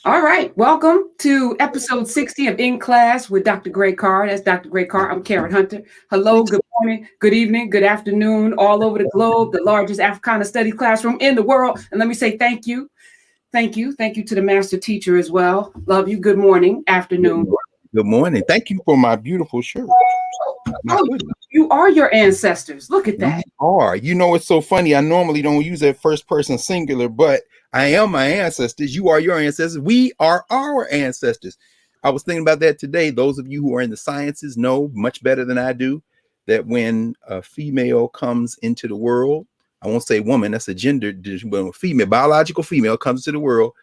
All right. Welcome to episode 60 of In Class with Dr. Gray Carr. That's Dr. Gray Carr. I'm Karen Hunter. Hello, good morning, good evening, good afternoon, all over the globe, the largest Africana study classroom in the world. And let me say thank you. Thank you. Thank you to the master teacher as well. Love you. Good morning, afternoon. Good morning. Thank you for my beautiful shirt. Oh, you are your ancestors. Look at that. You know, it's so funny. I normally don't use that first person singular, but I am my ancestors. You are your ancestors. We are our ancestors. I was thinking about that today. Those of you who are in the sciences know much better than I do that when a female comes into the world, I won't say woman, that's a gender, when a female, biological female comes to the world,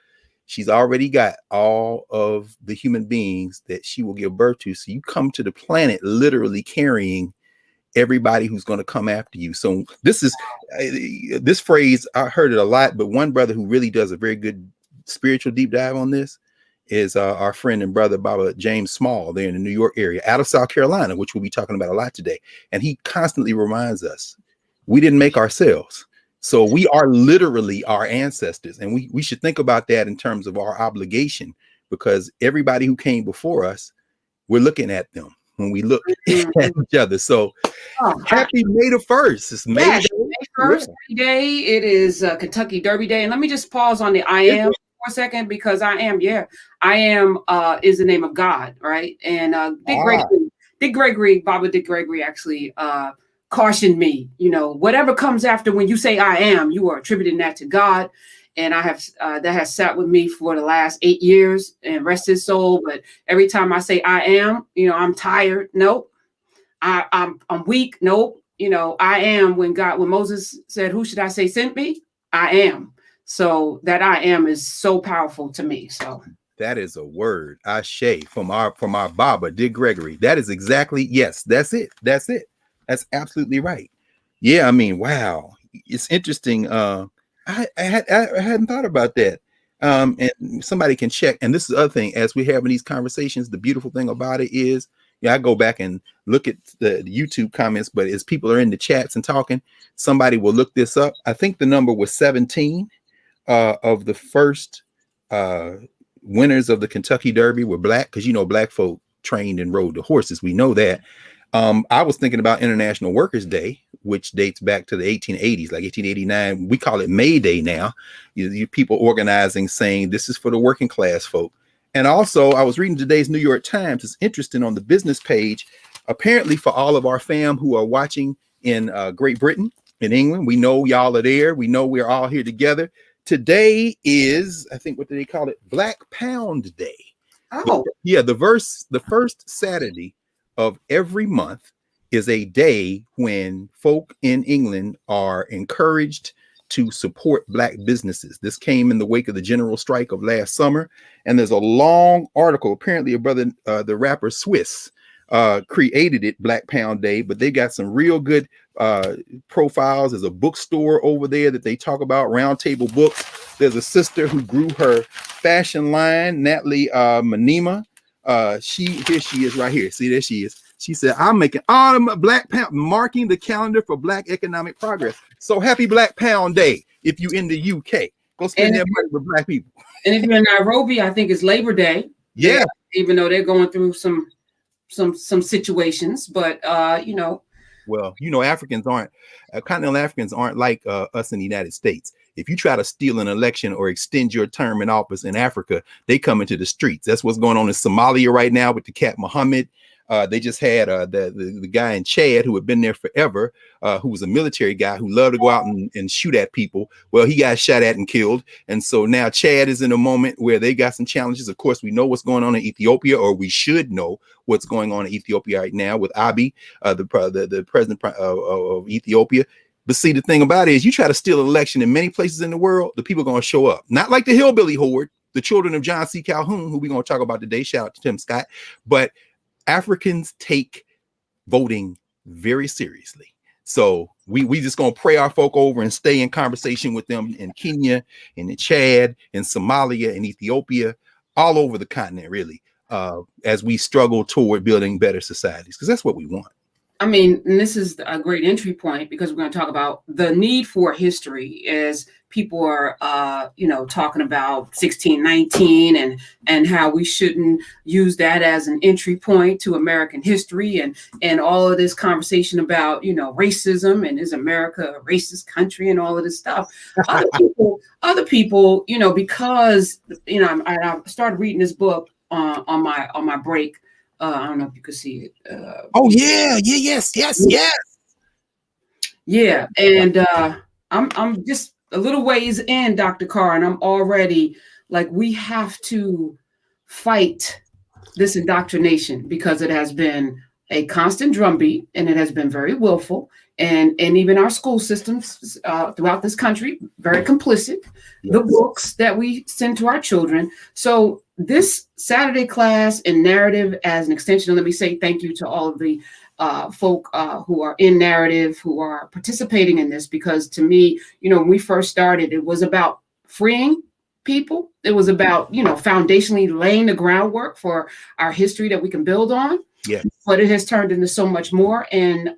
she's already got all of the human beings that she will give birth to. So you come to the planet literally carrying everybody who's going to come after you. So this phrase, I heard it a lot, but one brother who really does a very good spiritual deep dive on this is our friend and brother, Baba James Small, there in the New York area, out of South Carolina, which we'll be talking about a lot today. And he constantly reminds us, we didn't make ourselves. So we are literally our ancestors. And we should think about that in terms of our obligation, because everybody who came before us, we're looking at them when we look at each other. So happy May the 1st. It's May Day. May 1st day. It is Kentucky Derby Day. And let me just pause on the I am for a second, because I am is the name of God, right? And Dick Gregory, Baba Dick Gregory actually cautioned me, whatever comes after when you say I am, you are attributing that to God. And I have that has sat with me for the last 8 years, and rest his soul. But every time I say I am, I'm tired. Nope. I'm weak. Nope. I am when Moses said, who should I say sent me? I am. So that I am is so powerful to me. So that is a word, Ashe, from our Baba Dick Gregory. That is exactly, yes, that's it. That's absolutely right. Yeah, I mean, wow. It's interesting. I hadn't thought about that. And somebody can check. And this is the other thing, as we're having these conversations, the beautiful thing about it is, I go back and look at the YouTube comments, but as people are in the chats and talking, somebody will look this up. I think the number was 17 of the first winners of the Kentucky Derby were black, because black folk trained and rode the horses. We know that. I was thinking about International Workers' Day, which dates back to the 1880s, like 1889. We call it May Day now. You people organizing, saying this is for the working class folk. And also, I was reading today's New York Times. It's interesting, on the business page, apparently for all of our fam who are watching in Great Britain, in England, we know y'all are there. We know we're all here together. Today is, I think, what do they call it? Black Pound Day. Oh, yeah. The first Saturday of every month is a day when folk in England are encouraged to support black businesses. This came in the wake of the general strike of last summer. And there's a long article. Apparently a brother, the rapper Swiss, created it, Black Pound Day, but they got some real good profiles. There's a bookstore over there that they talk about, Round Table Books. There's a sister who grew her fashion line, Natalie Manema. Here she is right here. See, there she is. She said, I'm making all Black Pound, marking the calendar for Black economic progress. So happy Black Pound Day if you in the UK. Go spend that money with Black people. And if you're in Nairobi, I think it's Labor Day. Yeah. Even though they're going through some situations, but Well, continental Africans aren't like us in the United States. If you try to steal an election or extend your term in office in Africa, they come into the streets. That's what's going on in Somalia right now with the cat Muhammad. They just had the guy in Chad who had been there forever, who was a military guy who loved to go out and shoot at people. Well, he got shot at and killed. And so now Chad is in a moment where they got some challenges. Of course, we know what's going on in Ethiopia, or we should know what's going on in Ethiopia right now with Abiy, the president of Ethiopia. But see, the thing about it is, you try to steal an election in many places in the world, the people are going to show up. Not like the hillbilly horde, the children of John C. Calhoun, who we're going to talk about today. Shout out to Tim Scott. But Africans take voting very seriously. So we just going to pray our folk over and stay in conversation with them in Kenya, in Chad, in Somalia, in Ethiopia, all over the continent, really, as we struggle toward building better societies, because that's what we want. I mean, and this is a great entry point, because we're going to talk about the need for history as people are, talking about 1619 and how we shouldn't use that as an entry point to American history and all of this conversation about, racism and is America a racist country and all of this stuff. Other people, because, I started reading this book on my break. I don't know if you could see it. Yes. Yeah, and I'm just a little ways in, Dr. Carr, and I'm already like, we have to fight this indoctrination because it has been a constant drumbeat and it has been very willful. And even our school systems throughout this country, very complicit. Yes. The books that we send to our children. So this Saturday class and narrative as an extension, and let me say thank you to all of the folk who are in narrative, who are participating in this, because to me, when we first started, it was about freeing people. It was about, foundationally laying the groundwork for our history that we can build on. Yeah. But it has turned into so much more. And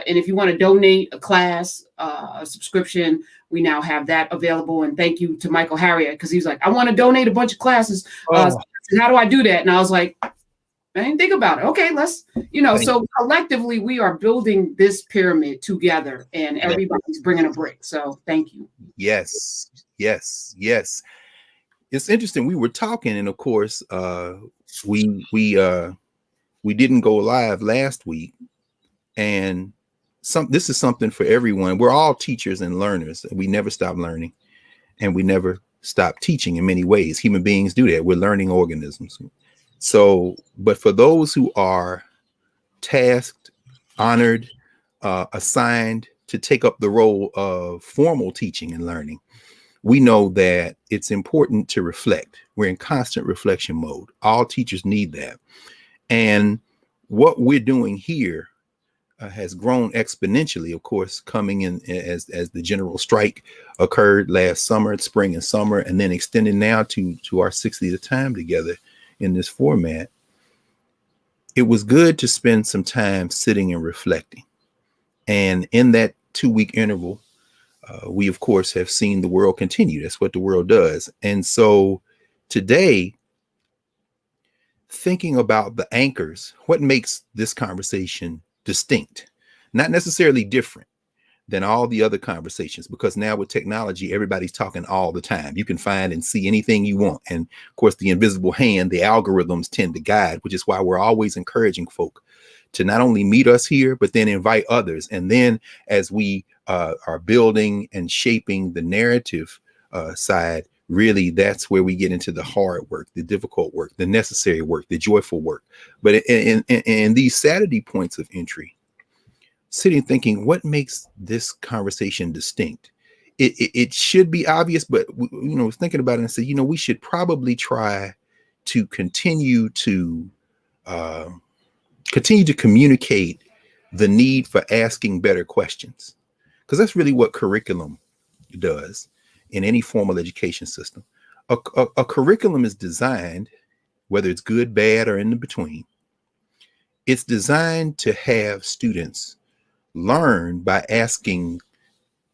if you want to donate a class, a subscription, we now have that available. And thank you to Michael Harriet, because he was like, I want to donate a bunch of classes. How do I do that? And I was like, I didn't think about it. Okay, let's, so collectively we are building this pyramid together and everybody's bringing a brick. So thank you. Yes. It's interesting. We were talking, and of course, we didn't go live last week, and this is something for everyone. We're all teachers and learners. We never stop learning, and we never stop teaching. In many ways, human beings do that. We're learning organisms. So, but for those who are tasked, honored, assigned to take up the role of formal teaching and learning, we know that it's important to reflect. We're in constant reflection mode. All teachers need that. And what we're doing here has grown exponentially, of course, coming in as the general strike occurred last summer, spring and summer, and then extending now to our 60th time together in this format. It was good to spend some time sitting and reflecting. And in that 2-week interval, we, of course, have seen the world continue. That's what the world does. And so today, thinking about the anchors, what makes this conversation distinct, not necessarily different than all the other conversations, because now with technology, everybody's talking all the time. You can find and see anything you want. And of course, the invisible hand, the algorithms tend to guide, which is why we're always encouraging folk to not only meet us here, but then invite others. And then as we are building and shaping the narrative side, really, that's where we get into the hard work, the difficult work, the necessary work, the joyful work. But in these Saturday points of entry, sitting thinking, what makes this conversation distinct? It should be obvious, but thinking about it and say, we should probably try to continue to communicate the need for asking better questions, because that's really what curriculum does in any formal education system. A curriculum is designed, whether it's good, bad, or in the between, it's designed to have students learn by asking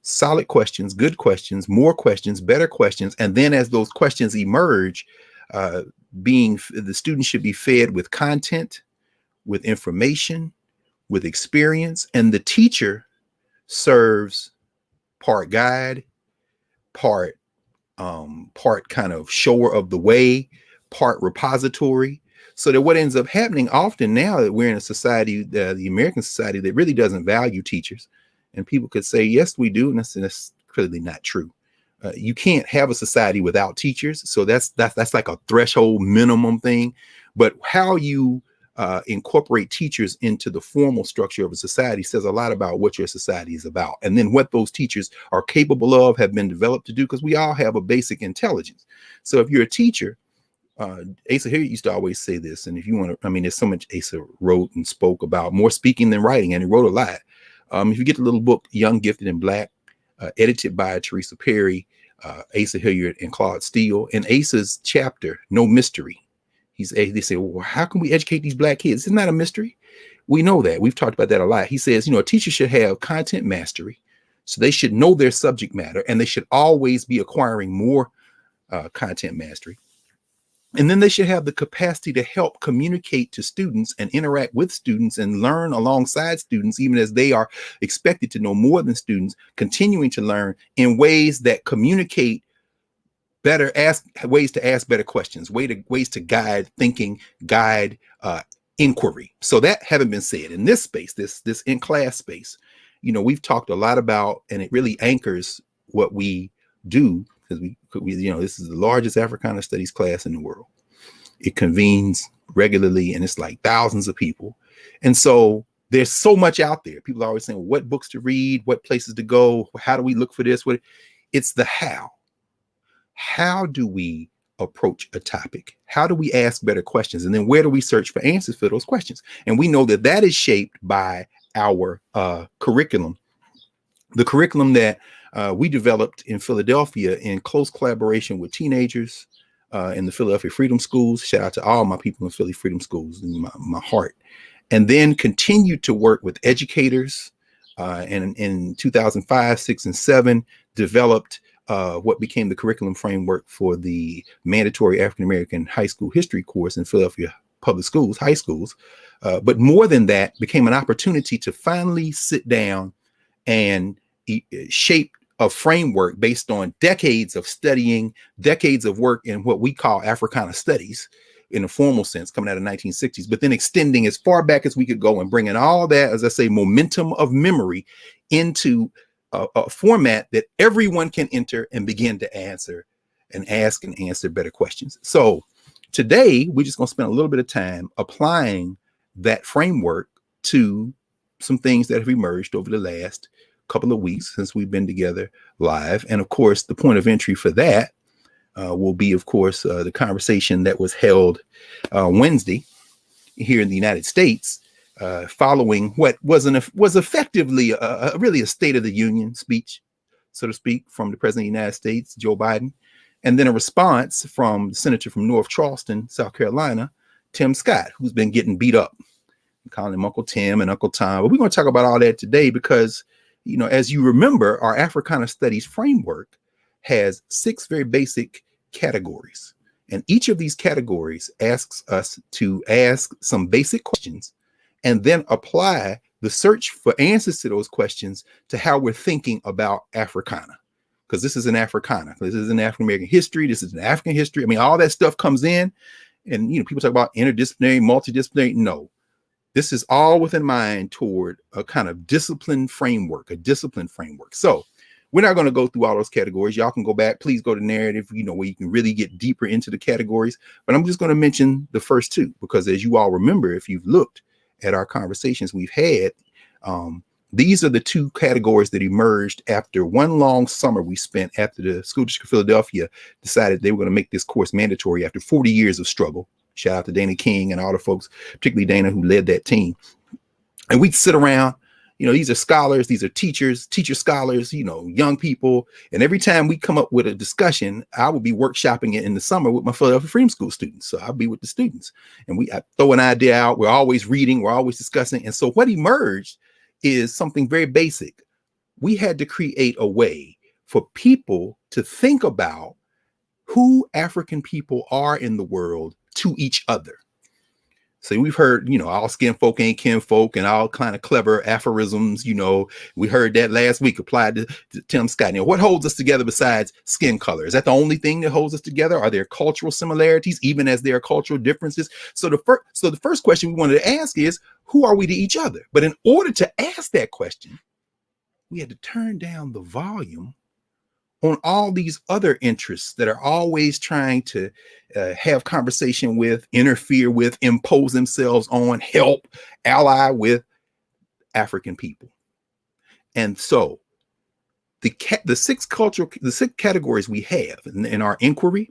solid questions, good questions, more questions, better questions. And then as those questions emerge, the student should be fed with content, with information, with experience, and the teacher serves part guide, part kind of shower of the way, part repository. So that what ends up happening often now that we're in a society, the American society, that really doesn't value teachers, and people could say, yes, we do. And that's clearly not true. You can't have a society without teachers. So that's like a threshold minimum thing. But how you incorporate teachers into the formal structure of a society says a lot about what your society is about. And then what those teachers are capable of, have been developed to do, because we all have a basic intelligence. So if you're a teacher, Asa here used to always say this, and if you want to, there's so much Asa wrote and spoke about, more speaking than writing, and he wrote a lot. If you get the little book, Young, Gifted, and Black, edited by Teresa Perry, Asa Hilliard, and Claude Steele, in Asa's chapter, No Mystery, they say, well, how can we educate these Black kids? It's not a mystery. We know that. We've talked about that a lot. He says, a teacher should have content mastery, So they should know their subject matter, and they should always be acquiring more content mastery. And then they should have the capacity to help communicate to students and interact with students and learn alongside students, even as they are expected to know more than students, continuing to learn in ways that communicate better, ways to ask better questions, ways to guide thinking, guide inquiry. So that having been said, in this space, this in-class space, we've talked a lot about, and it really anchors what we do, because we this is the largest Africana Studies class in the world. It convenes regularly, and it's like thousands of people. And so there's so much out there. People are always saying, well, what books to read, what places to go, how do we look for this? It's the how. How do we approach a topic? How do we ask better questions? And then where do we search for answers for those questions? And we know that is shaped by our curriculum. The curriculum that we developed in Philadelphia in close collaboration with teenagers in the Philadelphia Freedom Schools. Shout out to all my people in Philly Freedom Schools, in my heart. And then continued to work with educators. And in 2005, 6, and 7, developed what became the curriculum framework for the mandatory African-American high school history course in Philadelphia public schools, high schools. But more than that, became an opportunity to finally sit down and shape a framework based on decades of studying, decades of work in what we call Africana studies in a formal sense, coming out of the 1960s, but then extending as far back as we could go and bringing all that, as I say, momentum of memory into a format that everyone can enter and begin to answer and ask and answer better questions. So today, we're just going to spend a little bit of time applying that framework to some things that have emerged over the last couple of weeks since we've been together live. And of course, the point of entry for that will be, of course, the conversation that was held Wednesday here in the United States, following what was effectively really a State of the Union speech, so to speak, from the President of the United States, Joe Biden, and then a response from the Senator from North Charleston, South Carolina, Tim Scott, who's been getting beat up. I'm calling him Uncle Tim and Uncle Tom, but we're going to talk about all that today because, as you remember, our Africana Studies framework has 6 very basic categories. And each of these categories asks us to ask some basic questions and then apply the search for answers to those questions to how we're thinking about Africana. Because this is an Africana. This is an African American history. This is an African history. I mean, all that stuff comes in. And, people talk about interdisciplinary, multidisciplinary. No, this is all within mind toward a kind of discipline framework, a discipline framework. So we're not going to go through all those categories. Y'all can go back. Please go to narrative, where you can really get deeper into the categories. But I'm just going to mention the first 2, because as you all remember, if you've looked at our conversations we've had, these are the 2 categories that emerged after one long summer we spent after the School District of Philadelphia decided they were going to make this course mandatory after 40 years of struggle. Shout out to Dana King and all the folks, particularly Dana, who led that team. And we'd sit around, these are scholars, these are teachers, teacher scholars, young people. And every time we come up with a discussion, I would be workshopping it in the summer with my Philadelphia Freedom School students. So I'll be with the students and I throw an idea out. We're always reading, we're always discussing. And so what emerged is something very basic. We had to create a way for people to think about who African people are in the world to each other. So we've heard, all skin folk ain't kin folk and all kind of clever aphorisms. We heard that last week applied to Tim Scott. What holds us together besides skin color? Is that the only thing that holds us together? Are there cultural similarities, even as there are cultural differences? So the first question we wanted to ask is, who are we to each other? But in order to ask that question, we had to turn down the volume on all these other interests that are always trying to have conversation with, interfere with, impose themselves on, help, ally with African people. And so the 6 categories we have in our inquiry,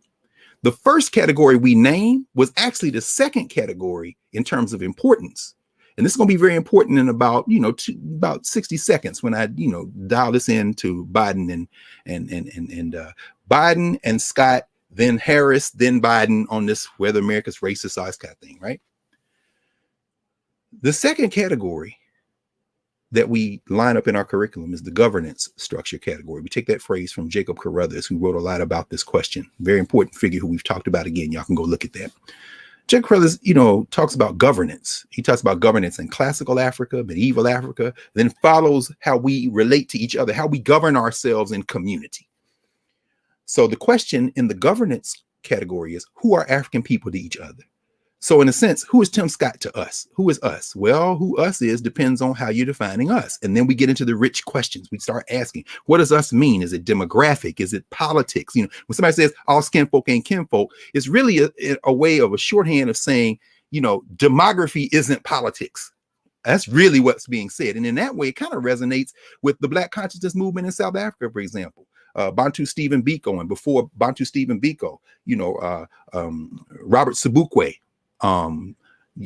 the first category we named was actually the second category in terms of importance. And this is going to be very important in about 60 seconds when I dial this into Biden and Biden and Scott, then Harris, then Biden on this whether America's racist, all this kind of thing, right? The second category that we line up in our curriculum is the governance structure category. We take that phrase from Jacob Carruthers, who wrote a lot about this question. Very important figure who we've talked about again. Y'all can go look at that. Jacob Carruthers, talks about governance. He talks about governance in classical Africa, medieval Africa, then follows how we relate to each other, how we govern ourselves in community. So the question in the governance category is, who are African people to each other? So in a sense, who is Tim Scott to us? Who is us? Well, who us is depends on how you're defining us. And then we get into the rich questions. We start asking, what does us mean? Is it demographic? Is it politics? When somebody says all skin folk ain't kinfolk, it's really a way of a shorthand of saying, demography isn't politics. That's really what's being said. And in that way, it kind of resonates with the Black consciousness movement in South Africa, for example. Bantu Stephen Biko, and before Bantu Stephen Biko, Robert Sobukwe,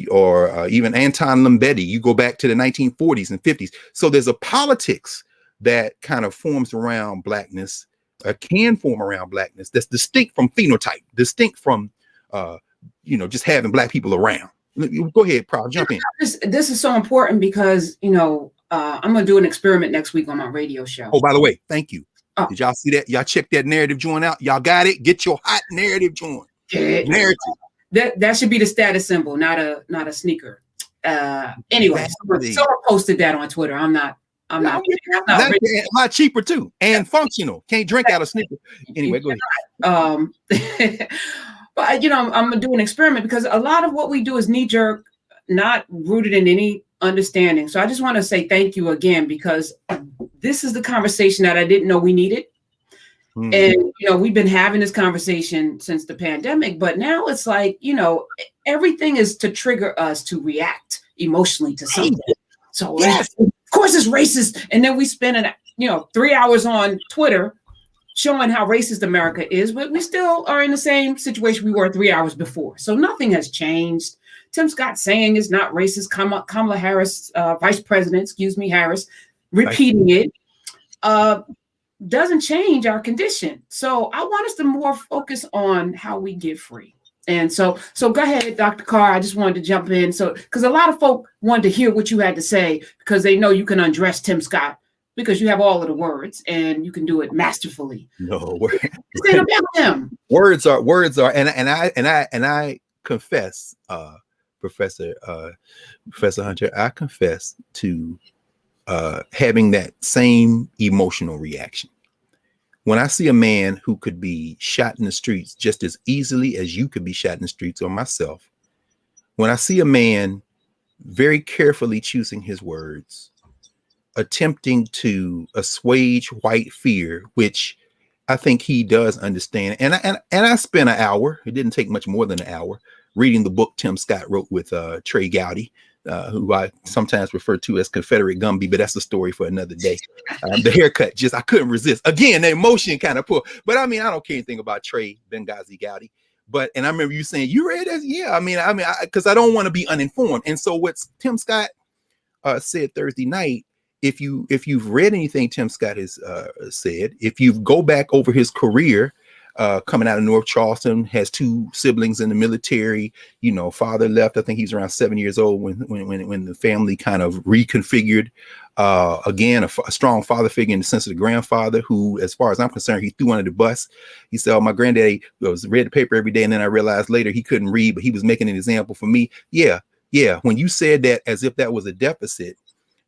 or even Anton Lambedi. You go back to the 1940s and 50s. So there's a politics that kind of forms around Blackness, can form around Blackness, that's distinct from phenotype, distinct from, just having Black people around. Go ahead, Prof, jump in. This is so important because, I'm going to do an experiment next week on my radio show. Oh, by the way, thank you. Oh. Did y'all see that? Y'all check that narrative joint out? Y'all got it? Get your hot narrative joint. Narrative. That should be the status symbol, not a sneaker. Anyway, someone posted that on Twitter. I'm not. That's a lot cheaper too, and functional. Can't drink out of sneaker. Anyway, go ahead. But I'm gonna do an experiment because a lot of what we do is knee jerk, not rooted in any understanding. So I just want to say thank you again, because this is the conversation that I didn't know we needed. And, we've been having this conversation since the pandemic, but now it's like, everything is to trigger us to react emotionally to something. So yes. Of course it's racist. And then we spend 3 hours on Twitter showing how racist America is, but we still are in the same situation we were 3 hours before. So nothing has changed. Tim Scott saying it's not racist. Kamala Harris, Vice President, Harris, repeating it. Doesn't change our condition. So I want us to more focus on how we get free. And so go ahead, Dr. Carr. I just wanted to jump in. So, because a lot of folk wanted to hear what you had to say because they know you can undress Tim Scott because you have all of the words and you can do it masterfully. No, words are, and I confess, Professor Hunter, I confess to having that same emotional reaction. When I see a man who could be shot in the streets just as easily as you could be shot in the streets or myself, when I see a man very carefully choosing his words, attempting to assuage white fear, which I think he does understand. And I spent an hour, it didn't take much more than an hour, reading the book Tim Scott wrote with Trey Gowdy, who I sometimes refer to as Confederate Gumby, but that's a story for another day. The haircut, I couldn't resist. Again, the emotion kind of pulled. But I don't care anything about Trey Benghazi Gowdy. And I remember you saying, you read it? Yeah, because I don't want to be uninformed. And so what Tim Scott said Thursday night, if you've read anything Tim Scott has said, if you go back over his career, coming out of North Charleston, has two siblings in the military, father left, I think he was around 7 years old when the family kind of reconfigured. Again, a strong father figure in the sense of the grandfather who, as far as I'm concerned, he threw under the bus. He said, my granddaddy read the paper every day. And then I realized later he couldn't read, but he was making an example for me. Yeah. When you said that as if that was a deficit,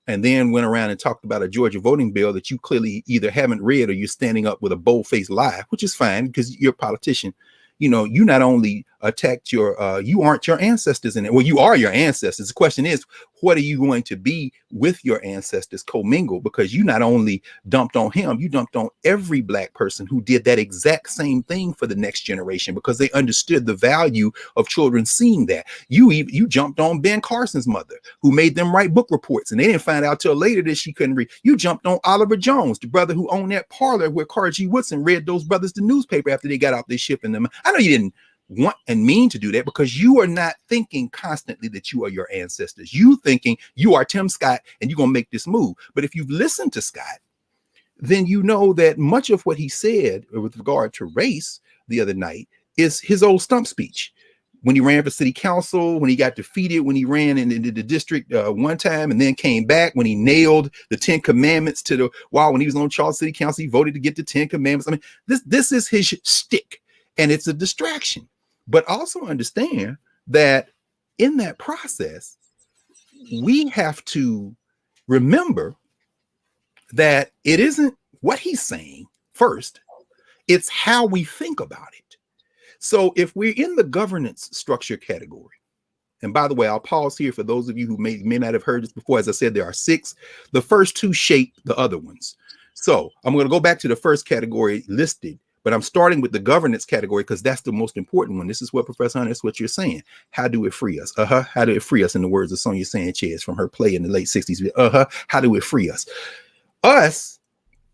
and then went around and talked about a Georgia voting bill that you clearly either haven't read or you're standing up with a bold-faced lie, which is fine because you're a politician. You not only attacked you aren't your ancestors in it. Well, you are your ancestors. The question is, what are you going to be with your ancestors commingled? Because you not only dumped on him, you dumped on every Black person who did that exact same thing for the next generation because they understood the value of children seeing that. You jumped on Ben Carson's mother who made them write book reports and they didn't find out till later that she couldn't read. You jumped on Oliver Jones, the brother who owned that parlor where Carr G. Woodson read those brothers the newspaper after they got out their ship in them. I know you didn't want and mean to do that because you are not thinking constantly that you are your ancestors. You thinking you are Tim Scott and you're going to make this move. But if you've listened to Scott, then you know that much of what he said with regard to race the other night is his old stump speech. when he ran for city council, when he got defeated, when he ran in the district one time and then came back, when he nailed the 10 commandments to the wall, when he was on Charles City Council, he voted to get the 10 commandments. I mean, this is his shtick, and it's a distraction. But also understand that in that process, we have to remember that it isn't what he's saying first, it's how we think about it. So if we're in the governance structure category, and by the way, I'll pause here for those of you who may not have heard this before. As I said, there are 6. The first 2 shape the other ones. So I'm going to go back to the first category listed, but I'm starting with the governance category because that's the most important one. This is what Professor Hunter, that's what you're saying. How do it free us? How do it free us, in the words of Sonia Sanchez from her play in the late 60s? How do it free us? Us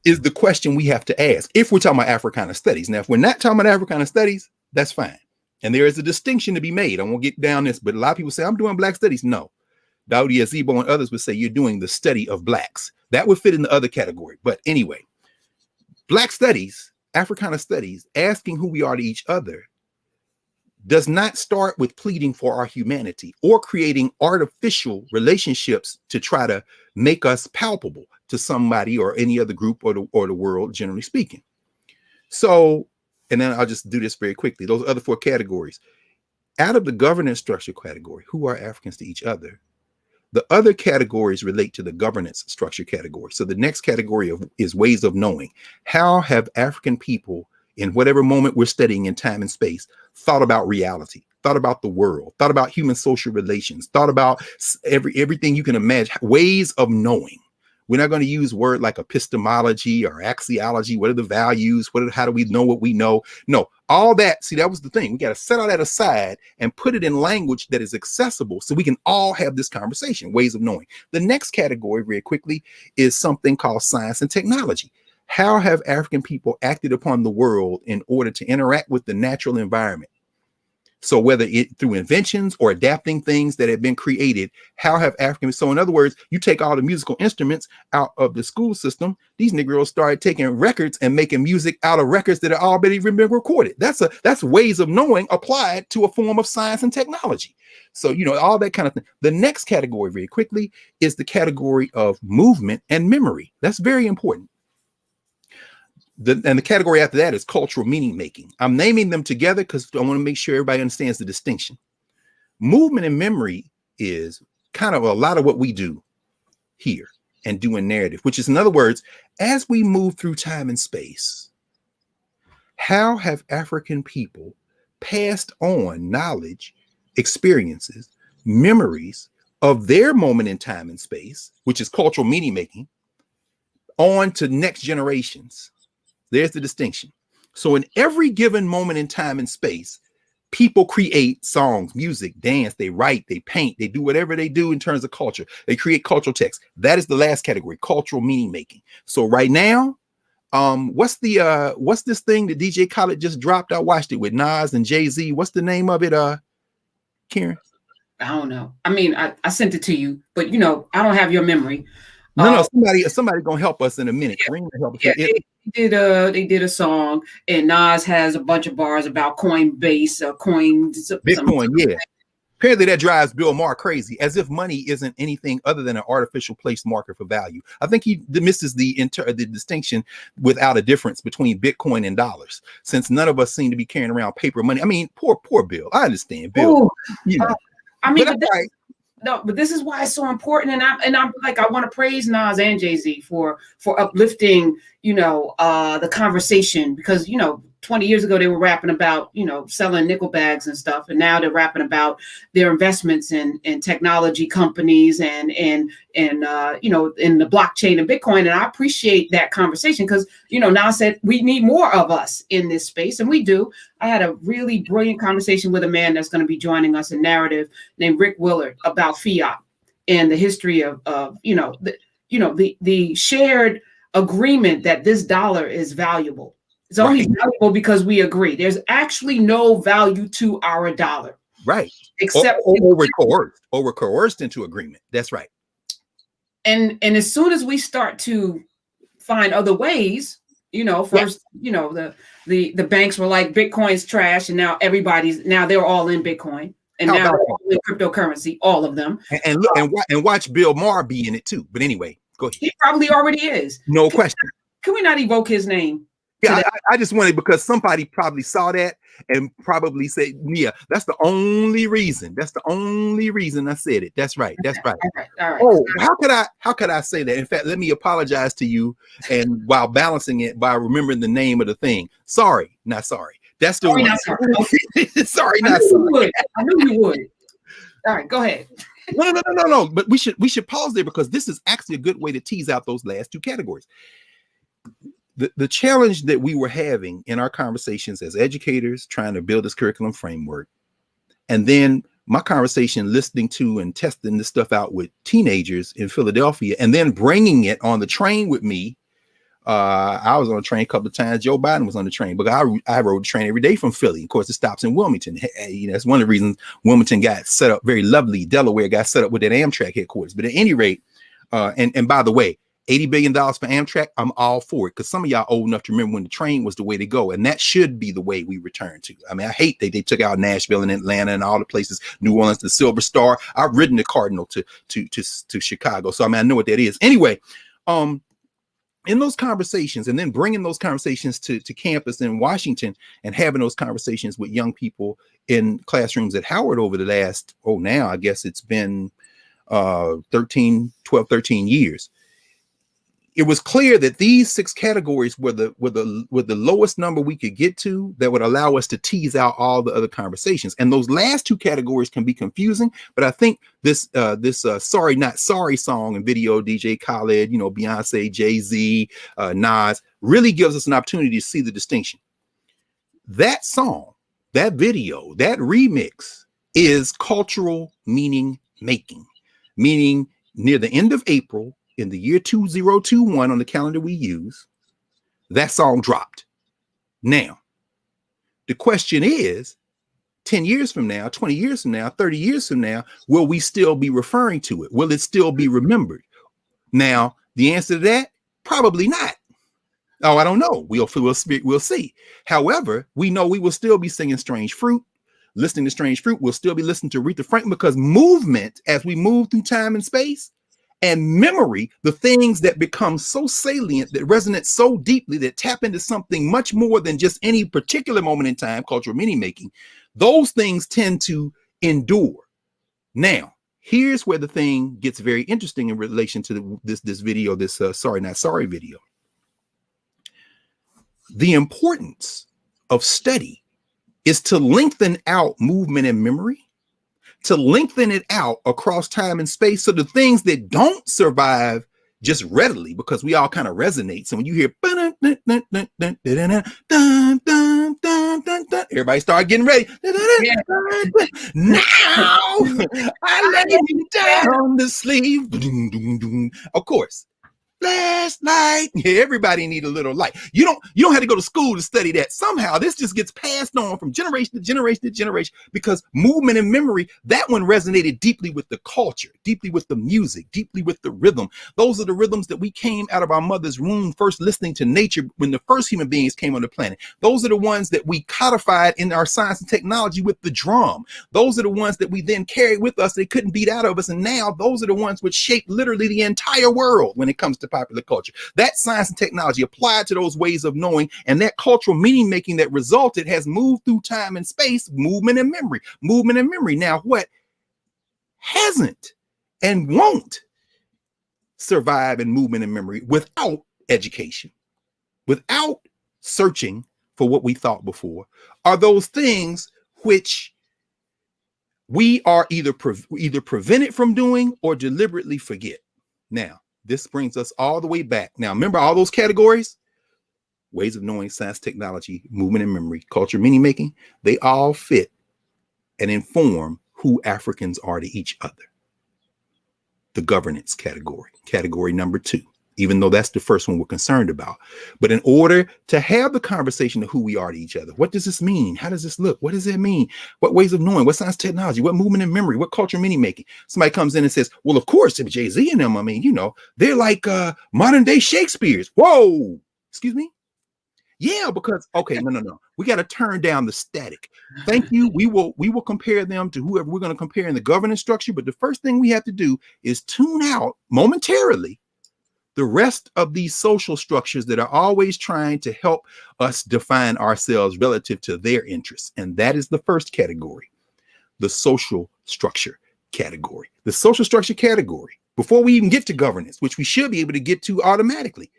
is the question we have to ask if we're talking about Africana studies. Now, if we're not talking about Africana studies, that's fine. And there is a distinction to be made. I won't get down this, but a lot of people say, I'm doing Black studies. No. Dawudi Azibo and others would say you're doing the study of Blacks. That would fit in the other category. But anyway, Black studies, Africana studies, asking who we are to each other does not start with pleading for our humanity or creating artificial relationships to try to make us palpable to somebody or any other group or the world, generally speaking. So, and then I'll just do this very quickly. Those other 4 categories. Out of the governance structure category, who are Africans to each other? The other categories relate to the governance structure category. So the next category is ways of knowing. How have African people, in whatever moment we're studying in time and space, thought about reality, thought about the world, thought about human social relations, thought about everything you can imagine, ways of knowing. We're not going to use word like epistemology or axiology. What are the values? How do we know what we know? No, all that. See, that was the thing. We got to set all that aside and put it in language that is accessible so we can all have this conversation, ways of knowing. The next category, very quickly, is something called science and technology. How have African people acted upon the world in order to interact with the natural environment? So whether it through inventions or adapting things that have been created, how have Africans? So in other words, you take all the musical instruments out of the school system. These Negroes started taking records and making music out of records that have already been recorded. That's ways of knowing applied to a form of science and technology. So, all that kind of thing. The next category, very quickly, is the category of movement and memory. That's very important. And the category after that is cultural meaning making. I'm naming them together because I want to make sure everybody understands the distinction. Movement and memory is kind of a lot of what we do here and do in narrative, which is, in other words, as we move through time and space, how have African people passed on knowledge, experiences, memories of their moment in time and space, which is cultural meaning making, on to next generations? There's the distinction. So in every given moment in time and space, people create songs, music, dance, they write, they paint, they do whatever they do in terms of culture. They create cultural text. That is the last category, cultural meaning making. So right now, what's this thing that DJ Khaled just dropped? I watched it with Nas and Jay-Z. What's the name of it, Karen? I don't know. I mean, I sent it to you, but I don't have your memory. No, somebody gonna help us in a minute. Yeah, they did a song, and Nas has a bunch of bars about Coinbase, Bitcoin. Yeah, apparently that drives Bill Maher crazy, as if money isn't anything other than an artificial place marker for value. I think he misses the distinction without a difference between Bitcoin and dollars, since none of us seem to be carrying around paper money. I mean, poor Bill. I understand, Bill. But this is why it's so important, and I'm like, I want to praise Nas and Jay-Z for uplifting, the conversation, because 20 years ago they were rapping about selling nickel bags and stuff, and now they're rapping about their investments in technology companies and in the blockchain and Bitcoin, and I appreciate that conversation because Nas said we need more of us in this space, and we do. I had a really brilliant conversation with a man that's going to be joining us in narrative named Rick Willard about fiat and the history of the shared agreement that this dollar is valuable. It's only valuable because we agree. There's actually no value to our dollar. Right. Except we're coerced into agreement. That's right. And as soon as we start to find other ways, First, the banks were like, Bitcoin's trash, and now they're all in Bitcoin, and now they're all in cryptocurrency, all of them. And look, and watch Bill Maher be in it too. But anyway, go ahead. He probably already is. No question. Can we not evoke his name? Yeah, I just wanted, because somebody probably saw that and probably said, yeah, that's the only reason. That's the only reason I said it. That's right. That's right. All right. Oh, how could I say that? In fact, let me apologize to you, and while balancing it by remembering the name of the thing. Sorry, not sorry. That's the one. Sorry, not sorry. I knew you would. All right, go ahead. No. But we should pause there, because this is actually a good way to tease out those last two categories. The challenge that we were having in our conversations as educators trying to build this curriculum framework, and then my conversation listening to and testing this stuff out with teenagers in Philadelphia, and then bringing it on the train with me. I was on a train a couple of times. Joe Biden was on the train, but I rode the train every day from Philly. Of course, it stops in Wilmington. That's one of the reasons Wilmington got set up very lovely. Delaware got set up with that Amtrak headquarters. But at any rate, and by the way, $80 billion for Amtrak, I'm all for it, because some of y'all old enough to remember when the train was the way to go, and that should be the way we return to. I mean, I hate they took out Nashville and Atlanta and all the places, New Orleans, the Silver Star. I've ridden the Cardinal to Chicago, so I mean, I know what that is. Anyway, in those conversations, and then bringing those conversations to campus in Washington, and having those conversations with young people in classrooms at Howard over the last, now I guess it's been 13 years. It was clear that these 6 categories were the lowest number we could get to that would allow us to tease out all the other conversations. And those last 2 categories can be confusing, but I think this Sorry Not Sorry song and video, DJ Khaled, Beyonce, Jay-Z, Nas, really gives us an opportunity to see the distinction. That song, that video, that remix is cultural meaning making, meaning near the end of April, in the year 2021 on the calendar we use, that song dropped. Now, the question is, 10 years from now, 20 years from now, 30 years from now, will we still be referring to it? Will it still be remembered? Now, the answer to that, probably not. Oh, I don't know. We'll see. However, we know we will still be singing Strange Fruit, listening to Strange Fruit. We'll still be listening to Aretha Franklin, because movement, as we move through time and space, and memory, the things that become so salient, that resonate so deeply, that tap into something much more than just any particular moment in time, cultural meaning making, those things tend to endure. Now, here's where the thing gets very interesting in relation to this video, this Sorry Not Sorry video. The importance of study is to lengthen out movement and memory, to lengthen it out across time and space, so the things that don't survive just readily, because we all kind of resonate. So when you hear everybody start getting ready. Now I lay you down to sleep. Of course. Flashlight. Yeah, everybody need a little light. You don't have to go to school to study that. Somehow this just gets passed on from generation to generation to generation, because movement and memory, that one resonated deeply with the culture, deeply with the music, deeply with the rhythm. Those are the rhythms that we came out of our mother's womb first listening to nature when the first human beings came on the planet. Those are the ones that we codified in our science and technology with the drum. Those are the ones that we then carried with us. They couldn't beat out of us. And now those are the ones which shape literally the entire world when it comes to popular culture. That science and technology applied to those ways of knowing, and that cultural meaning making that resulted has moved through time and space, movement and memory. Now, what hasn't and won't survive in movement and memory without education, without searching for what we thought before, are those things which we are either prevented from doing or deliberately forget. Now, this brings us all the way back. Now, remember all those categories? Ways of knowing, science, technology, movement and memory, culture, meaning making, they all fit and inform who Africans are to each other. The governance category number 2, even though that's the first one we're concerned about. But in order to have the conversation of who we are to each other, what does this mean? How does this look? What does it mean? What ways of knowing? What science, technology? What movement and memory? What culture, meaning making? Somebody comes in and says, well, of course, Jay-Z and them, I mean, they're like modern day Shakespeare's. Whoa, excuse me? Yeah, because okay, no. We got to turn down the static. Thank you. We will compare them to whoever we're going to compare in the governance structure. But the first thing we have to do is tune out momentarily the rest of these social structures that are always trying to help us define ourselves relative to their interests. And that is the first category, the social structure category. The social structure category, before we even get to governance, which we should be able to get to automatically.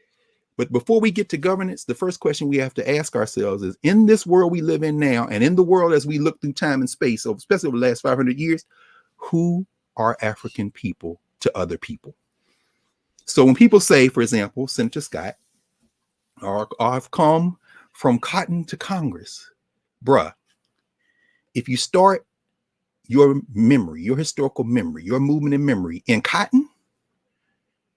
But before we get to governance, the first question we have to ask ourselves is, in this world we live in now, and in the world as we look through time and space, so especially over the last 500 years, who are African people to other people? So when people say, for example, Senator Scott, or I've come from cotton to Congress, bruh, if you start your memory, your historical memory, your movement in memory in cotton,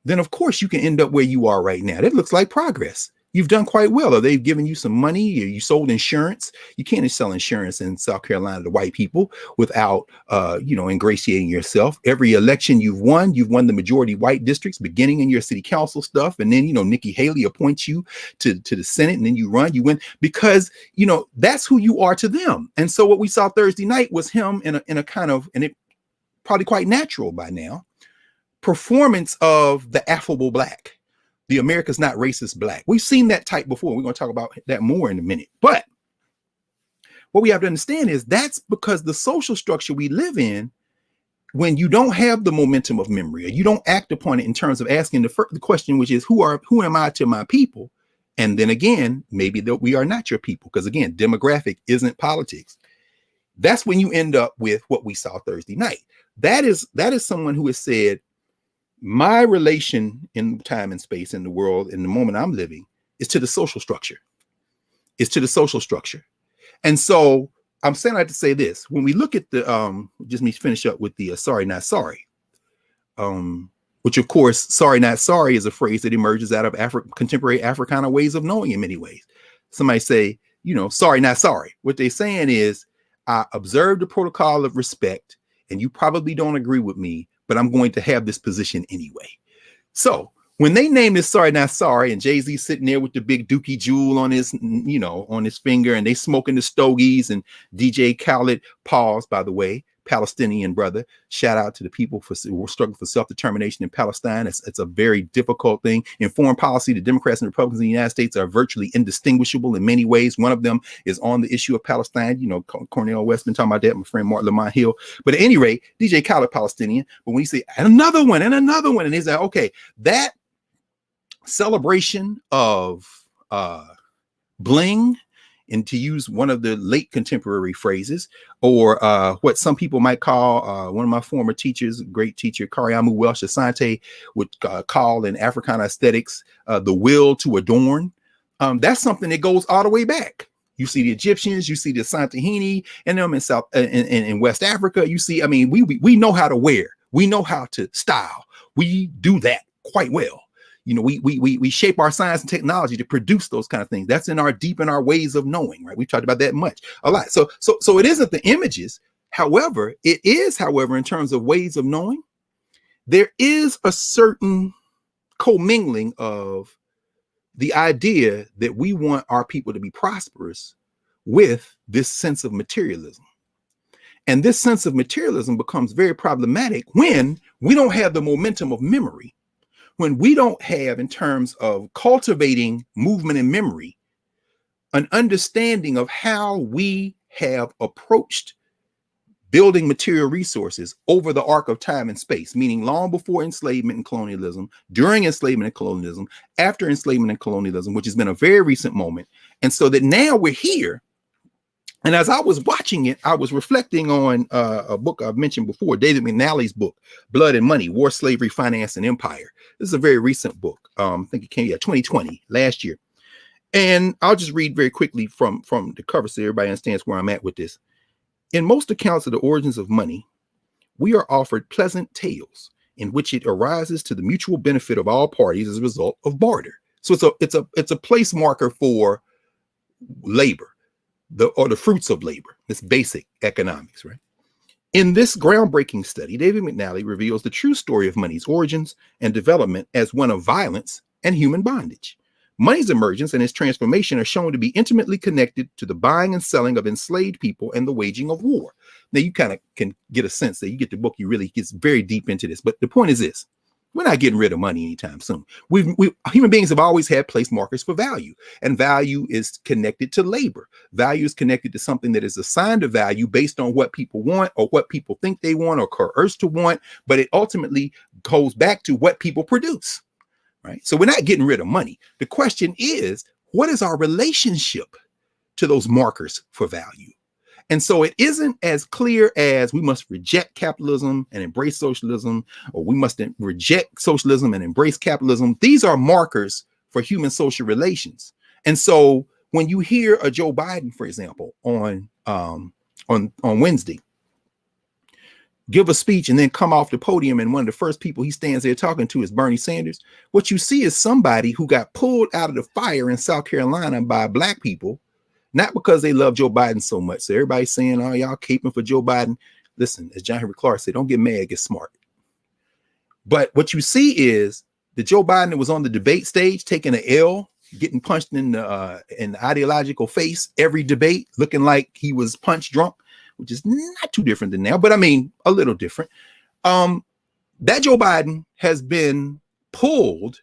then of course you can end up where you are right now. That looks like progress. You've done quite well. Or they've given you some money, or you sold insurance. You can't sell insurance in South Carolina to white people without, ingratiating yourself. Every election you've won the majority white districts, beginning in your city council stuff. And then, Nikki Haley appoints you to the Senate, and then you win because, that's who you are to them. And so what we saw Thursday night was him in a kind of, and it probably quite natural by now, performance of the affable black. The America's not racist black. We've seen that type before. We're going to talk about that more in a minute. But what we have to understand is that's because the social structure we live in, when you don't have the momentum of memory, or you don't act upon it in terms of asking the question, which is, who am I to my people? And then again, maybe that we are not your people, because again, demographic isn't politics. That's when you end up with what we saw Thursday night. That is someone who has said, my relation in time and space in the world, in the moment I'm living, is to the social structure. It's to the social structure. And so I'm saying that to say this. When we look at the, just me finish up with the sorry, not sorry, which of course, sorry, not sorry is a phrase that emerges out of contemporary Africana ways of knowing in many ways. Somebody say, sorry, not sorry. What they're saying is, I observe the protocol of respect, and you probably don't agree with me, but I'm going to have this position anyway. So when they name this sorry, not sorry, and Jay-Z sitting there with the big dookie jewel on his, on his finger, and they smoking the stogies, and DJ Khaled, pause, by the way, Palestinian brother, shout out to the people who are struggling for self-determination in Palestine. It's a very difficult thing. In foreign policy, the Democrats and Republicans in the United States are virtually indistinguishable in many ways. One of them is on the issue of Palestine. Cornel West been talking about that, my friend Martin Lamont Hill. But at any rate, DJ Khaled, Palestinian. But when you say, and another one, and he's like, okay, that celebration of bling, and to use one of the late contemporary phrases, or what some people might call, one of my former teachers, great teacher, Kariamu Welsh Asante, would call in Africana aesthetics, the will to adorn. That's something that goes all the way back. You see the Egyptians, you see the Santahini and them in West Africa. You see, we know how to wear. We know how to style. We do that quite well. We shape our science and technology to produce those kind of things. That's deep in our ways of knowing, right? We've talked about that a lot. So it isn't the images. However, it is, in terms of ways of knowing, there is a certain commingling of the idea that we want our people to be prosperous with this sense of materialism. And this sense of materialism becomes very problematic when we don't have the momentum of memory. When we don't have, in terms of cultivating movement and memory, an understanding of how we have approached building material resources over the arc of time and space, meaning long before enslavement and colonialism, during enslavement and colonialism, after enslavement and colonialism, which has been a very recent moment. And so that now we're here. And as I was watching it, I was reflecting on a book I've mentioned before, David McNally's book, Blood and Money, War, Slavery, Finance, and Empire. This is a very recent book. I think it came 2020, last year. And I'll just read very quickly from the cover so everybody understands where I'm at with this. In most accounts of the origins of money, we are offered pleasant tales in which it arises to the mutual benefit of all parties as a result of barter. So it's a place marker for labor. The fruits of labor. It's basic economics, right? In this groundbreaking study, David McNally reveals the true story of money's origins and development as one of violence and human bondage. Money's emergence and its transformation are shown to be intimately connected to the buying and selling of enslaved people and the waging of war. Now, you kind of can get a sense that you get the book, you really gets very deep into this. But the point is this: we're not getting rid of money anytime soon. Human beings have always had place markers for value, and value is connected to labor. Value is connected to something that is assigned a value based on what people want or what people think they want or coerced to want, but it ultimately goes back to what people produce, right? So we're not getting rid of money. The question is, what is our relationship to those markers for value? And so it isn't as clear as we must reject capitalism and embrace socialism, or we must reject socialism and embrace capitalism. These are markers for human social relations. And so when you hear a Joe Biden, for example, on Wednesday, give a speech and then come off the podium, and one of the first people he stands there talking to is Bernie Sanders, what you see is somebody who got pulled out of the fire in South Carolina by black people, not because they love Joe Biden so much. So everybody's saying, oh, y'all caping for Joe Biden. Listen, as John Henry Clark said, don't get mad, get smart. But what you see is the Joe Biden that was on the debate stage taking an L, getting punched in the ideological face every debate, looking like he was punch drunk, which is not too different than now, but I mean, a little different. That Joe Biden has been pulled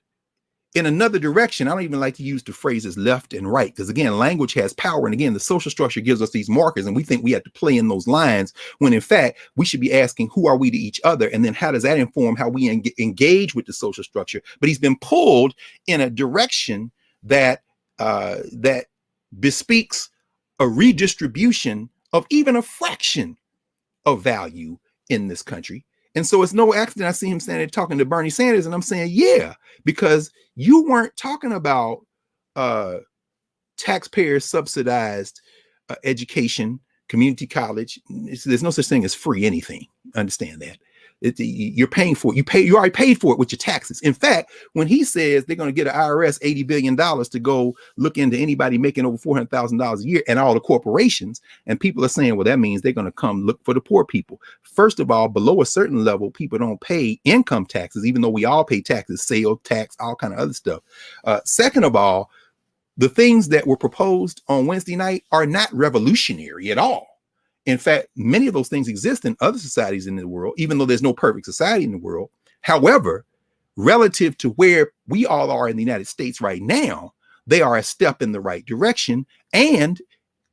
in another direction. I don't even like to use the phrases left and right, because again, language has power. And again, the social structure gives us these markers, and we think we have to play in those lines, when in fact, we should be asking, who are we to each other? And then how does that inform how we engage with the social structure? But he's been pulled in a direction that bespeaks a redistribution of even a fraction of value in this country. And so it's no accident I see him standing there talking to Bernie Sanders, and I'm saying, yeah, because you weren't talking about taxpayer subsidized education, community college. There's no such thing as free anything. Understand that. You're paying for it. You already paid for it with your taxes. In fact, when he says they're going to get an IRS $80 billion to go look into anybody making over $400,000 a year and all the corporations, and people are saying, well, that means they're going to come look for the poor people. First of all, below a certain level, people don't pay income taxes, even though we all pay taxes, sales tax, all kind of other stuff. Second of all, the things that were proposed on Wednesday night are not revolutionary at all. In fact, many of those things exist in other societies in the world, even though there's no perfect society in the world. However, relative to where we all are in the United States right now, they are a step in the right direction. And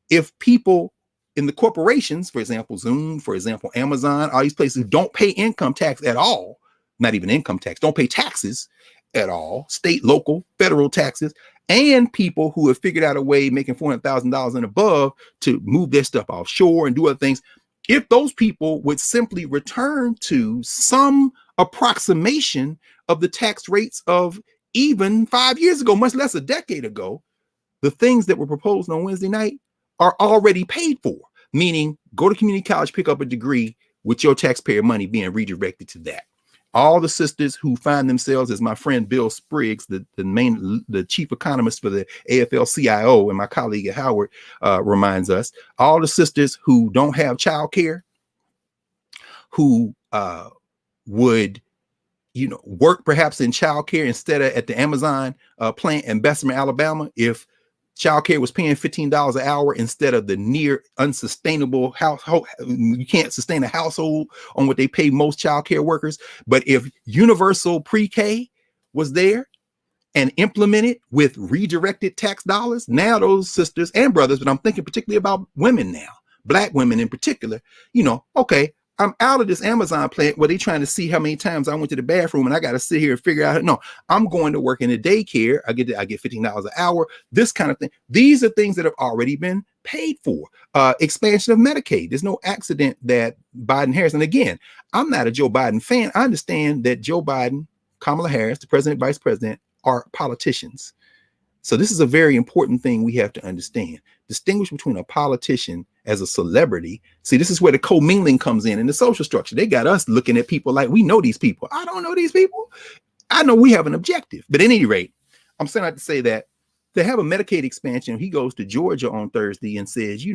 if people in the corporations, for example, Zoom, for example, Amazon, all these places don't pay income tax at all, not even income tax, don't pay taxes at all, state, local, federal taxes, and people who have figured out a way making $400,000 and above to move their stuff offshore and do other things, if those people would simply return to some approximation of the tax rates of even 5 years ago, much less a decade ago, the things that were proposed on Wednesday night are already paid for, meaning go to community college, pick up a degree with your taxpayer money being redirected to that. All the sisters who find themselves, as my friend Bill Spriggs, the chief economist for the AFL-CIO, and my colleague at Howard reminds us, all the sisters who don't have child care, who would work perhaps in child care instead of at the Amazon plant in Bessemer, Alabama, if child care was paying $15 an hour instead of the near unsustainable household. You can't sustain a household on what they pay most child care workers. But if universal pre-K was there and implemented with redirected tax dollars, now those sisters and brothers, but I'm thinking particularly about women now, Black women in particular, okay, I'm out of this Amazon plant where they trying to see how many times I went to the bathroom and I got to sit here and figure out. No, I'm going to work in a daycare. I get $15 an hour, this kind of thing. These are things that have already been paid for. Expansion of Medicaid. There's no accident that Biden Harris, and again, I'm not a Joe Biden fan. I understand that Joe Biden, Kamala Harris, the president, vice president, are politicians. So this is a very important thing we have to understand. Distinguish between a politician as a celebrity. See, this is where the commingling comes in the social structure. They got us looking at people like we know these people. I don't know these people. I know we have an objective. But at any rate, I'm saying that to say that they have a Medicaid expansion. He goes to Georgia on Thursday and says,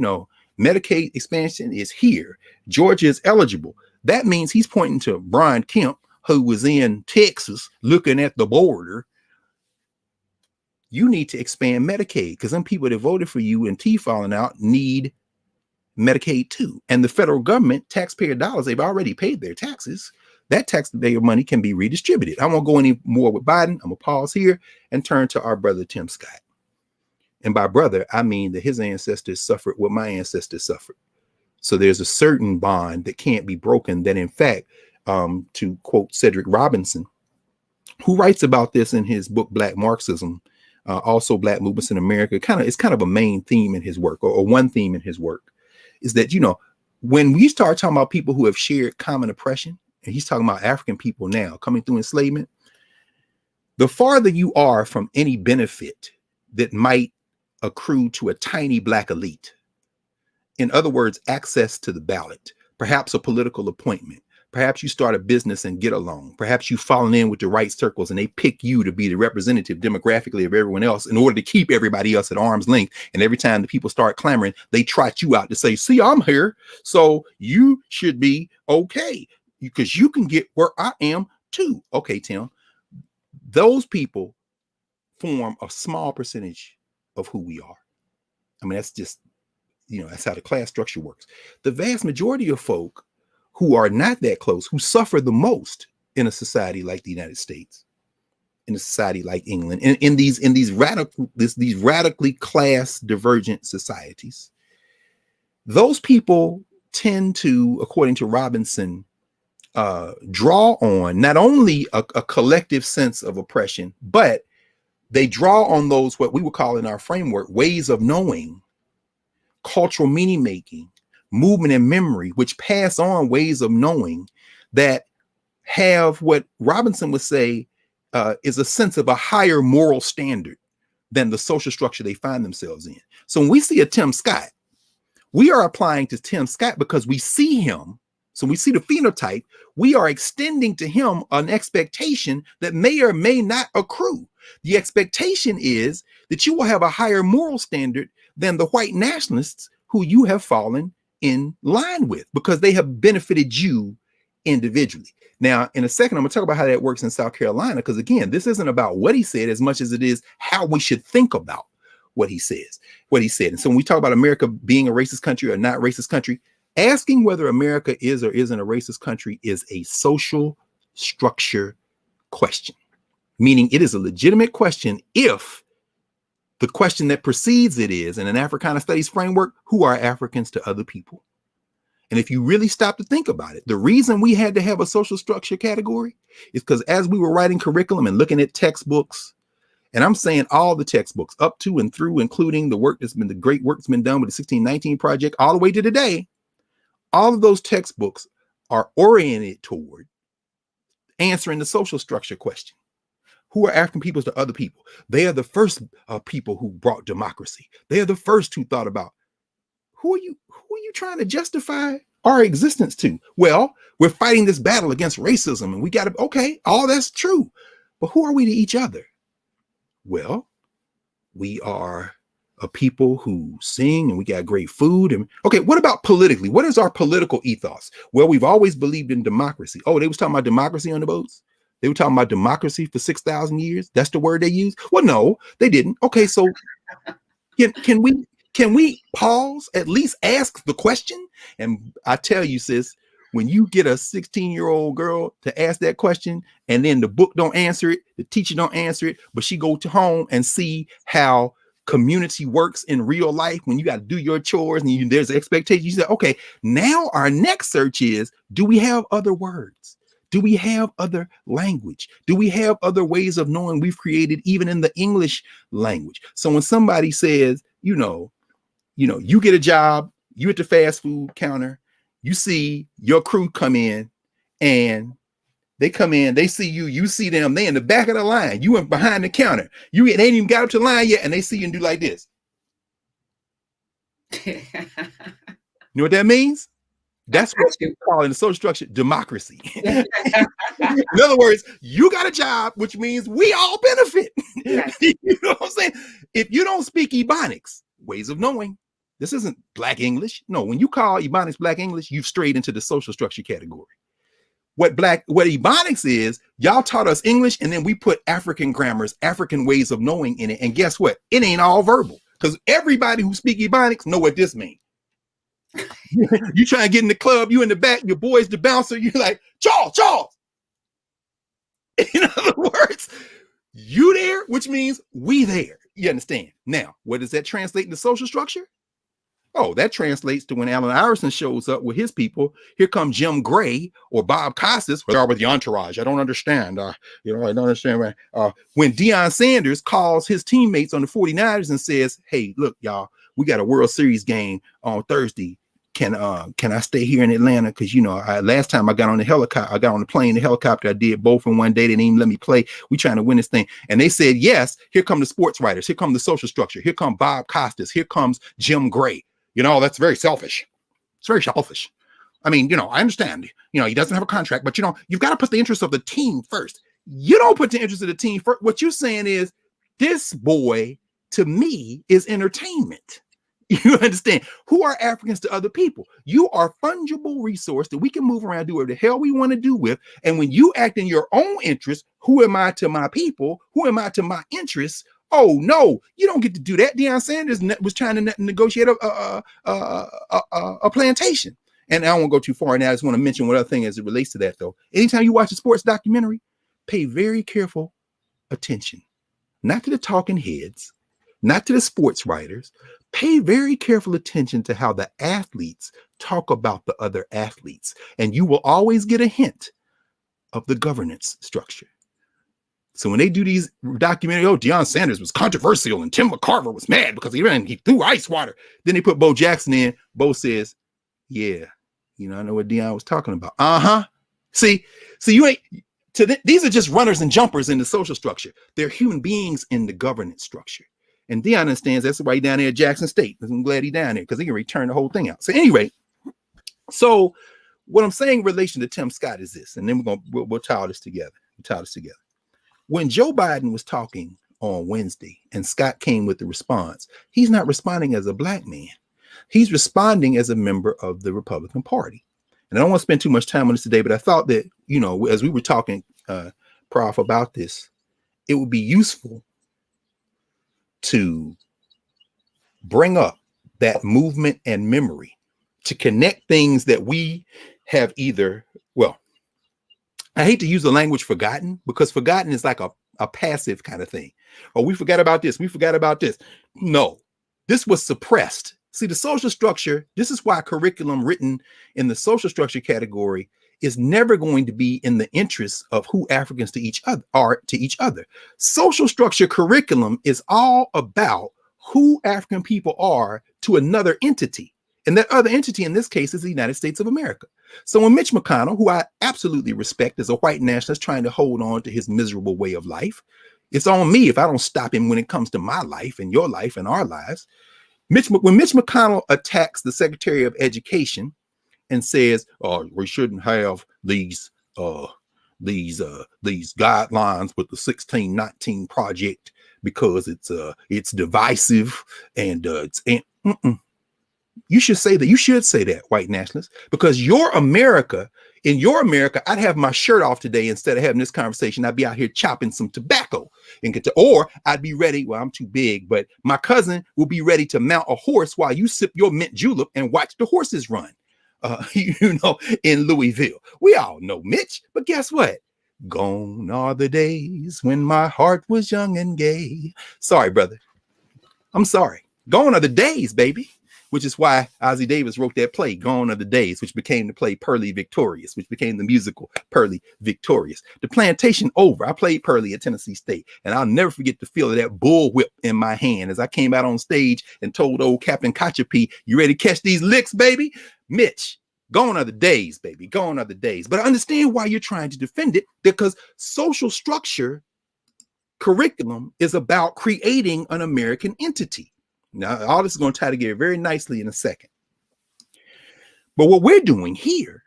Medicaid expansion is here. Georgia is eligible. That means he's pointing to Brian Kemp, who was in Texas looking at the border, you need to expand Medicaid because some people that voted for you and teeth falling out need Medicaid too. And the federal government, taxpayer dollars, they've already paid their taxes. That taxpayer money can be redistributed. I won't go any more with Biden. I'm gonna pause here and turn to our brother Tim Scott. And by brother, I mean that his ancestors suffered what my ancestors suffered. So there's a certain bond that can't be broken. That in fact, to quote Cedric Robinson, who writes about this in his book Black Marxism, also Black Movements in America, it's kind of a main theme in his work, or one theme in his work, is that, you know, when we start talking about people who have shared common oppression, and he's talking about African people now coming through enslavement, the farther you are from any benefit that might accrue to a tiny Black elite, in other words, access to the ballot, perhaps a political appointment, perhaps you start a business and get along, perhaps you've fallen in with the right circles and they pick you to be the representative demographically of everyone else in order to keep everybody else at arm's length. And every time the people start clamoring, they trot you out to say, see, I'm here, so you should be okay because you can get where I am too. Okay, Tim, those people form a small percentage of who we are. I mean, that's just, you know, that's how the class structure works. The vast majority of folk who are not that close, who suffer the most in a society like the United States, in a society like England, in these radically class divergent societies, those people tend to, according to Robinson, draw on not only a collective sense of oppression, but they draw on those, what we would call in our framework, ways of knowing, cultural meaning making, movement and memory, which pass on ways of knowing that have what Robinson would say is a sense of a higher moral standard than the social structure they find themselves in. So when we see a Tim Scott, we are applying to Tim Scott because we see him. So we see the phenotype, we are extending to him an expectation that may or may not accrue. The expectation is that you will have a higher moral standard than the white nationalists who you have fallen in line with because they have benefited you individually. Now, in a second, I'm going to talk about how that works in South Carolina, because again, this isn't about what he said as much as it is how we should think about what he said. And so when we talk about America being a racist country or not racist country, asking whether America is or isn't a racist country is a social structure question, meaning it is a legitimate question if the question that precedes it is, in an Africana studies framework, who are Africans to other people? And if you really stop to think about it, the reason we had to have a social structure category is because as we were writing curriculum and looking at textbooks, and I'm saying all the textbooks up to and through, including the great work that's been done with the 1619 Project, all the way to today, all of those textbooks are oriented toward answering the social structure question. Who are African peoples to other people? They are the first people who brought democracy. They are the first who thought about who are you trying to justify our existence to? Well, we're fighting this battle against racism, and we got to, okay, all that's true. But who are we to each other? Well, we are a people who sing and we got great food. And okay, what about politically? What is our political ethos? Well, we've always believed in democracy. Oh, they was talking about democracy on the boats? They were talking about democracy for 6,000 years. That's the word they used. Well, no, they didn't. Okay, so can we pause, at least ask the question? And I tell you, sis, when you get a 16-year-old girl to ask that question, and then the book don't answer it, the teacher don't answer it, but she go to home and see how community works in real life when you got to do your chores and there's expectations. You say, okay, now our next search is, do we have other words? Do we have other language? Do we have other ways of knowing we've created even in the English language? So when somebody says, you get a job, you at the fast food counter, you see your crew come in and they come in, they see you, you see them, they in the back of the line, you went behind the counter, they ain't even got up to the line yet, and they see you and do like this. You know what that means? That's what we call in the social structure democracy. In other words, you got a job, which means we all benefit. Yes. You know what I'm saying? If you don't speak Ebonics, ways of knowing, this isn't Black English. No, when you call Ebonics Black English, you've strayed into the social structure category. what Ebonics is, y'all taught us English and then we put African grammars, African ways of knowing in it. And guess what? It ain't all verbal, because everybody who speak Ebonics know what this means. You try to get in the club, you in the back, your boy's the bouncer, you're like, Charles. In other words, you there, which means we there. You understand? Now, what does that translate into social structure? Oh, that translates to when Allen Iverson shows up with his people. Here come Jim Gray or Bob Costas, or with the entourage. I don't understand. I don't understand. When Deion Sanders calls his teammates on the 49ers and says, hey, look, y'all, we got a World Series game on Thursday. Can I stay here in Atlanta? Because last time I got on the plane, the helicopter, I did both in one day. They didn't even let me play. We trying to win this thing. And they said, yes, here come the sports writers. Here come the social structure. Here come Bob Costas. Here comes Jim Gray. That's very selfish. It's very selfish. I mean, I understand, he doesn't have a contract, but you've got to put the interest of the team first. You don't put the interest of the team first. What you're saying is, this boy to me is entertainment. You understand? Who are Africans to other people? You are fungible resource that we can move around, do whatever the hell we want to do with. And when you act in your own interest, who am I to my people? Who am I to my interests? Oh no, you don't get to do that. Deion Sanders was trying to negotiate a plantation. And I won't go too far now. I just want to mention one other thing as it relates to that, though. Anytime you watch a sports documentary, pay very careful attention, not to the talking heads, not to the sports writers. Pay very careful attention to how the athletes talk about the other athletes, and you will always get a hint of the governance structure. So when they do these documentaries, Deion Sanders was controversial and Tim McCarver was mad because he threw ice water. Then they put Bo Jackson in. Bo says, yeah, I know what Deion was talking about. See, you ain't. These are just runners and jumpers in the social structure. They're human beings in the governance structure. And Deion understands that's why he's down there at Jackson State. I'm glad he's down there because he can return the whole thing out. So anyway, what I'm saying in relation to Tim Scott is this, and then we'll tie this together. When Joe Biden was talking on Wednesday and Scott came with the response, he's not responding as a black man. He's responding as a member of the Republican Party. And I don't want to spend too much time on this today, but I thought that, as we were talking, Prof, about this, it would be useful to bring up that movement and memory to connect things that we have I hate to use the language forgotten, because forgotten is like a passive kind of thing. Oh, we forgot about this. We forgot about this. No, this was suppressed. See, the social structure, this is why curriculum written in the social structure category is never going to be in the interests of who Africans to each other are to each other. Social structure curriculum is all about who African people are to another entity. And that other entity in this case is the United States of America. So when Mitch McConnell, who I absolutely respect as a white nationalist trying to hold on to his miserable way of life, it's on me if I don't stop him when it comes to my life and your life and our lives. When Mitch McConnell attacks the Secretary of Education and says, "Oh, we shouldn't have these guidelines with the 1619 project because it's divisive and you should say that, white nationalists, because in your America, I'd have my shirt off today instead of having this conversation. I'd be out here chopping some tobacco or I'd be ready. Well, I'm too big, but my cousin will be ready to mount a horse while you sip your mint julep and watch the horses run. In Louisville. We all know Mitch, but guess what? Gone are the days when my heart was young and gay. Sorry, brother. I'm sorry. Gone are the days, baby. Which is why Ossie Davis wrote that play, Gone Are the Days, which became the play Pearly Victorious, which became the musical Pearly Victorious. The plantation over. I played Pearly at Tennessee State, and I'll never forget the feel of that bull whip in my hand as I came out on stage and told old Captain Kachapee, you ready to catch these licks, baby? Mitch, gone are the days, baby. Gone are the days. But I understand why you're trying to defend it, because social structure curriculum is about creating an American entity. Now, all this is going to tie together very nicely in a second. But what we're doing here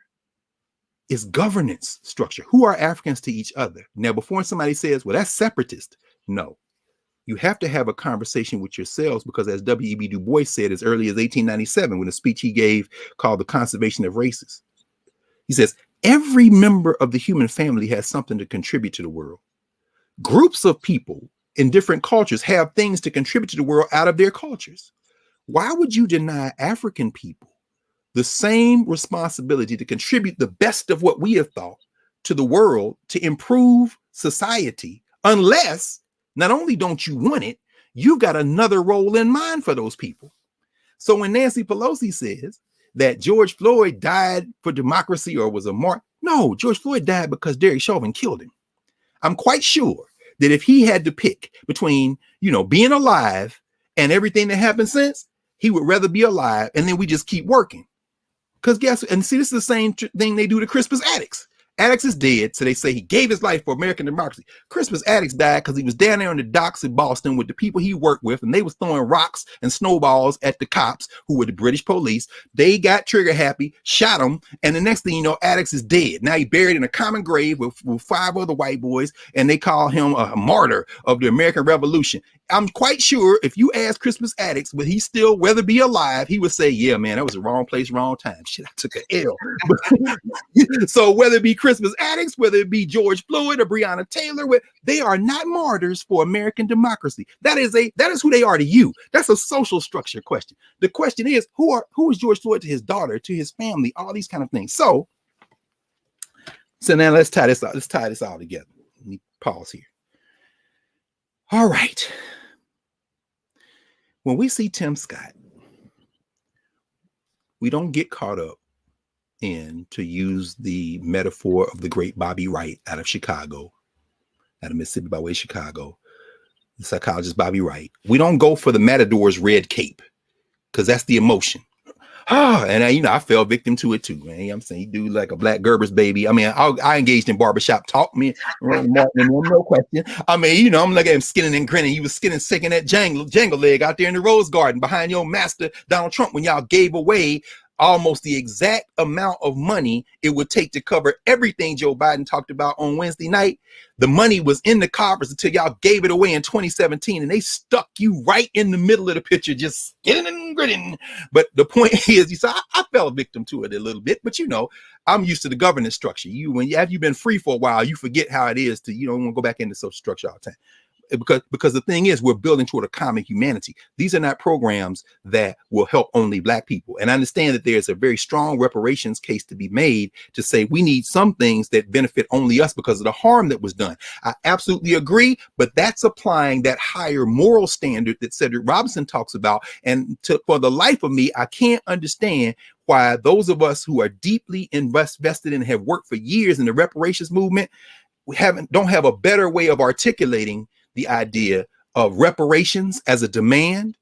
is governance structure. Who are Africans to each other? Now, before somebody says, well, that's separatist. No, you have to have a conversation with yourselves, because as W.E.B. Du Bois said as early as 1897, when a speech he gave called The Conservation of Races, he says, Every member of the human family has something to contribute to the world. Groups of people in different cultures have things to contribute to the world out of their cultures. Why would you deny African people the same responsibility to contribute the best of what we have thought to the world to improve society, unless not only don't you want it, you've got another role in mind for those people? So when Nancy Pelosi says that George Floyd died for democracy or was a mark, no, George Floyd died because Derek Chauvin killed him. I'm quite sure that if he had to pick between, being alive and everything that happened since, he would rather be alive, and then we just keep working. Because this is the same thing they do to Crispus Attucks. Attucks is dead, so they say he gave his life for American democracy. Crispus Attucks died because he was down there on the docks in Boston with the people he worked with, and they was throwing rocks and snowballs at the cops, who were the British police. They got trigger happy, shot him, and the next thing you know, Attucks is dead. Now he's buried in a common grave with 5 other white boys, and they call him a martyr of the American Revolution. I'm quite sure if you ask Crispus Attucks, would he still rather be alive, he would say, yeah, man, that was the wrong place, wrong time. Shit, I took an L. So whether it be Crispus Attucks, whether it be George Floyd or Breonna Taylor, they are not martyrs for American democracy. That is who they are to you. That's a social structure question. The question is, who is George Floyd to his daughter, to his family, all these kind of things. So now let's tie this out. Let's tie this all together. Let me pause here. All right. When we see Tim Scott, we don't get caught up in, to use the metaphor of the great Bobby Wright out of Mississippi by way of Chicago, the psychologist Bobby Wright. We don't go for the matador's red cape, because that's the emotion. And I fell victim to it too, man. I'm saying, he do like a black Gerber's baby. I mean, I engaged in barbershop talk, no question. I mean, I'm looking at him skinning and grinning. He was skinning, shaking that jangle leg out there in the Rose Garden behind your master, Donald Trump, when y'all gave away almost the exact amount of money it would take to cover everything Joe Biden talked about on Wednesday night. The money was in the coffers until y'all gave it away in 2017, and they stuck you right in the middle of the picture, just skinning and grinning. But the point is, I fell victim to it a little bit, but I'm used to the governance structure. After you've been free for a while, you forget how it is to, want to go back into social structure all the time. Because the thing is, we're building toward a common humanity. These are not programs that will help only black people. And I understand that there's a very strong reparations case to be made to say we need some things that benefit only us because of the harm that was done. I absolutely agree, but that's applying that higher moral standard that Cedric Robinson talks about. And for the life of me, I can't understand why those of us who are deeply invested and have worked for years in the reparations movement, don't have a better way of articulating the idea of reparations as a demand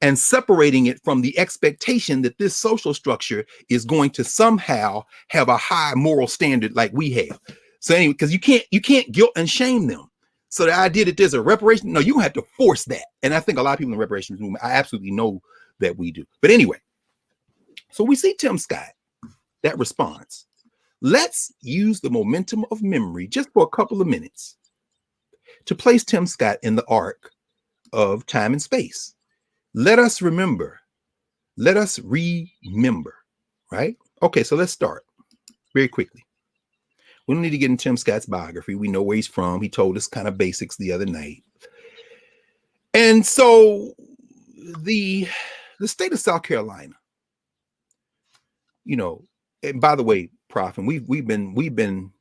and separating it from the expectation that this social structure is going to somehow have a high moral standard like we have. So anyway, because you can't guilt and shame them. So the idea that there's a reparation, no, you have to force that. And I think a lot of people in the reparations movement, I absolutely know that we do. But anyway, so we see Tim Scott, that response. Let's use the momentum of memory just for a couple of minutes to place Tim Scott in the arc of time and space. Let us remember, right? Okay, so let's start very quickly. We don't need to get into Tim Scott's biography. We know where he's from. He told us kind of basics the other night. And so the state of South Carolina, and by the way, Prof, and we've been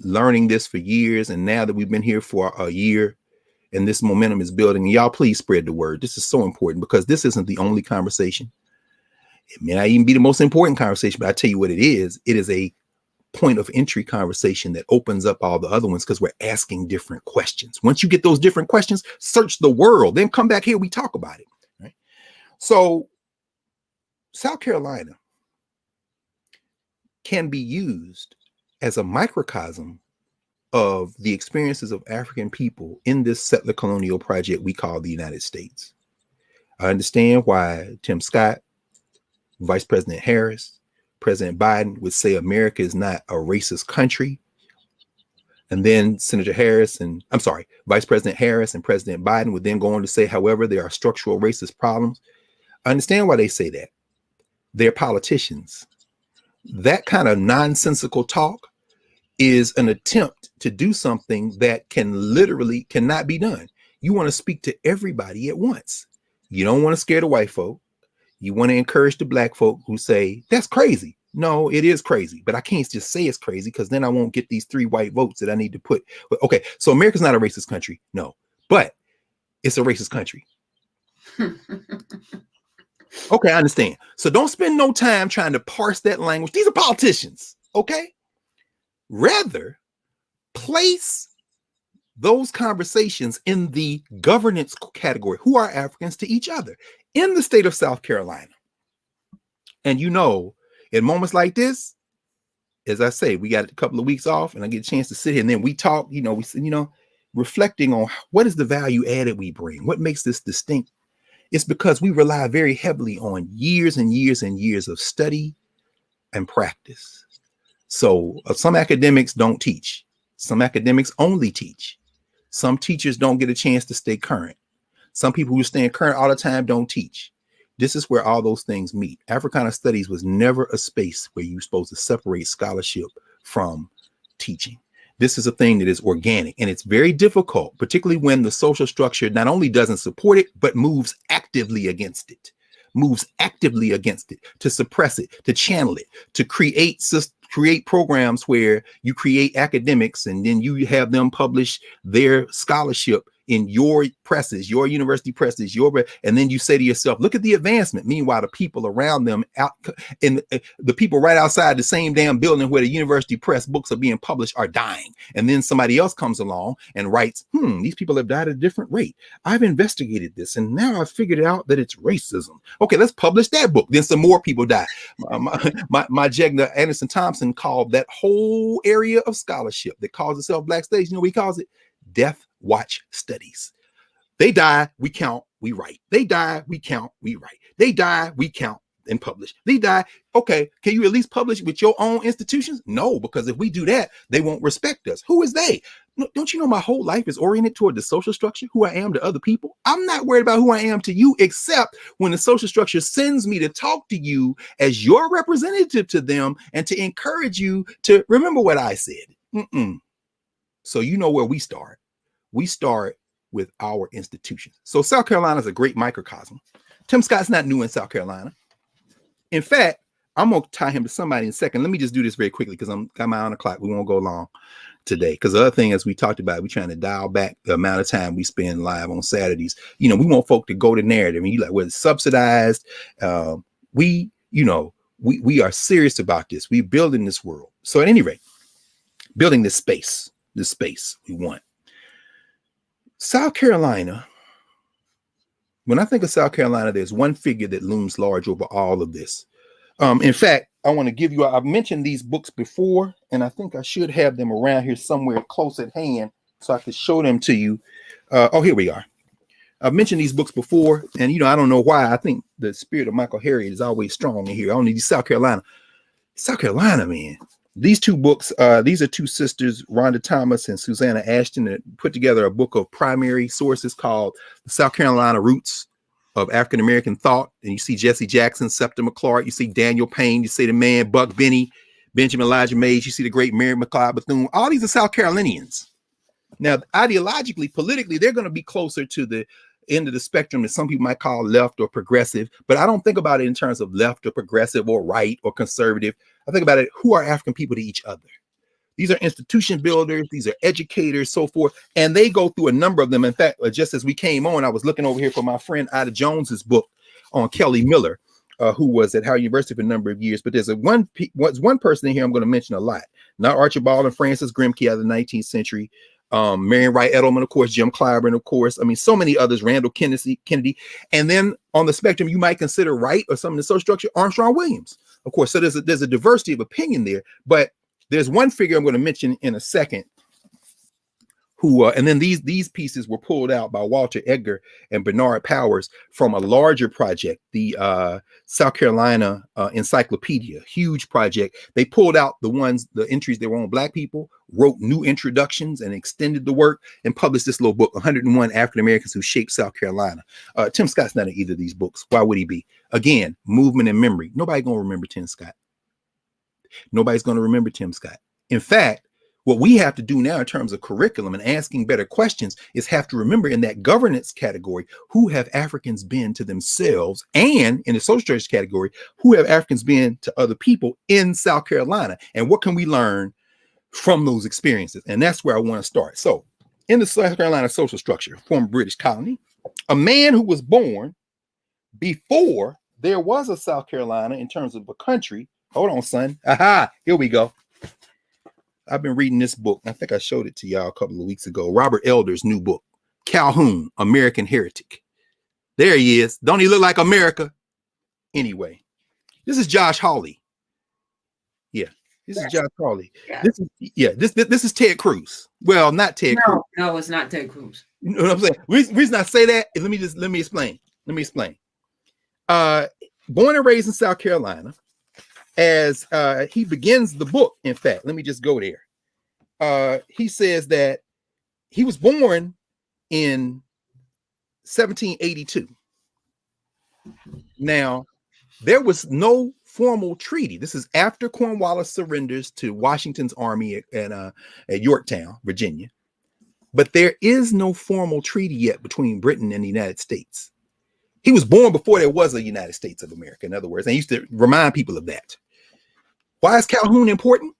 learning this for years, and now that we've been here for a year and this momentum is building, and y'all please spread the word. This is so important, because this isn't the only conversation. It may not even be the most important conversation, but I tell you what it is a point of entry conversation that opens up all the other ones, because we're asking different questions. Once you get those different questions, search the world, then come back here, we talk about it, right? So South Carolina can be used as a microcosm of the experiences of African people in this settler colonial project we call the United States. I understand why Tim Scott, Vice President Harris, President Biden would say America is not a racist country. And then Vice President Harris and President Biden would then go on to say, however, there are structural racist problems. I understand why they say that. They're politicians. That kind of nonsensical talk is an attempt to do something that cannot be done. You want to speak to everybody at once. You don't want to scare the white folk. You want to encourage the black folk who say, that's crazy. No, it is crazy, but I can't just say it's crazy because then I won't get these 3 white votes that I need to put. Okay, so America's not a racist country. No, but it's a racist country. Okay, I understand. So don't spend no time trying to parse that language. These are politicians, okay? Rather, place those conversations in the governance category. Who are Africans to each other in the state of South Carolina? And in moments like this, as I say, we got a couple of weeks off and I get a chance to sit here and then we talk, reflecting on what is the value added we bring? What makes this distinct? It's because we rely very heavily on years and years and years of study and practice. So some academics don't teach. Some academics only teach. Some teachers don't get a chance to stay current. Some people who stay current all the time don't teach. This is where all those things meet. Africana studies was never a space where you're supposed to separate scholarship from teaching. This is a thing that is organic, and it's very difficult, particularly when the social structure not only doesn't support it, but moves actively against it, to suppress it, to channel it, to create programs where you create academics and then you have them publish their scholarship in your presses, your university presses, and then you say to yourself, look at the advancement. Meanwhile, the people around them the people right outside the same damn building where the university press books are being published are dying. And then somebody else comes along and writes, these people have died at a different rate. I've investigated this and now I've figured out that it's racism. Okay, let's publish that book. Then some more people die. My Jegna Anderson Thompson called that whole area of scholarship that calls itself Black Studies, you know what he calls it? Death Watch Studies. They die, we count, we write. They die, we count, we write. They die, we count and publish. They die. Okay, can you at least publish with your own institutions? No, because if we do that, they won't respect us. Who is they? No, don't you know my whole life is oriented toward the social structure, who I am to other people? I'm not worried about who I am to you, except when the social structure sends me to talk to you as your representative to them and to encourage you to remember what I said. So you know where we start. We start with our institutions. So South Carolina is a great microcosm. Tim Scott's not new in South Carolina. In fact, I'm going to tie him to somebody in a second. Let me just do this very quickly because I'm got my eye on the clock. We won't go long today. Because the other thing, as we talked about, we're trying to dial back the amount of time we spend live on Saturdays. We want folk to go to narrative. And you like, well, it's subsidized. We are serious about this. We're building this world. So at any rate, building this space we want. South Carolina, when I think of South Carolina, there's one figure that looms large over all of this. In fact, I want to give you, I've mentioned these books before, and I think I should have them around here somewhere close at hand so I could show them to you. Here we are. I've mentioned these books before, and I don't know why. I think the spirit of Michael Harriot is always strong in here. Only South Carolina, man. These two books, these are two sisters, Rhonda Thomas and Susanna Ashton, that put together a book of primary sources called The South Carolina Roots of African-American Thought. And you see Jesse Jackson, Septima Clark, you see Daniel Payne, you see the man Buck Benny, Benjamin Elijah Mays, you see the great Mary McLeod Bethune. All these are South Carolinians. Now, ideologically, politically, they're going to be closer to the end of the spectrum that some people might call left or progressive, but I don't think about it in terms of left or progressive or right or conservative. I think about it, who are African people to each other? These are institution builders, these are educators, so forth, and they go through a number of them. In fact, just as we came on, I was looking over here for my friend Ida Jones's book on Kelly Miller, who was at Howard University for a number of years, but there's one person in here I'm going to mention a lot. Not Archibald and Francis Grimke out of the 19th century, Marion Wright Edelman, of course, Jim Clyburn, of course. I mean, so many others, Randall Kennedy. And then on the spectrum, you might consider right or some of the social structure, Armstrong Williams, of course. So there's a diversity of opinion there, but there's one figure I'm going to mention in a second who, and then these pieces were pulled out by Walter Edgar and Bernard Powers from a larger project, the South Carolina Encyclopedia, huge project. They pulled out the entries that were on Black people, wrote new introductions and extended the work and published this little book, 101 African Americans Who Shaped South Carolina. Tim Scott's not in either of these books. Why would he be? Again, movement and memory. Nobody gonna remember Tim Scott. Nobody's going to remember Tim Scott. In fact, what we have to do now in terms of curriculum and asking better questions is have to remember in that governance category, who have Africans been to themselves, and in the social justice category, who have Africans been to other people in South Carolina, and what can we learn from those experiences? And that's where I want to start. So in the South Carolina social structure, former British colony, a man who was born before there was a South Carolina in terms of a country. Hold on, son. Aha, here we go. I've been reading this book. I think I showed it to y'all a couple of weeks ago. Robert Elder's new book, Calhoun, American Heretic. There he is. Don't he look like America? Anyway, this is Josh Hawley. Yeah, this is Josh Hawley. Yeah. This is Ted Cruz. Well, not Ted Cruz. No, it's not Ted Cruz. You know what I'm saying? Reason I say that is let me explain. Born and raised in South Carolina. As he begins the book, in fact, let me just go there. He says that he was born in 1782. Now, there was no formal treaty. This is after Cornwallis surrenders to Washington's army at Yorktown, Virginia. But there is no formal treaty yet between Britain and the United States. He was born before there was a United States of America, in other words. And I used to remind people of that. Why is Calhoun important?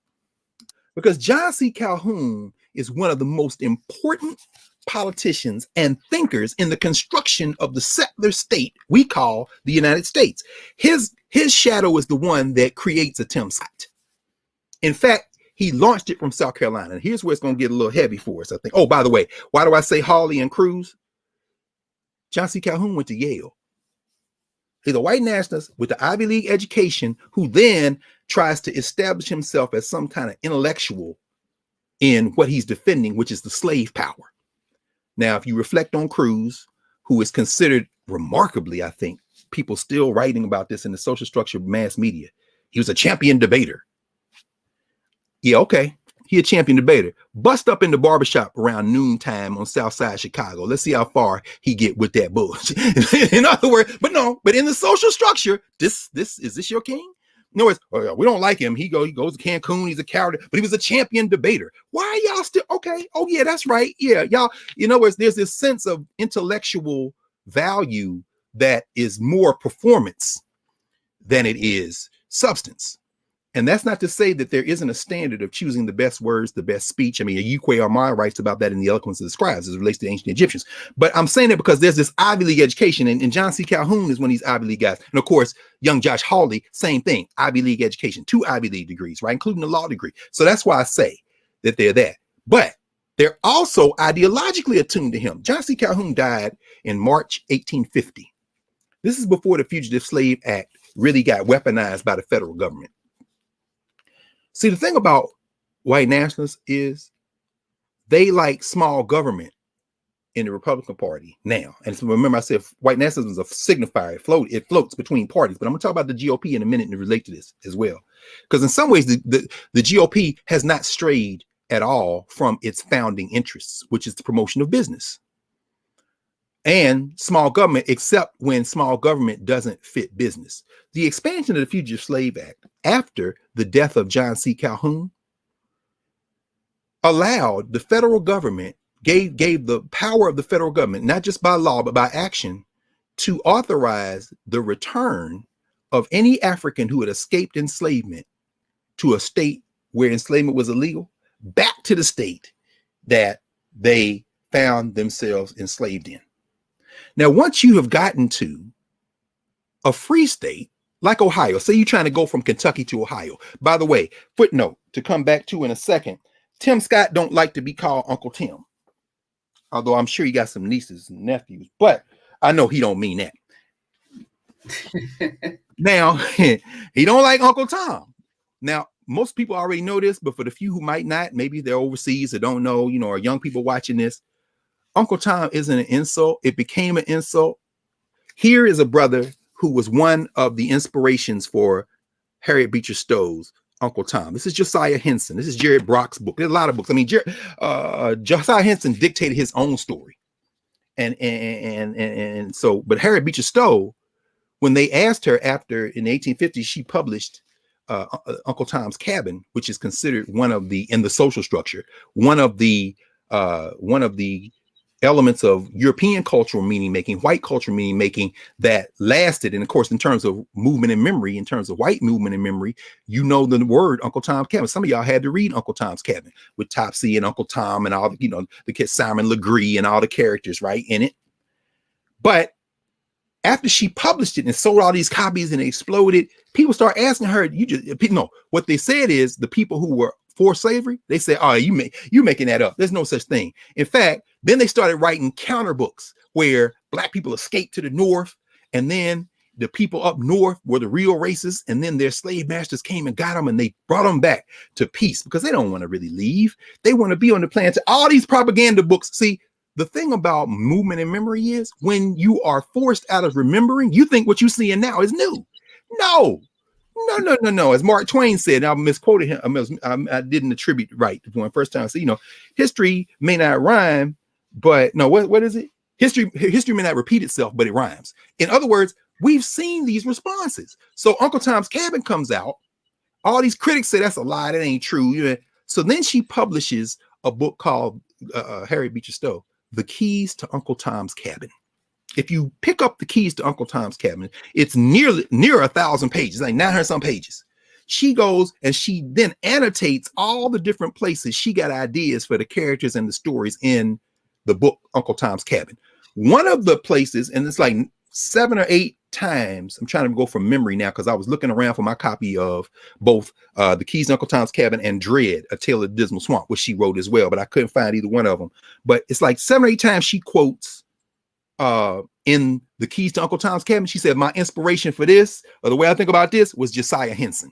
Because John C. Calhoun is one of the most important politicians and thinkers in the construction of the settler state we call the United States. His shadow is the one that creates a Tim Scott. In fact, he launched it from South Carolina. And here's where it's going to get a little heavy for us, I think. Oh, by the way, why do I say Hawley and Cruz? John C. Calhoun went to Yale. He's a white nationalist with the Ivy League education who then tries to establish himself as some kind of intellectual in what he's defending, which is the slave power. Now, if you reflect on Cruz, who is considered remarkably, I think, people still writing about this in the social structure of mass media. He was a champion debater. Yeah, okay. He a champion debater. Bust up in the barbershop around noontime on South Side Chicago. Let's see how far he get with that bullshit. In other words, but in the social structure, is this your king? No, it's we don't like him. He goes to Cancun. He's a coward, but he was a champion debater. Why are y'all still okay? Oh yeah, that's right. Yeah, y'all. You know, there's this sense of intellectual value that is more performance than it is substance. And that's not to say that there isn't a standard of choosing the best words, the best speech. I mean, Ukwe Armand writes about that in The Eloquence of the Scribes as it relates to the ancient Egyptians. But I'm saying that because there's this Ivy League education, and John C. Calhoun is one of these Ivy League guys. And of course, young Josh Hawley, same thing, Ivy League education, 2 Ivy League degrees, right, including a law degree. So that's why I say that they're that. But they're also ideologically attuned to him. John C. Calhoun died in March 1850. This is before the Fugitive Slave Act really got weaponized by the federal government. See, the thing about white nationalists is they like small government in the Republican Party now. And so remember, I said white nationalism is a signifier. It floats between parties. But I'm going to talk about the GOP in a minute and relate to this as well. Because in some ways, the GOP has not strayed at all from its founding interests, which is the promotion of business and small government, except when small government doesn't fit business. The expansion of the Fugitive Slave Act after the death of John C. Calhoun allowed the federal government, gave the power of the federal government, not just by law, but by action, to authorize the return of any African who had escaped enslavement to a state where enslavement was illegal, back to the state that they found themselves enslaved in. Now, once you have gotten to a free state like Ohio, say you're trying to go from Kentucky to Ohio. By the way, footnote to come back to in a second, Tim Scott don't like to be called Uncle Tim, although I'm sure he got some nieces and nephews, but I know he don't mean that. Now, he don't like Uncle Tom. Now, most people already know this, but for the few who might not, maybe they're overseas or don't know, or young people watching this, Uncle Tom isn't an insult. It became an insult. Here is a brother who was one of the inspirations for Harriet Beecher Stowe's Uncle Tom. This is Josiah Henson. This is Jared Brock's book. There's a lot of books. I mean, Josiah Henson dictated his own story. And so, but Harriet Beecher Stowe, when they asked her after in the 1850s, she published Uncle Tom's Cabin, which is considered one of the, in the social structure, one of the elements of European cultural meaning making, white cultural meaning making that lasted. And of course, in terms of movement and memory, in terms of white movement and memory, you know the word Uncle Tom's Cabin. Some of y'all had to read Uncle Tom's Cabin with Topsy and Uncle Tom and all the, you know, the kid Simon Legree and all the characters right in it. But after she published it and sold all these copies and it exploded, people start asking her, you just, no, what they said is the people who were for slavery, they said, oh, you making that up. There's no such thing. In fact, then they started writing counter books where black people escaped to the north, and then the people up north were the real racists, and then their slave masters came and got them, and they brought them back to peace because they don't want to really leave. They want to be on the planet. All these propaganda books. See, the thing about movement and memory is when you are forced out of remembering, you think what you're seeing now is new. No. As Mark Twain said, I misquoted him. I didn't attribute right the first time. So, you know, history may not rhyme, but no, what is it? History may not repeat itself, but it rhymes. In other words, we've seen these responses. So Uncle Tom's Cabin comes out. All these critics say that's a lie. That ain't true. You know? So then she publishes a book called Harriet Beecher Stowe, The Keys to Uncle Tom's Cabin. If you pick up The Keys to Uncle Tom's Cabin, it's near 1,000 pages, like 900 some pages. She goes and she then annotates all the different places she got ideas for the characters and the stories in the book Uncle Tom's Cabin. One of the places, and it's like 7 or 8 times, I'm trying to go from memory now because I was looking around for my copy of both The Keys to Uncle Tom's Cabin and Dread, A Tale of the Dismal Swamp, which she wrote as well, but I couldn't find either one of them. But it's like 7 or 8 times she quotes in The Keys to Uncle Tom's Cabin. She said, my inspiration for this, or the way I think about this, was Josiah Henson.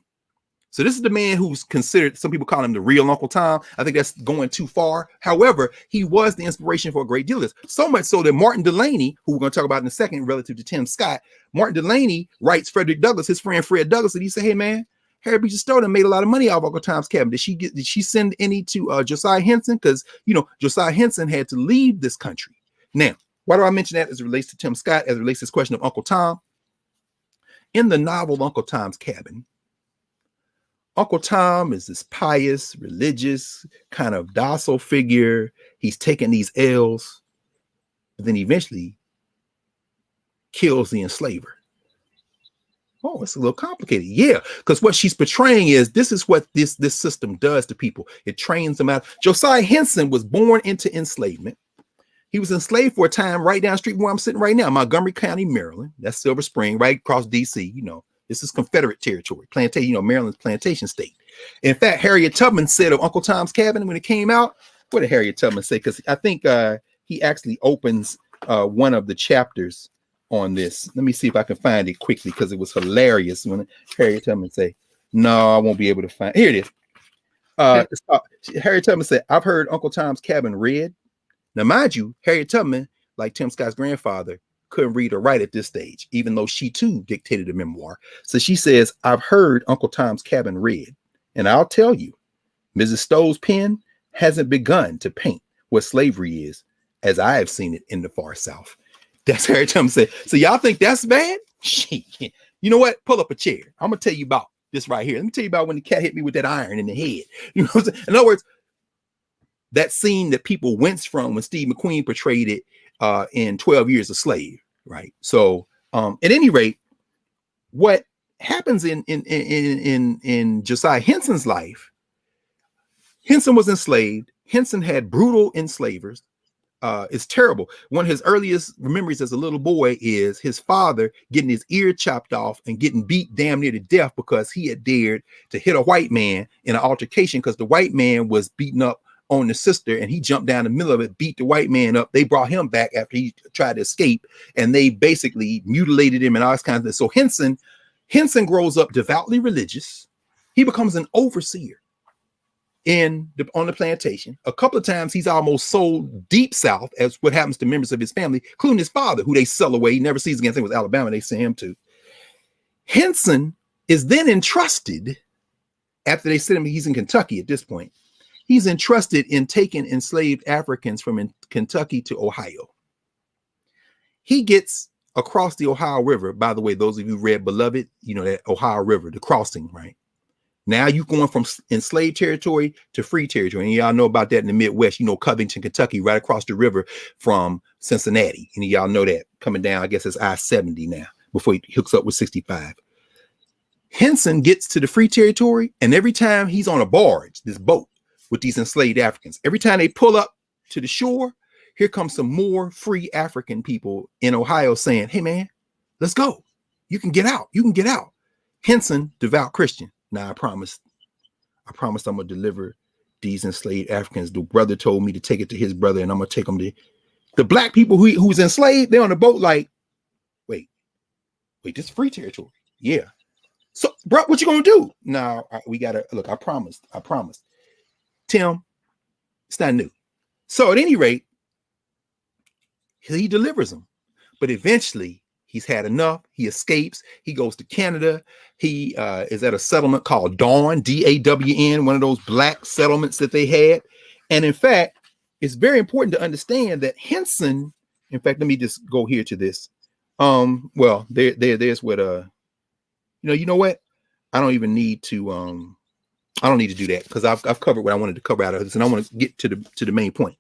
So this is the man who's considered, some people call him the real Uncle Tom. I think that's going too far. However, he was the inspiration for a great deal of this. So much so that Martin Delaney, who we're going to talk about in a second relative to Tim Scott, Martin Delaney writes Frederick Douglass, his friend Fred Douglass, and he said, hey man, Harriet Beecher Stowe made a lot of money off Uncle Tom's Cabin. Did she send any to Josiah Henson? Because, you know, Josiah Henson had to leave this country. Now, why do I mention that as it relates to Tim Scott, as it relates to this question of Uncle Tom? In the novel Uncle Tom's Cabin, Uncle Tom is this pious, religious, kind of docile figure. He's taking these L's, but then eventually kills the enslaver. Oh, it's a little complicated. Yeah, because what she's portraying is this is what this system does to people. It trains them out. Josiah Henson was born into enslavement. He was enslaved for a time right down the street where I'm sitting right now, Montgomery County, Maryland. That's Silver Spring, right across D.C., you know. This is Confederate territory, plantation, you know, Maryland's plantation state. In fact, Harriet Tubman said of Uncle Tom's Cabin when it came out, what did Harriet Tubman say? Because I think he actually opens one of the chapters on this. Let me see if I can find it quickly because it was hilarious when Harriet Tubman say, no, I won't be able to find it. Here it is. Harriet Tubman said, I've heard Uncle Tom's Cabin read. Now, mind you, Harriet Tubman, like Tim Scott's grandfather, couldn't read or write at this stage, even though she too dictated a memoir. So she says, I've heard Uncle Tom's Cabin read, and I'll tell you, Mrs. Stowe's pen hasn't begun to paint what slavery is as I have seen it in the far South. That's Harriet Tubman said. So y'all think that's bad? You know what? Pull up a chair. I'm going to tell you about this right here. Let me tell you about when the cat hit me with that iron in the head. You know what I'm saying? In other words, that scene that people wince from when Steve McQueen portrayed it in 12 Years a Slave, right? So at any rate, what happens in Josiah Henson's life, Henson was enslaved. Henson had brutal enslavers. It's terrible. One of his earliest memories as a little boy is his father getting his ear chopped off and getting beat damn near to death because he had dared to hit a white man in an altercation because the white man was beating up on the sister and he jumped down the middle of it, beat the white man up. They brought him back after he tried to escape and they basically mutilated him and all this kind of thing. So Henson grows up devoutly religious. He becomes an overseer on the plantation. A couple of times he's almost sold deep south, as what happens to members of his family, including his father, who they sell away. He never sees again. I think it was Alabama they sent him to. Henson is then entrusted, after they sent him, he's in Kentucky at this point. He's entrusted in taking enslaved Africans from Kentucky to Ohio. He gets across the Ohio River. By the way, those of you who read Beloved, you know that Ohio River, the crossing, right? Now you going from enslaved territory to free territory. And y'all know about that in the Midwest, Covington, Kentucky, right across the river from Cincinnati. And y'all know that coming down, I guess it's I-70 now before he hooks up with 65. Henson gets to the free territory, and every time he's on a barge, this boat with these enslaved Africans, every time they pull up to the shore, here comes some more free African people in Ohio saying, hey man, let's go. You can get out. You can get out. Henson, devout Christian. Now I promised I'm gonna deliver these enslaved Africans. The brother told me to take it to his brother, and I'm gonna take them to the black people who's enslaved. They're on the boat like, wait, this is free territory. Yeah. So, bro, what you gonna do? No, we gotta look. I promised. Tim, it's not new. So at any rate, he delivers them, but eventually he's had enough. He escapes. He goes to Canada. He is at a settlement called Dawn, D-A-W-N, one of those black settlements that they had. And in fact, it's very important to understand that Henson. In fact, let me just go here to this. Well, there's what you know what? I don't even need to I don't need to do that because I've covered what I wanted to cover out of this, and I want to get to the main point.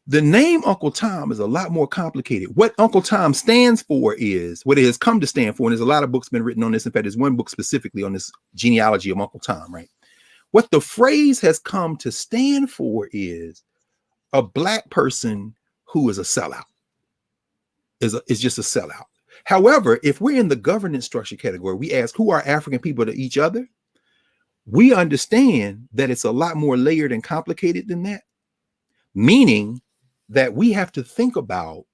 The name Uncle Tom is a lot more complicated. What Uncle Tom stands for is what it has come to stand for, and there's a lot of books been written on this. In fact, there's one book specifically on this genealogy of Uncle Tom, right? What the phrase has come to stand for is a black person who is a sellout, is just a sellout. However, if we're in the governance structure category, we ask who are African people to each other. We understand that it's a lot more layered and complicated than that, meaning that we have to think about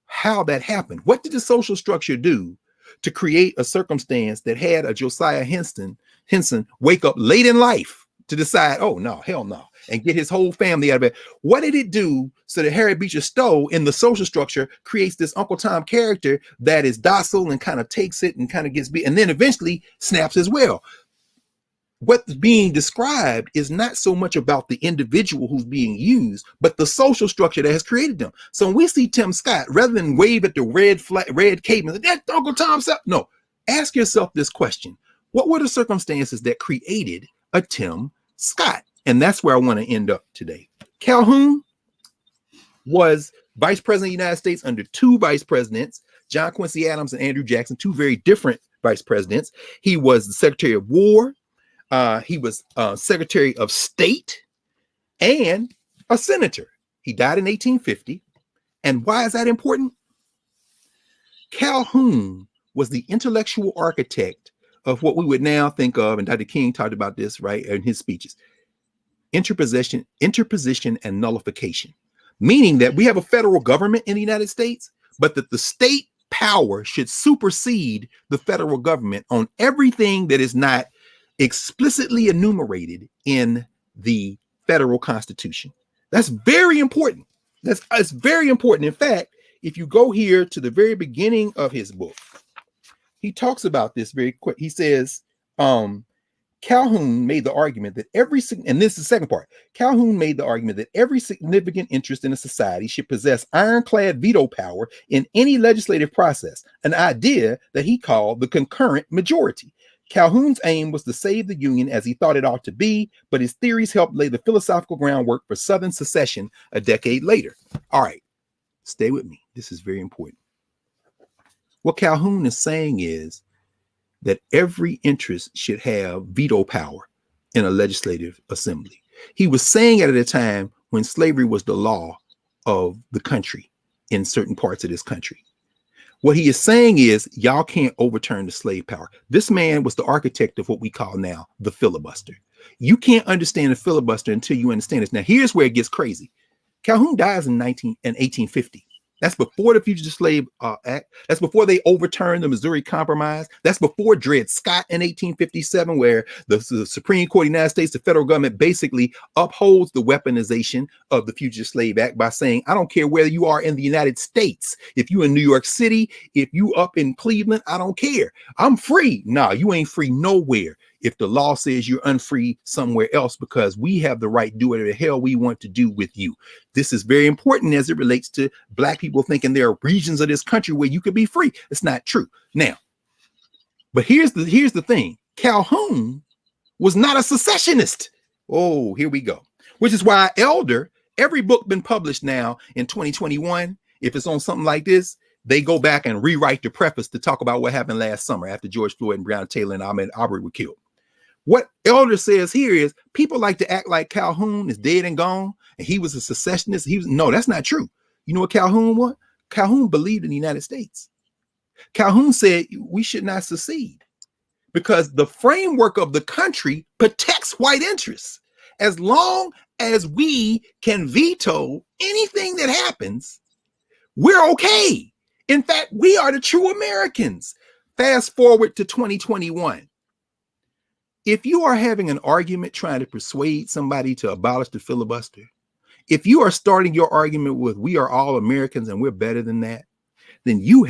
how that happened. What did the social structure do to create a circumstance that had a Josiah Henson wake up late in life to decide, oh, no, hell no, and get his whole family out of it? What did it do so that Harriet Beecher Stowe in the social structure creates this Uncle Tom character that is docile and kind of takes it and kind of gets beat and then eventually snaps as well? What's being described is not so much about the individual who's being used, but the social structure that has created them. So when we see Tim Scott, rather than wave at the red cape and say, that's Uncle Tom Scott, no, ask yourself this question. What were the circumstances that created a Tim Scott? And that's where I want to end up today. Calhoun was vice president of the United States under two vice presidents, John Quincy Adams and Andrew Jackson, two very different vice presidents. He was the Secretary of War. He was Secretary of State and a senator. He died in 1850. And why is that important? Calhoun was the intellectual architect of what we would now think of, and Dr. King talked about this, right, in his speeches, interposition and nullification, meaning that we have a federal government in the United States, but that the state power should supersede the federal government on everything that is not explicitly enumerated in the federal Constitution. That's very important. That's very important. In fact, if you go here to the very beginning of his book, he talks about this very quick. He says, Calhoun made the argument that and this is the second part, Calhoun made the argument that every significant interest in a society should possess ironclad veto power in any legislative process, an idea that he called the concurrent majority. Calhoun's aim was to save the Union as he thought it ought to be, but his theories helped lay the philosophical groundwork for Southern secession a decade later. All right, stay with me. This is very important. What Calhoun is saying is that every interest should have veto power in a legislative assembly. He was saying it at a time when slavery was the law of the country in certain parts of this country. What he is saying is y'all can't overturn the slave power. This man was the architect of what we call now the filibuster. You can't understand the filibuster until you understand this. Now, here's where it gets crazy. Calhoun dies in 1850. That's before the Fugitive Slave Act. That's before they overturned the Missouri Compromise. That's before Dred Scott in 1857, where the Supreme Court of the United States, the federal government, basically upholds the weaponization of the Fugitive Slave Act by saying, I don't care whether you are in the United States. If you in New York City, if you up in Cleveland, I don't care. I'm free. No, you ain't free nowhere. If the law says you're unfree somewhere else, because we have the right to do whatever the hell we want to do with you. This is very important as it relates to Black people thinking there are regions of this country where you could be free. It's not true. Now, but here's the thing. Calhoun was not a secessionist. Oh, here we go. Which is why Elder, every book been published now in 2021, if it's on something like this, they go back and rewrite the preface to talk about what happened last summer after George Floyd and Breonna Taylor and Ahmaud Arbery were killed. What Elder says here is people like to act like Calhoun is dead and gone and he was a secessionist. No, that's not true. You know what Calhoun was? Calhoun believed in the United States. Calhoun said we should not secede because the framework of the country protects white interests. As long as we can veto anything that happens, we're okay. In fact, we are the true Americans. Fast forward to 2021. If you are having an argument trying to persuade somebody to abolish the filibuster, if you are starting your argument with we are all Americans and we're better than that, then you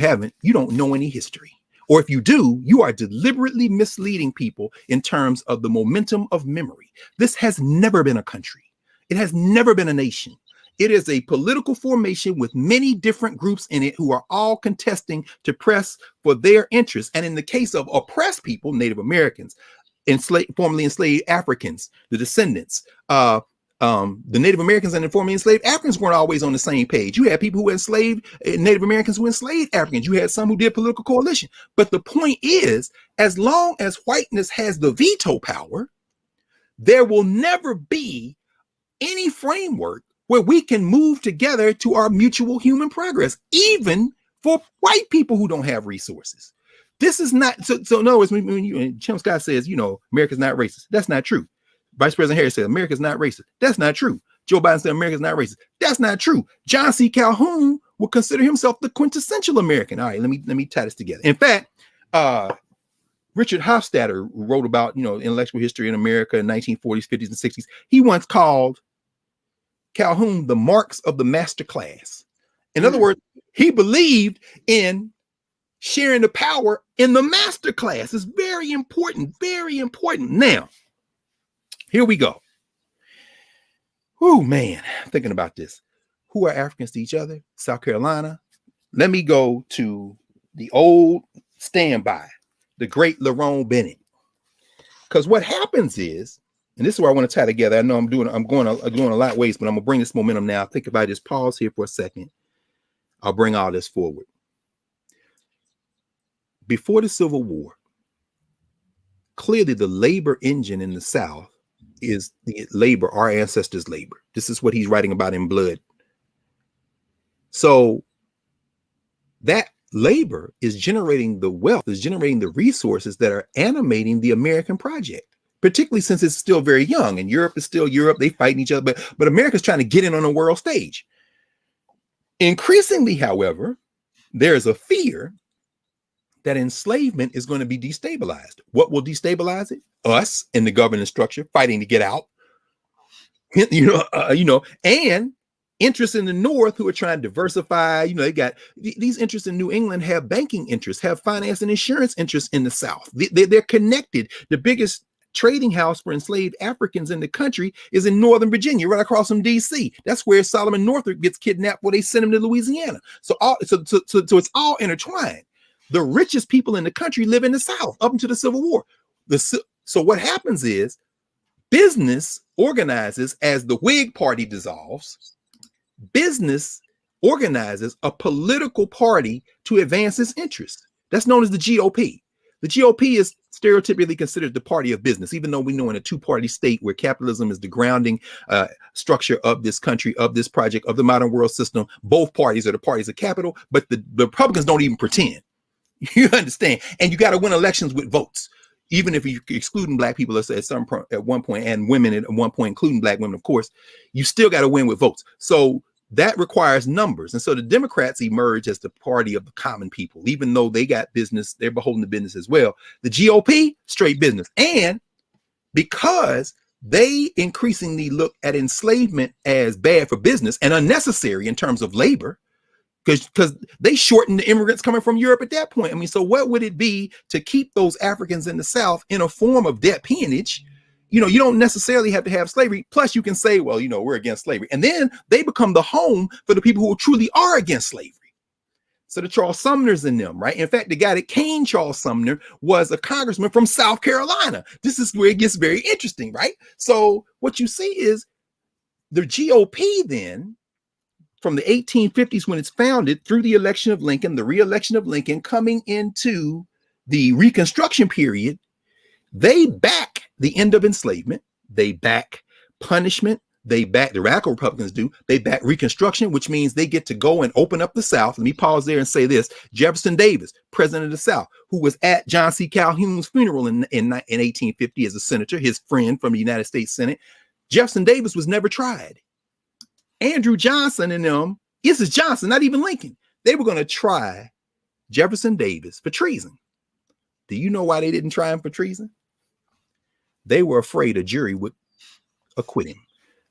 don't know any history. Or if you do, you are deliberately misleading people in terms of the momentum of memory. This has never been a country. It has never been a nation. It is a political formation with many different groups in it who are all contesting to press for their interests. And in the case of oppressed people, Native Americans, formerly enslaved Africans, the descendants, the Native Americans and the formerly enslaved Africans weren't always on the same page. You had people who enslaved Native Americans who enslaved Africans. You had some who did political coalition. But the point is, as long as whiteness has the veto power, there will never be any framework where we can move together to our mutual human progress, even for white people who don't have resources. This is not, so in other words, when Tim Scott says, America's not racist, that's not true. Vice President Harris said, America's not racist. That's not true. Joe Biden said, America's not racist. That's not true. John C. Calhoun would consider himself the quintessential American. All right, let me tie this together. In fact, Richard Hofstadter wrote about, intellectual history in America in 1940s, 50s, and 60s. He once called Calhoun the Marx of the master class. In other words, he believed in sharing the power in the master class. It's very important, very important. Now, here we go. Oh, man, thinking about this. Who are Africans to each other? South Carolina. Let me go to the old standby, the great Lerone Bennett. Because what happens is, and this is where I want to tie together. I know I'm going a lot of ways, but I'm going to bring this momentum now. Think if I just pause here for a second, I'll bring all this forward. Before the Civil War, clearly the labor engine in the South is the labor, our ancestors' labor. This is what he's writing about in Blood. So that labor is generating the wealth, is generating the resources that are animating the American project, particularly since it's still very young and Europe is still Europe. They fighting each other, but America's trying to get in on the world stage. Increasingly, however, there's a fear that enslavement is going to be destabilized. What will destabilize it? Us in the governance structure fighting to get out, and interests in the North who are trying to diversify. They got these interests in New England, have banking interests, have finance and insurance interests in the South. They're connected. The biggest trading house for enslaved Africans in the country is in Northern Virginia, right across from DC. That's where Solomon Northup gets kidnapped, where they send him to Louisiana. So it's all intertwined. The richest people in the country live in the South up until the Civil War. So what happens is business organizes as the Whig Party dissolves. Business organizes a political party to advance its interests. That's known as the GOP. The GOP is stereotypically considered the party of business, even though we know in a two-party state where capitalism is the grounding structure of this country, of this project, of the modern world system, both parties are the parties of capital, but the Republicans don't even pretend. You understand? And you got to win elections with votes, even if you're excluding black people, at one point, and women at one point, including black women, of course, you still got to win with votes. So that requires numbers. And so the Democrats emerge as the party of the common people, even though they got business, they're beholden to business as well. The GOP, straight business. And because they increasingly look at enslavement as bad for business and unnecessary in terms of labor, because they shortened the immigrants coming from Europe at that point. I mean, so what would it be to keep those Africans in the South in a form of debt peonage? You don't necessarily have to have slavery. Plus, you can say, well, we're against slavery. And then they become the home for the people who truly are against slavery. So the Charles Sumners in them, right? In fact, the guy that caned Charles Sumner was a congressman from South Carolina. This is where it gets very interesting, right? So what you see is the GOP then, from the 1850s when it's founded through the election of Lincoln, the re-election of Lincoln, coming into the Reconstruction period, they back the end of enslavement. They back punishment. They back, the radical Republicans do, they back Reconstruction, which means they get to go and open up the South. Let me pause there and say this. Jefferson Davis, president of the South, who was at John C. Calhoun's funeral in 1850 as a senator, his friend from the United States Senate. Jefferson Davis was never tried. Andrew Johnson and them, this is Johnson, not even Lincoln. They were going to try Jefferson Davis for treason. Do you know why they didn't try him for treason? They were afraid a jury would acquit him.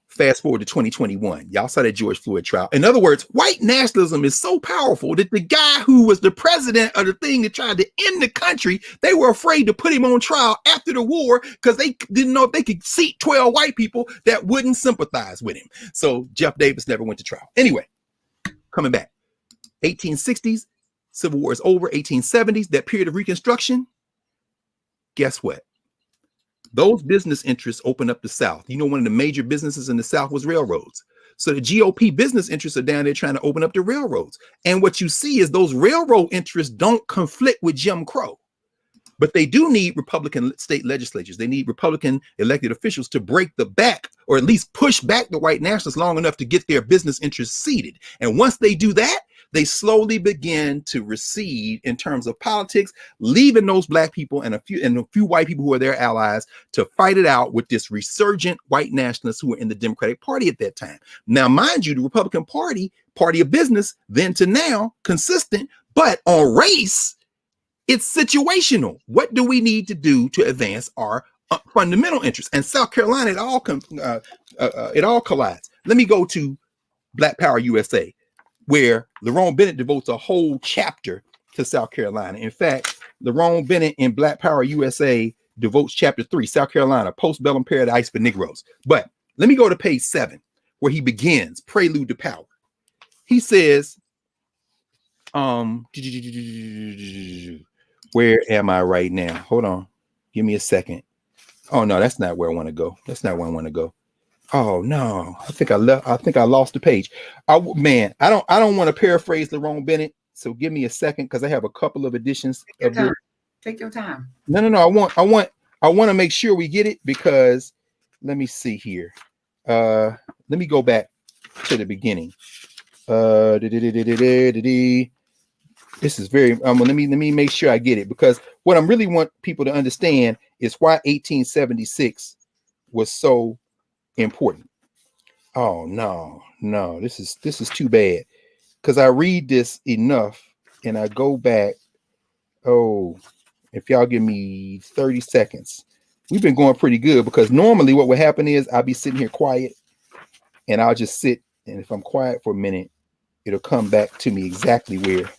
Fast forward to 2021. Y'all saw that George Floyd trial. In other words, white nationalism is so powerful that the guy who was the president of the thing that tried to end the country, they were afraid to put him on trial after the war because they didn't know if they could seat 12 white people that wouldn't sympathize with him. So Jeff Davis never went to trial. Anyway, coming back. 1860s, Civil War is over. 1870s, that period of Reconstruction. Guess what? Those business interests opened up the South. You know, one of the major businesses in the South was railroads. So the GOP business interests are down there trying to open up the railroads. And what you see is those railroad interests don't conflict with Jim Crow. But they do need Republican state legislatures. They need Republican elected officials to break the back, or at least push back the white nationalists long enough to get their business interests seated. And once they do that, they slowly begin to recede in terms of politics, leaving those black people and a few white people who are their allies to fight it out with this resurgent white nationalists who were in the Democratic Party at that time. Now, mind you, the Republican Party of business, then to now, consistent, but on race, it's situational. What do we need to do to advance our fundamental interests? And South Carolina, it all collides. Let me go to Black Power USA, where Lerone Bennett devotes a whole chapter to South Carolina. In fact, Lerone Bennett in Black Power USA devotes chapter 3, South Carolina, Postbellum Paradise for Negroes. But let me go to page 7, where he begins, Prelude to Power. He says, where am I right now? Hold on. Give me a second. Oh, no, that's not where I want to go. That's not where I want to go. Oh no, I think I lost the page. I don't want to paraphrase Lerone Bennett. So give me a second because I have a couple of editions. Take your time. No. I want to make sure we get it because let me see here. Let me go back to the beginning. This is very let me make sure I get it, because what I really want people to understand is why 1876 was so important. Oh no, this is too bad, because I read this enough and I go back. Oh, if y'all give me 30 seconds, we've been going pretty good, because normally what would happen is I'll be sitting here quiet and I'll just sit, and if I'm quiet for a minute, it'll come back to me exactly where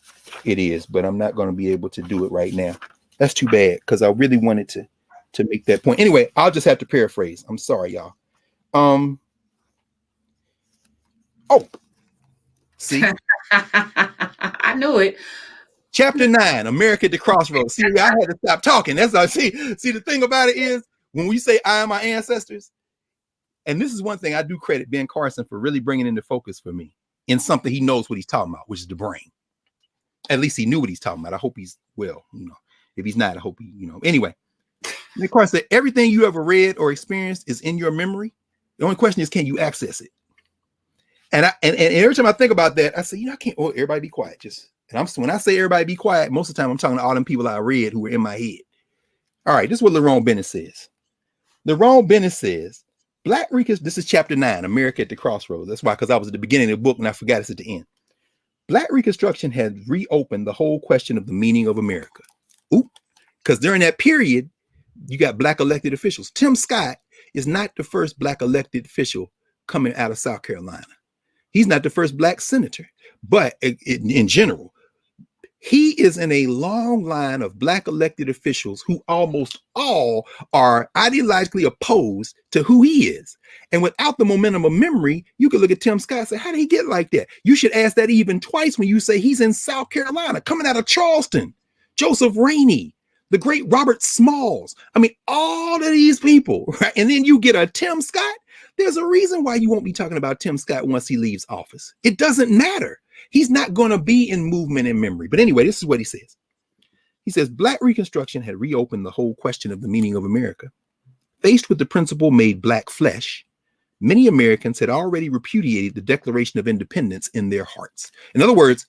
it is, but I'm not going to be able to do it right now. That's too bad, because I really wanted to make that point. Anyway, I'll just have to paraphrase. I'm sorry, y'all. See, I knew it. Chapter 9, America at the Crossroads. See, I had to stop talking. That's all. See, the thing about it is, when we say I am my ancestors, and this is one thing I do credit Ben Carson for really bringing into focus for me in something he knows what he's talking about, which is the brain. At least he knew what he's talking about. I hope he's well, if he's not, I hope he, anyway. Ben Carson said, everything you ever read or experienced is in your memory. The only question is, can you access it? And every time I think about that, I say, I can't. Oh, everybody be quiet. When I say everybody be quiet, most of the time I'm talking to all them people I read who were in my head. All right, this is what Lerone Bennett says. Lerone Bennett says, this is chapter 9, America at the Crossroads. That's why, because I was at the beginning of the book and I forgot it's at the end. Black Reconstruction has reopened the whole question of the meaning of America. Because during that period, you got black elected officials. Tim Scott is not the first black elected official coming out of South Carolina. He's not the first black senator, but in general, He is in a long line of Black elected officials who almost all are ideologically opposed to who he is. And without the momentum of memory, you could look at Tim Scott and say, how did he get like that? You should ask that even twice when you say he's in South Carolina, coming out of Charleston, Joseph Rainey, the great Robert Smalls. I mean, all of these people, right? And then you get a Tim Scott. There's a reason why you won't be talking about Tim Scott once he leaves office. It doesn't matter. He's not going to be in movement and memory. But anyway, this is what he says. He says, Black Reconstruction had reopened the whole question of the meaning of America. Faced with the principle made Black flesh, many Americans had already repudiated the Declaration of Independence in their hearts. In other words,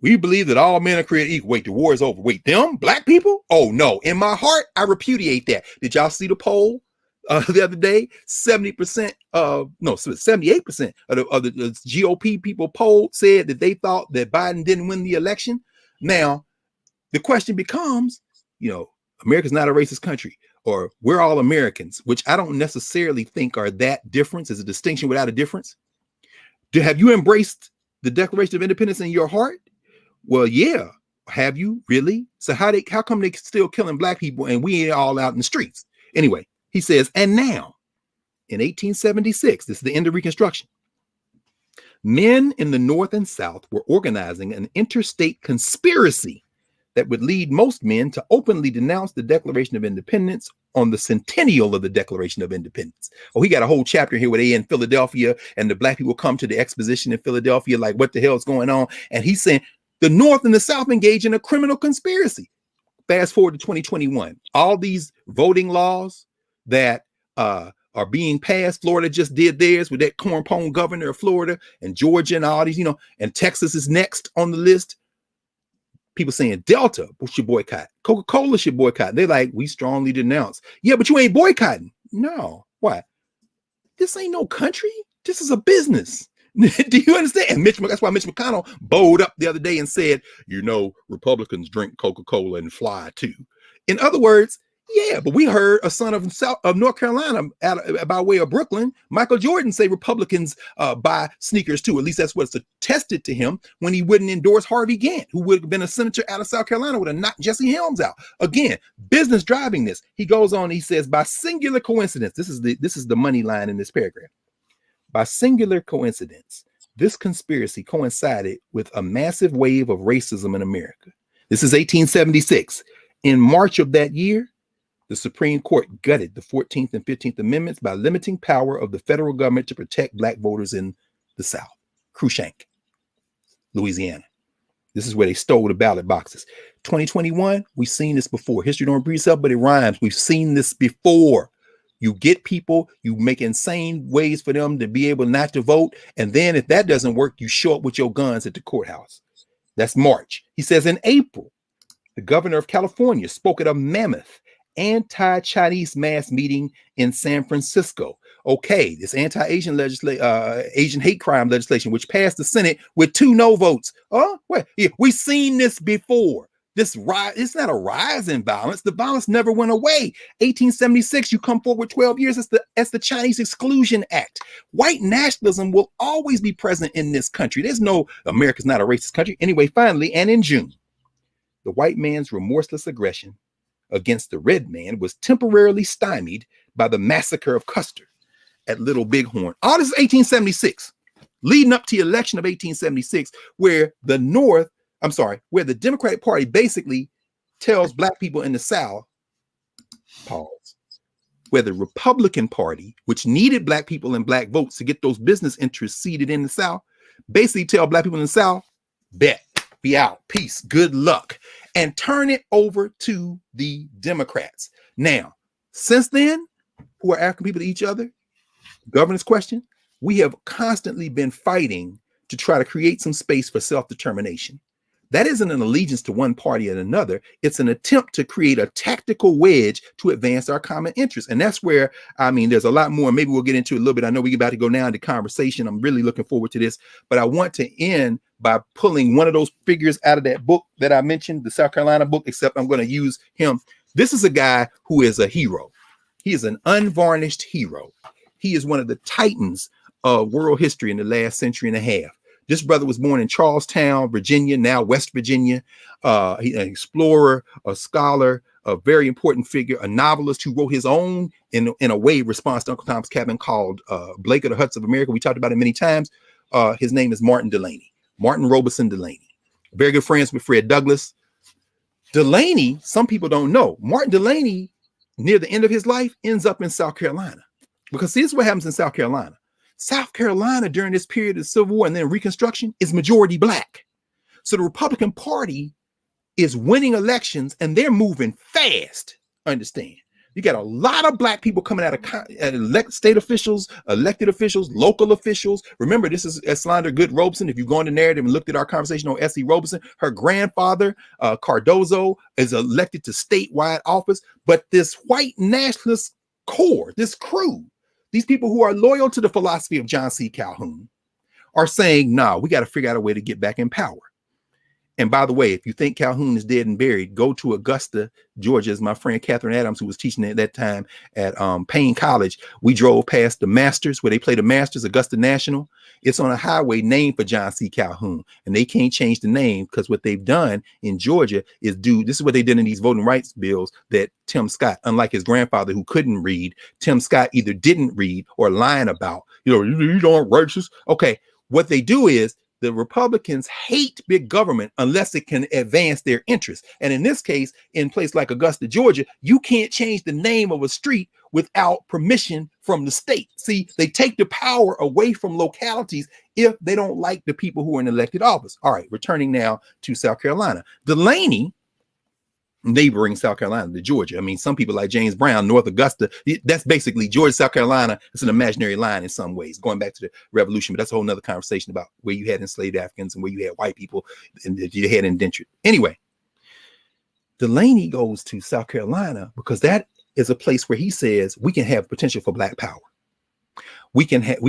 we believe that all men are created equal. Wait, the war is over. Wait, them Black people? Oh, no. In my heart, I repudiate that. Did y'all see the poll? The other day, 78% of the GOP people polled said that they thought that Biden didn't win the election. Now, the question becomes, America's not a racist country, or we're all Americans, which I don't necessarily think are that different. Is a distinction without a difference. Have you embraced the Declaration of Independence in your heart? Well, yeah. Have you really? So how come they still killing Black people and we ain't all out in the streets? Anyway. He says, and now, in 1876, this is the end of Reconstruction, men in the North and South were organizing an interstate conspiracy that would lead most men to openly denounce the Declaration of Independence on the centennial of the Declaration of Independence. Oh, he got a whole chapter here where they in Philadelphia and the Black people come to the exposition in Philadelphia, like, what the hell is going on? And he's saying the North and the South engage in a criminal conspiracy. Fast forward to 2021, all these voting laws that are being passed. Florida just did theirs with that cornpone governor of Florida, and Georgia and all these, and Texas is next on the list. People saying Delta should boycott, Coca-Cola should boycott. They're like, we strongly denounce. Yeah, but you ain't boycotting. No, why? This ain't no country. This is a business. Do you understand? And that's why Mitch McConnell bowed up the other day and said, Republicans drink Coca-Cola and fly too. In other words, yeah, but we heard a son of North Carolina by way of Brooklyn, Michael Jordan, say Republicans buy sneakers too. At least that's what's attested to him when he wouldn't endorse Harvey Gantt, who would have been a senator out of South Carolina, would have knocked Jesse Helms out. Again, business driving this. He goes on, he says, by singular coincidence, this is the money line in this paragraph. By singular coincidence, this conspiracy coincided with a massive wave of racism in America. This is 1876. In March of that year, the Supreme Court gutted the 14th and 15th Amendments by limiting power of the federal government to protect Black voters in the South. Cruikshank, Louisiana. This is where they stole the ballot boxes. 2021, we've seen this before. History don't repeat itself, but it rhymes. We've seen this before. You get people, you make insane ways for them to be able not to vote. And then if that doesn't work, you show up with your guns at the courthouse. That's March. He says in April, the governor of California spoke at a mammoth anti-Chinese mass meeting in San Francisco. Okay, this anti-Asian Asian hate crime legislation, which passed the Senate with 2 no votes. Oh, wait, yeah, we've seen this before. This rise, it's not a rise in violence. The violence never went away. 1876, you come forward 12 years. It's the Chinese Exclusion Act. White nationalism will always be present in this country. There's no America's not a racist country. Anyway, finally, and in June, the white man's remorseless aggression against the red man was temporarily stymied by the massacre of Custer at Little Bighorn. All this is 1876, leading up to the election of 1876, where the Democratic Party basically tells Black people in the South, pause, where the Republican Party, which needed Black people and Black votes to get those business interests seated in the South, basically tell Black people in the South, bet, be out, peace, good luck, and turn it over to the Democrats. Now, since then, who are African people to each other? Governance question. We have constantly been fighting to try to create some space for self-determination. That isn't an allegiance to one party and another. It's an attempt to create a tactical wedge to advance our common interests. And that's where, there's a lot more. Maybe we'll get into it a little bit. I know we're about to go now into conversation. I'm really looking forward to this. But I want to end by pulling one of those figures out of that book that I mentioned, the South Carolina book, except I'm going to use him. This is a guy who is a hero. He is an unvarnished hero. He is one of the titans of world history in the last century and a half. This brother was born in Charlestown, Virginia, now West Virginia. He's an explorer, a scholar, a very important figure, a novelist who wrote his own, in a way, response to Uncle Tom's Cabin, called Blake of the Huts of America. We talked about it many times. His name is Martin Delaney, Martin Robeson Delaney. Very good friends with Fred Douglass. Delaney, some people don't know, Martin Delaney, near the end of his life, ends up in South Carolina. Because see, this is what happens in South Carolina. South Carolina during this period of the Civil War and then Reconstruction is majority black. So the Republican Party is winning elections and they're moving fast. Understand? You got a lot of black people coming out of state officials, elected officials, local officials. Remember, this is Eslander Good Robeson. If you go on the narrative and looked at our conversation on S.E. Robeson, her grandfather, Cardozo, is elected to statewide office. But this white nationalist core, this crew, these people who are loyal to the philosophy of John C. Calhoun, are saying, nah, we got to figure out a way to get back in power. And by the way, if you think Calhoun is dead and buried, go to Augusta, Georgia. As my friend Catherine Adams, who was teaching at that time at Payne College, we drove past the Masters, where they play the Masters, Augusta National. It's on a highway named for John C. Calhoun. And they can't change the name because what they've done in Georgia is this is what they did in these voting rights bills that Tim Scott, unlike his grandfather who couldn't read, Tim Scott either didn't read or lying about, you don't racist. Okay, what they do is, the Republicans hate big government unless it can advance their interests. And in this case, in place like Augusta, Georgia, you can't change the name of a street without permission from the state. See, they take the power away from localities if they don't like the people who are in elected office. All right, returning now to South Carolina. Delaney, neighboring South Carolina to Georgia. I mean, some people like James Brown, North Augusta, that's basically Georgia, South Carolina. It's an imaginary line in some ways, going back to the revolution, but that's a whole nother conversation about where you had enslaved Africans and where you had white people and you had indentured. Anyway, Delaney goes to South Carolina because that is a place where he says we can have potential for black power. We can have,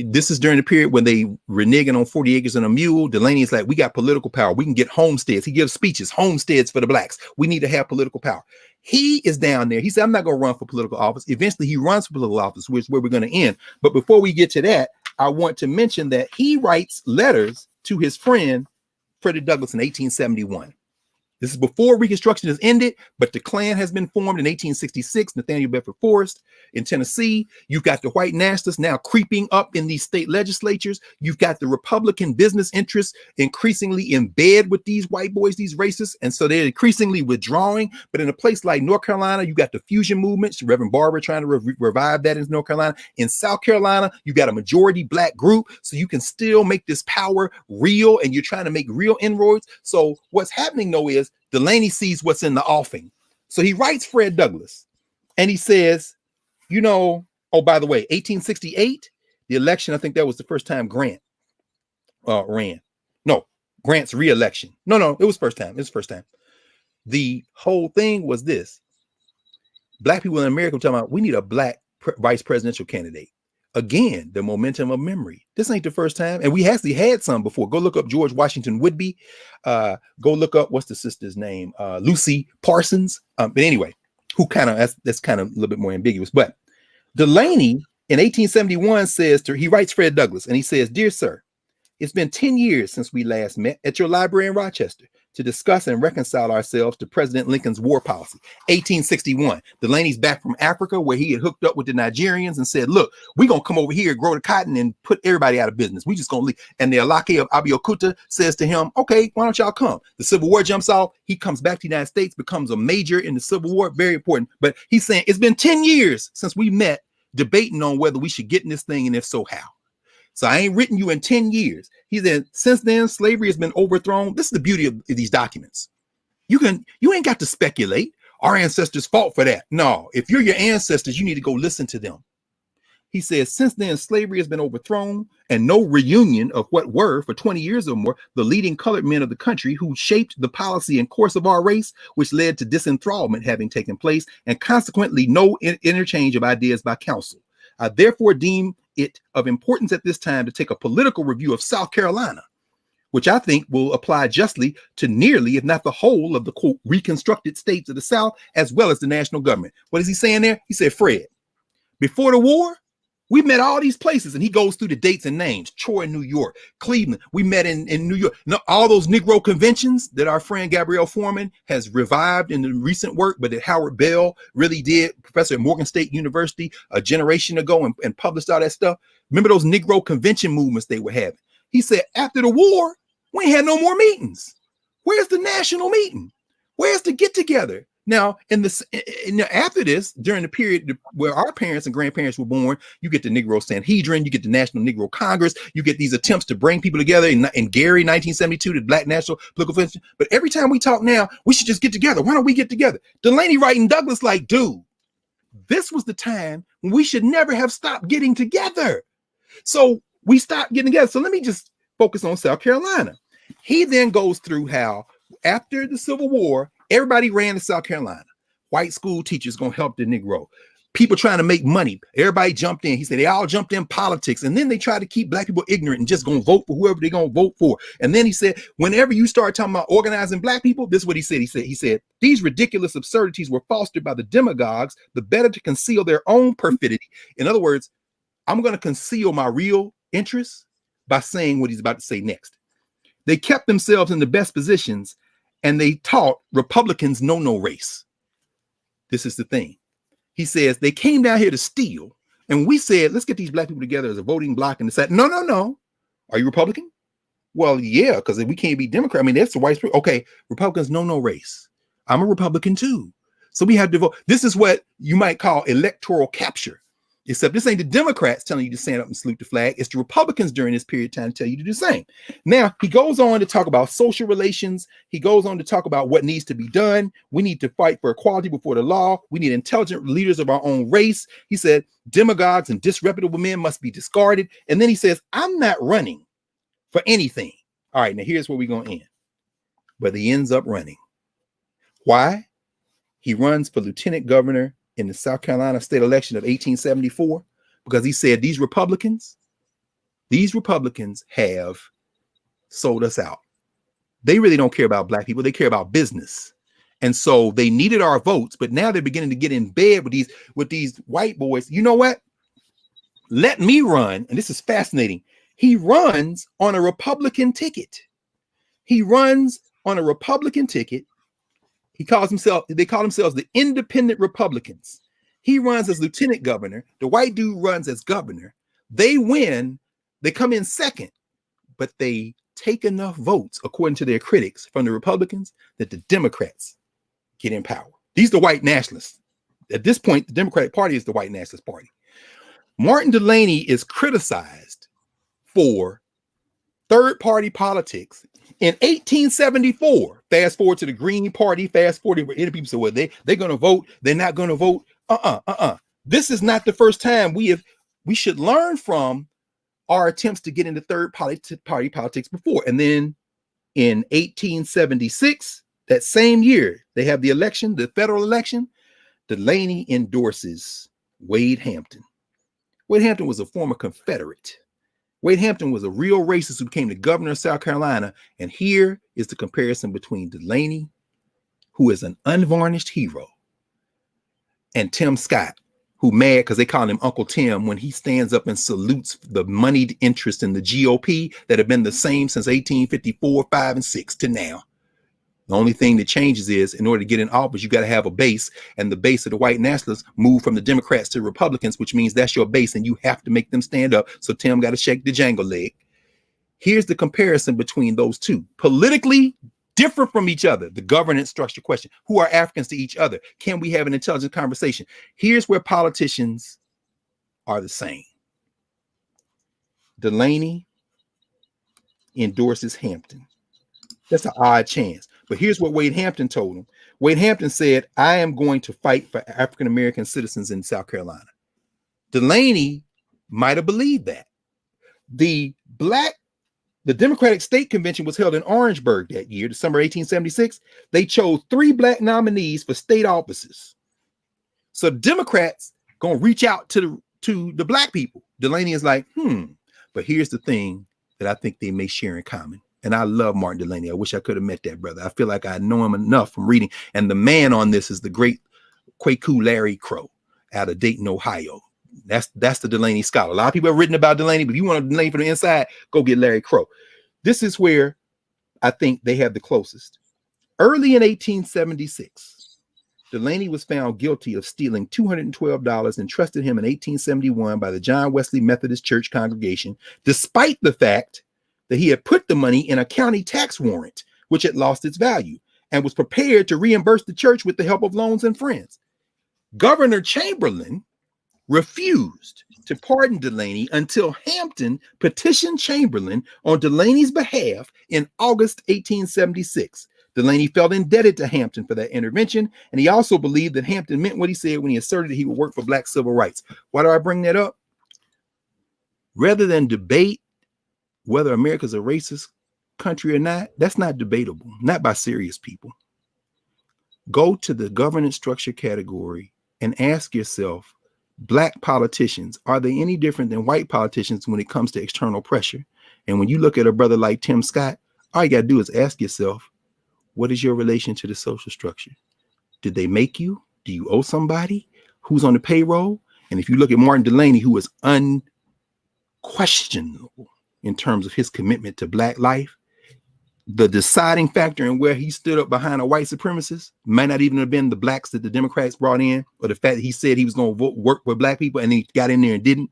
this is during the period when they reneging on 40 acres and a mule. Delaney is like, we got political power. We can get homesteads. He gives speeches, homesteads for the blacks. We need to have political power. He is down there. He said, I'm not going to run for political office. Eventually he runs for political office, which is where we're going to end. But before we get to that, I want to mention that he writes letters to his friend, Frederick Douglass, in 1871. This is before Reconstruction has ended, but the Klan has been formed in 1866, Nathaniel Bedford Forrest in Tennessee. You've got the white nationalists now creeping up in these state legislatures. You've got the Republican business interests increasingly in bed with these white boys, these racists, and so they're increasingly withdrawing. But in a place like North Carolina, you got the fusion movements, Reverend Barber trying to revive that in North Carolina. In South Carolina, you got a majority black group, so you can still make this power real, and you're trying to make real inroads. So what's happening, though, is Delaney sees what's in the offing. So he writes Fred Douglass and he says, oh, by the way, 1868, the election, I think that was the first time Grant ran. No, Grant's re-election. No, it was first time. It was first time. The whole thing was this. Black people in America were talking about, we need a black vice presidential candidate. Again, the momentum of memory. This ain't the first time. And we actually had some before. Go look up George Washington Woodby. Go look up, what's the sister's name? Lucy Parsons. But anyway, who kind of, that's kind of a little bit more ambiguous. But Delaney in 1871 says, he writes Fred Douglass and he says, Dear sir, it's been 10 years since we last met at your library in Rochester to discuss and reconcile ourselves to President Lincoln's war policy. 1861, Delaney's back from Africa where he had hooked up with the Nigerians and said, look, we're going to come over here, grow the cotton and put everybody out of business. We just going to leave. And the Alake of Abeokuta says to him, okay, why don't y'all come? The Civil War jumps off. He comes back to the United States, becomes a major in the Civil War. Very important. But he's saying it's been 10 years since we met debating on whether we should get in this thing and if so, how. So I ain't written you in 10 years. He said, since then, slavery has been overthrown. This is the beauty of these documents. You ain't got to speculate. Our ancestors fought for that. No, if you're your ancestors, you need to go listen to them. He says, since then, slavery has been overthrown and no reunion of what were for 20 years or more, the leading colored men of the country who shaped the policy and course of our race, which led to disenthrallment having taken place and consequently no interchange of ideas by counsel. I therefore deem it of importance at this time to take a political review of South Carolina, which I think will apply justly to nearly, if not the whole of the quote, reconstructed states of the South, as well as the national government. What is he saying there? He said, Fred, before the war, We met all these places, and he goes through the dates and names. Troy, New York, Cleveland. We met in New York. Now, all those Negro conventions that our friend Gabrielle Foreman has revived in the recent work, but that Howard Bell really did, professor at Morgan State University, a generation ago, and published all that stuff. Remember those Negro convention movements they were having? He said, after the war, we ain't had no more meetings. Where's the national meeting? Where's the get together? Now, after this, during the period where our parents and grandparents were born, you get the Negro Sanhedrin, you get the National Negro Congress, you get these attempts to bring people together in Gary, 1972, the Black National Political Convention. But every time we talk now, we should just get together. Why don't we get together? Delaney writing Douglas like, dude, this was the time when we should never have stopped getting together. So we stopped getting together. So let me just focus on South Carolina. He then goes through how after the Civil War, everybody ran to South Carolina. White school teachers going to help the Negro. People trying to make money. Everybody jumped in. He said they all jumped in politics. And then they tried to keep Black people ignorant and just going to vote for whoever they're going to vote for. And then he said, whenever you start talking about organizing Black people, this is what he said. He said, these ridiculous absurdities were fostered by the demagogues, the better to conceal their own perfidy. In other words, I'm going to conceal my real interests by saying what he's about to say next. They kept themselves in the best positions, and they taught Republicans know no race. This is the thing. He says they came down here to steal, and we said, let's get these Black people together as a voting bloc, and decide, no. Are you Republican? Well, yeah, because we can't be Democrat. I mean, that's the white spirit. Okay, Republicans know no race. I'm a Republican too. So we have to vote. This is what you might call electoral capture. Except this ain't the Democrats telling you to stand up and salute the flag. It's the Republicans during this period of time tell you to do the same. Now, he goes on to talk about social relations. He goes on to talk about what needs to be done. We need to fight for equality before the law. We need intelligent leaders of our own race. He said, demagogues and disreputable men must be discarded. And then he says, I'm not running for anything. All right, now here's where we're going to end. But he ends up running. Why? He runs for lieutenant governor in the South Carolina state election of 1874, because he said these Republicans have sold us out. They really don't care about Black people. They care about business. And so they needed our votes, but now they're beginning to get in bed with these white boys. You know what? Let me run. And this is fascinating. He runs on a Republican ticket. He runs on a Republican ticket. They call themselves the Independent Republicans. He runs as lieutenant governor. The white dude runs as governor. They win. They come in second, but they take enough votes, according to their critics, from the Republicans that the Democrats get in power. These are the white nationalists. At this point, the Democratic Party is the white nationalist party. Martin Delaney is criticized for third party politics. In 1874, fast forward to the Green Party, fast forward where people say, well, they're going to vote. They're not going to vote. This is not the first time we should learn from our attempts to get into third party politics before. And then in 1876, that same year, they have the election, the federal election. Delaney endorses Wade Hampton. Wade Hampton was a former Confederate. Wade Hampton was a real racist who became the governor of South Carolina. And here is the comparison between Delaney, who is an unvarnished hero, and Tim Scott, who mad because they call him Uncle Tim when he stands up and salutes the moneyed interest in the GOP that have been the same since 1854, 5, and 6 to now. The only thing that changes is in order to get in office, you got to have a base, and the base of the white nationalists moved from the Democrats to Republicans, which means that's your base and you have to make them stand up. So Tim got to shake the jangle leg. Here's the comparison between those two. Politically different from each other. The governance structure question. Who are Africans to each other? Can we have an intelligent conversation? Here's where politicians are the same. Delaney endorses Hampton. That's an odd chance. But here's what Wade Hampton told him. Wade Hampton said, I am going to fight for African-American citizens in South Carolina. Delaney might have believed that. The Democratic State Convention was held in Orangeburg that year, December 1876. They chose 3 Black nominees for state offices. So the Democrats going to reach out to the Black people. Delaney is like, but here's the thing that I think they may share in common. And I love Martin Delaney. I wish I could have met that brother. I feel like I know him enough from reading. And the man on this is the great Kwaku Larry Crow out of Dayton, Ohio. That's the Delaney scholar. A lot of people have written about Delaney, but if you want to Delaney from the inside, go get Larry Crow. This is where I think they have the closest. Early in 1876, Delaney was found guilty of stealing $212 entrusted him in 1871 by the John Wesley Methodist Church congregation, despite the fact that he had put the money in a county tax warrant, which had lost its value, and was prepared to reimburse the church with the help of loans and friends. Governor Chamberlain refused to pardon Delaney until Hampton petitioned Chamberlain on Delaney's behalf in August 1876. Delaney felt indebted to Hampton for that intervention, and he also believed that Hampton meant what he said when he asserted that he would work for black civil rights. Why do I bring that up? Rather than debate whether America's a racist country or not, that's not debatable, not by serious people. Go to the governance structure category and ask yourself, black politicians, are they any different than white politicians when it comes to external pressure? And when you look at a brother like Tim Scott, all you got to do is ask yourself, what is your relation to the social structure? Did they make you? Do you owe somebody? Who's on the payroll? And if you look at Martin Delaney, who is unquestionable in terms of his commitment to black life, the deciding factor in where he stood up behind a white supremacist might not even have been the blacks that the Democrats brought in, or the fact that he said he was going to work with black people and he got in there and didn't.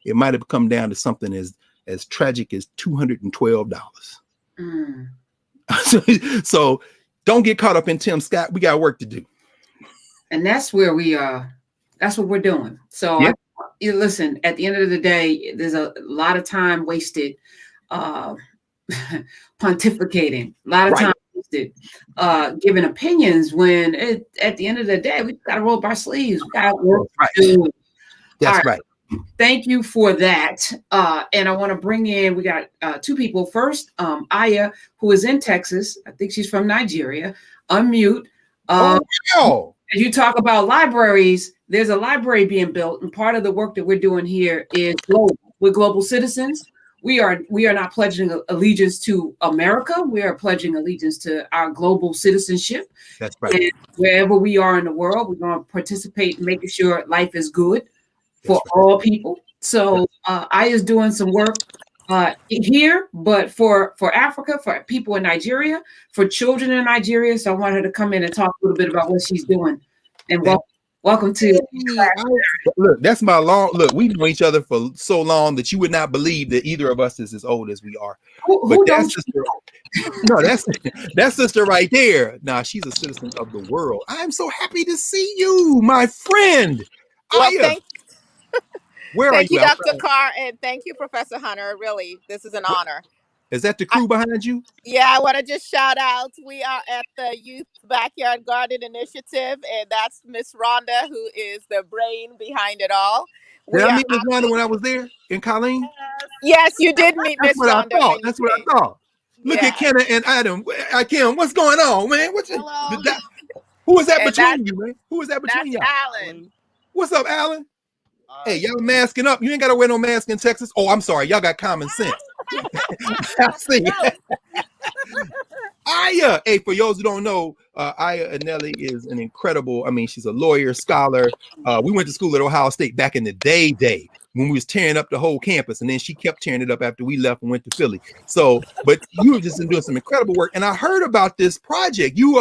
It might have come down to something as tragic as $212. So don't get caught up in Tim Scott. We got work to do. And that's where we are. That's what we're doing. So yeah. Listen, at the end of the day, there's a lot of time wasted pontificating, a lot of time wasted giving opinions when at the end of the day, we got to roll up our sleeves. We got to work. That's right. Thank you for that. And I want to bring in, we got two people. First, Aya, who is in Texas. I think she's from Nigeria. Unmute. As you talk about libraries, there's a library being built, and part of the work that we're doing here is global. We're global citizens. We are not pledging allegiance to America. We are pledging allegiance to our global citizenship. That's right. And wherever we are in the world, we're going to participate in making sure life is good for all people. So Aya's doing some work here, but for Africa, for people in Nigeria, for children in Nigeria. So I want her to come in and talk a little bit about what she's doing. And welcome to look. That's my long look. We've known each other for so long that you would not believe that either of us is as old as we are. But that's sister. No, that's sister right there. Nah, she's a citizen of the world. I'm so happy to see you, my friend. Well, Thank you, Dr. Carr, and thank you, Professor Hunter. Really, this is an honor. Is that the crew behind you? Yeah, I want to just shout out. We are at the Youth Backyard Garden Initiative, and that's Miss Rhonda, who is the brain behind it all. Did I meet Miss Rhonda when I was there in Colleen? Yes, you did meet Miss Rhonda. That's what I thought. Look at Kenna and Adam. Kim, what's going on, man? Who is that between you, man? Who is that between y'all? Alan. What's up, Alan? Hey, y'all masking up. You ain't got to wear no mask in Texas. Oh, I'm sorry. Y'all got common sense. I see. Aya. Hey, for those who don't know, Aya Eneli is an incredible, she's a lawyer, scholar. We went to school at Ohio State back in the day when we was tearing up the whole campus, and then she kept tearing it up after we left and went to Philly. So, but you have just been doing some incredible work. And I heard about this project. You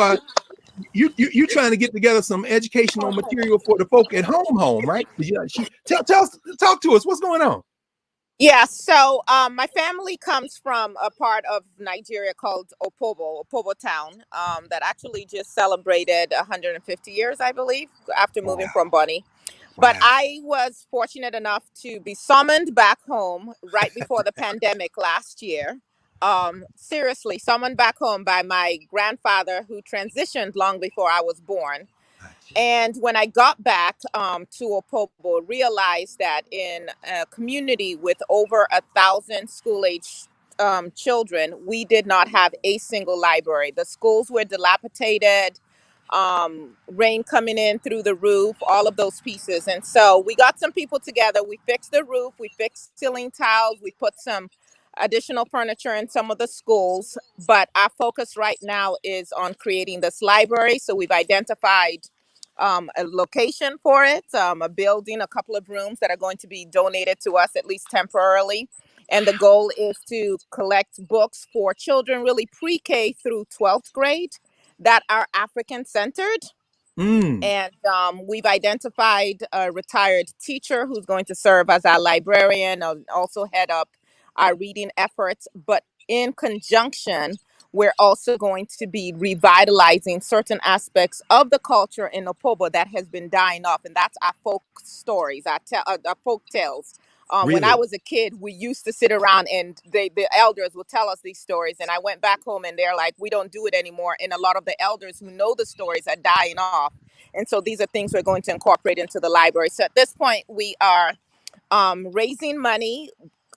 trying to get together some educational material for the folk at home, right? Talk to us. What's going on? Yeah, so my family comes from a part of Nigeria called Opobo Town, that actually just celebrated 150 years, I believe, after moving from Bonny. But I was fortunate enough to be summoned back home right before the pandemic last year. Seriously, summoned back home by my grandfather, who transitioned long before I was born. And when I got back to Opobo, realized that in a community with over 1,000 school-age children, we did not have a single library. The schools were dilapidated, rain coming in through the roof, all of those pieces. And so we got some people together. We fixed the roof, we fixed ceiling tiles, we put some additional furniture in some of the schools. But our focus right now is on creating this library. So we've identified a location for it, a building, a couple of rooms that are going to be donated to us, at least temporarily. And the goal is to collect books for children, really pre-K through 12th grade, that are African centered. And we've identified a retired teacher who's going to serve as our librarian, also head up our reading efforts. But in conjunction, we're also going to be revitalizing certain aspects of the culture in Opobo that has been dying off, and that's our folk stories, our folk tales. When I was a kid, we used to sit around and the elders would tell us these stories. And I went back home and they're like, we don't do it anymore. And a lot of the elders who know the stories are dying off. And so these are things we're going to incorporate into the library. So at this point, we are raising money,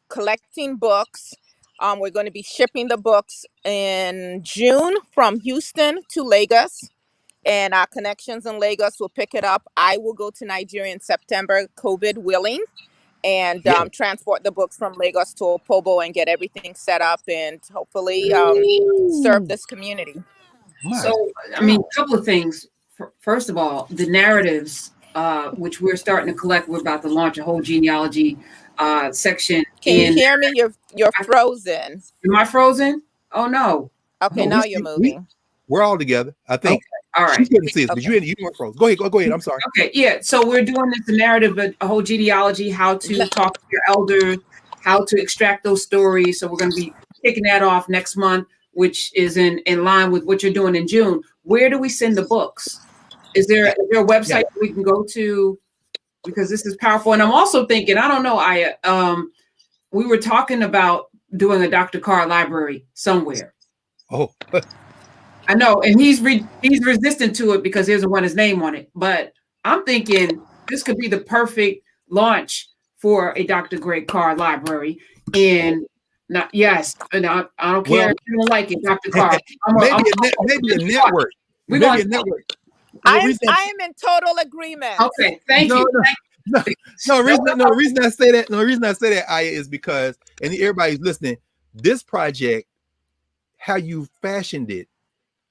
collecting books. We're going to be shipping the books in June from Houston to Lagos. And our connections in Lagos will pick it up. I will go to Nigeria in September, COVID willing, and transport the books from Lagos to Opobo and get everything set up and hopefully serve this community. So, I mean, a couple of things. First of all, the narratives, which we're starting to collect. We're about to launch a whole genealogy section. Can you hear me? You're frozen. Am I frozen? Oh, no. Okay, now you're moving. We're all together, I think. Okay. All right. She couldn't see us, but you weren't frozen. Go ahead. I'm sorry. Okay, yeah. So we're doing this narrative, a whole genealogy, how to talk to your elders, how to extract those stories. So we're going to be kicking that off next month, which is in line with what you're doing in June. Where do we send the books? Is there a website we can go to? Because this is powerful. And I'm also thinking, I don't know, Aya, we were talking about doing a Dr. Carr library somewhere. Oh, I know, and he's resistant to it because he doesn't want his name on it. But I'm thinking this could be the perfect launch for a Dr. Greg Carr library. And I don't care if you don't like it, Dr. Carr. Maybe a network. Maybe a network. I am in total agreement. Okay, thank you. The reason I say that, Aya, is because, and everybody's listening, this project, how you fashioned it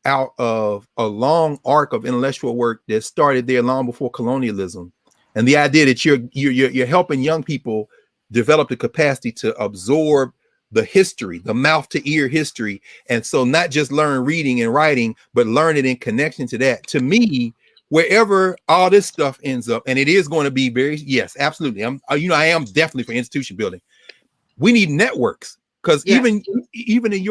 out of a long arc of intellectual work that started there long before colonialism, and the idea that you're helping young people develop the capacity to absorb the history, the mouth to ear history, and so not just learn reading and writing, but learn it in connection to that. To me, wherever all this stuff ends up, and it is going to be absolutely. I am definitely for institution building. We need networks, because even in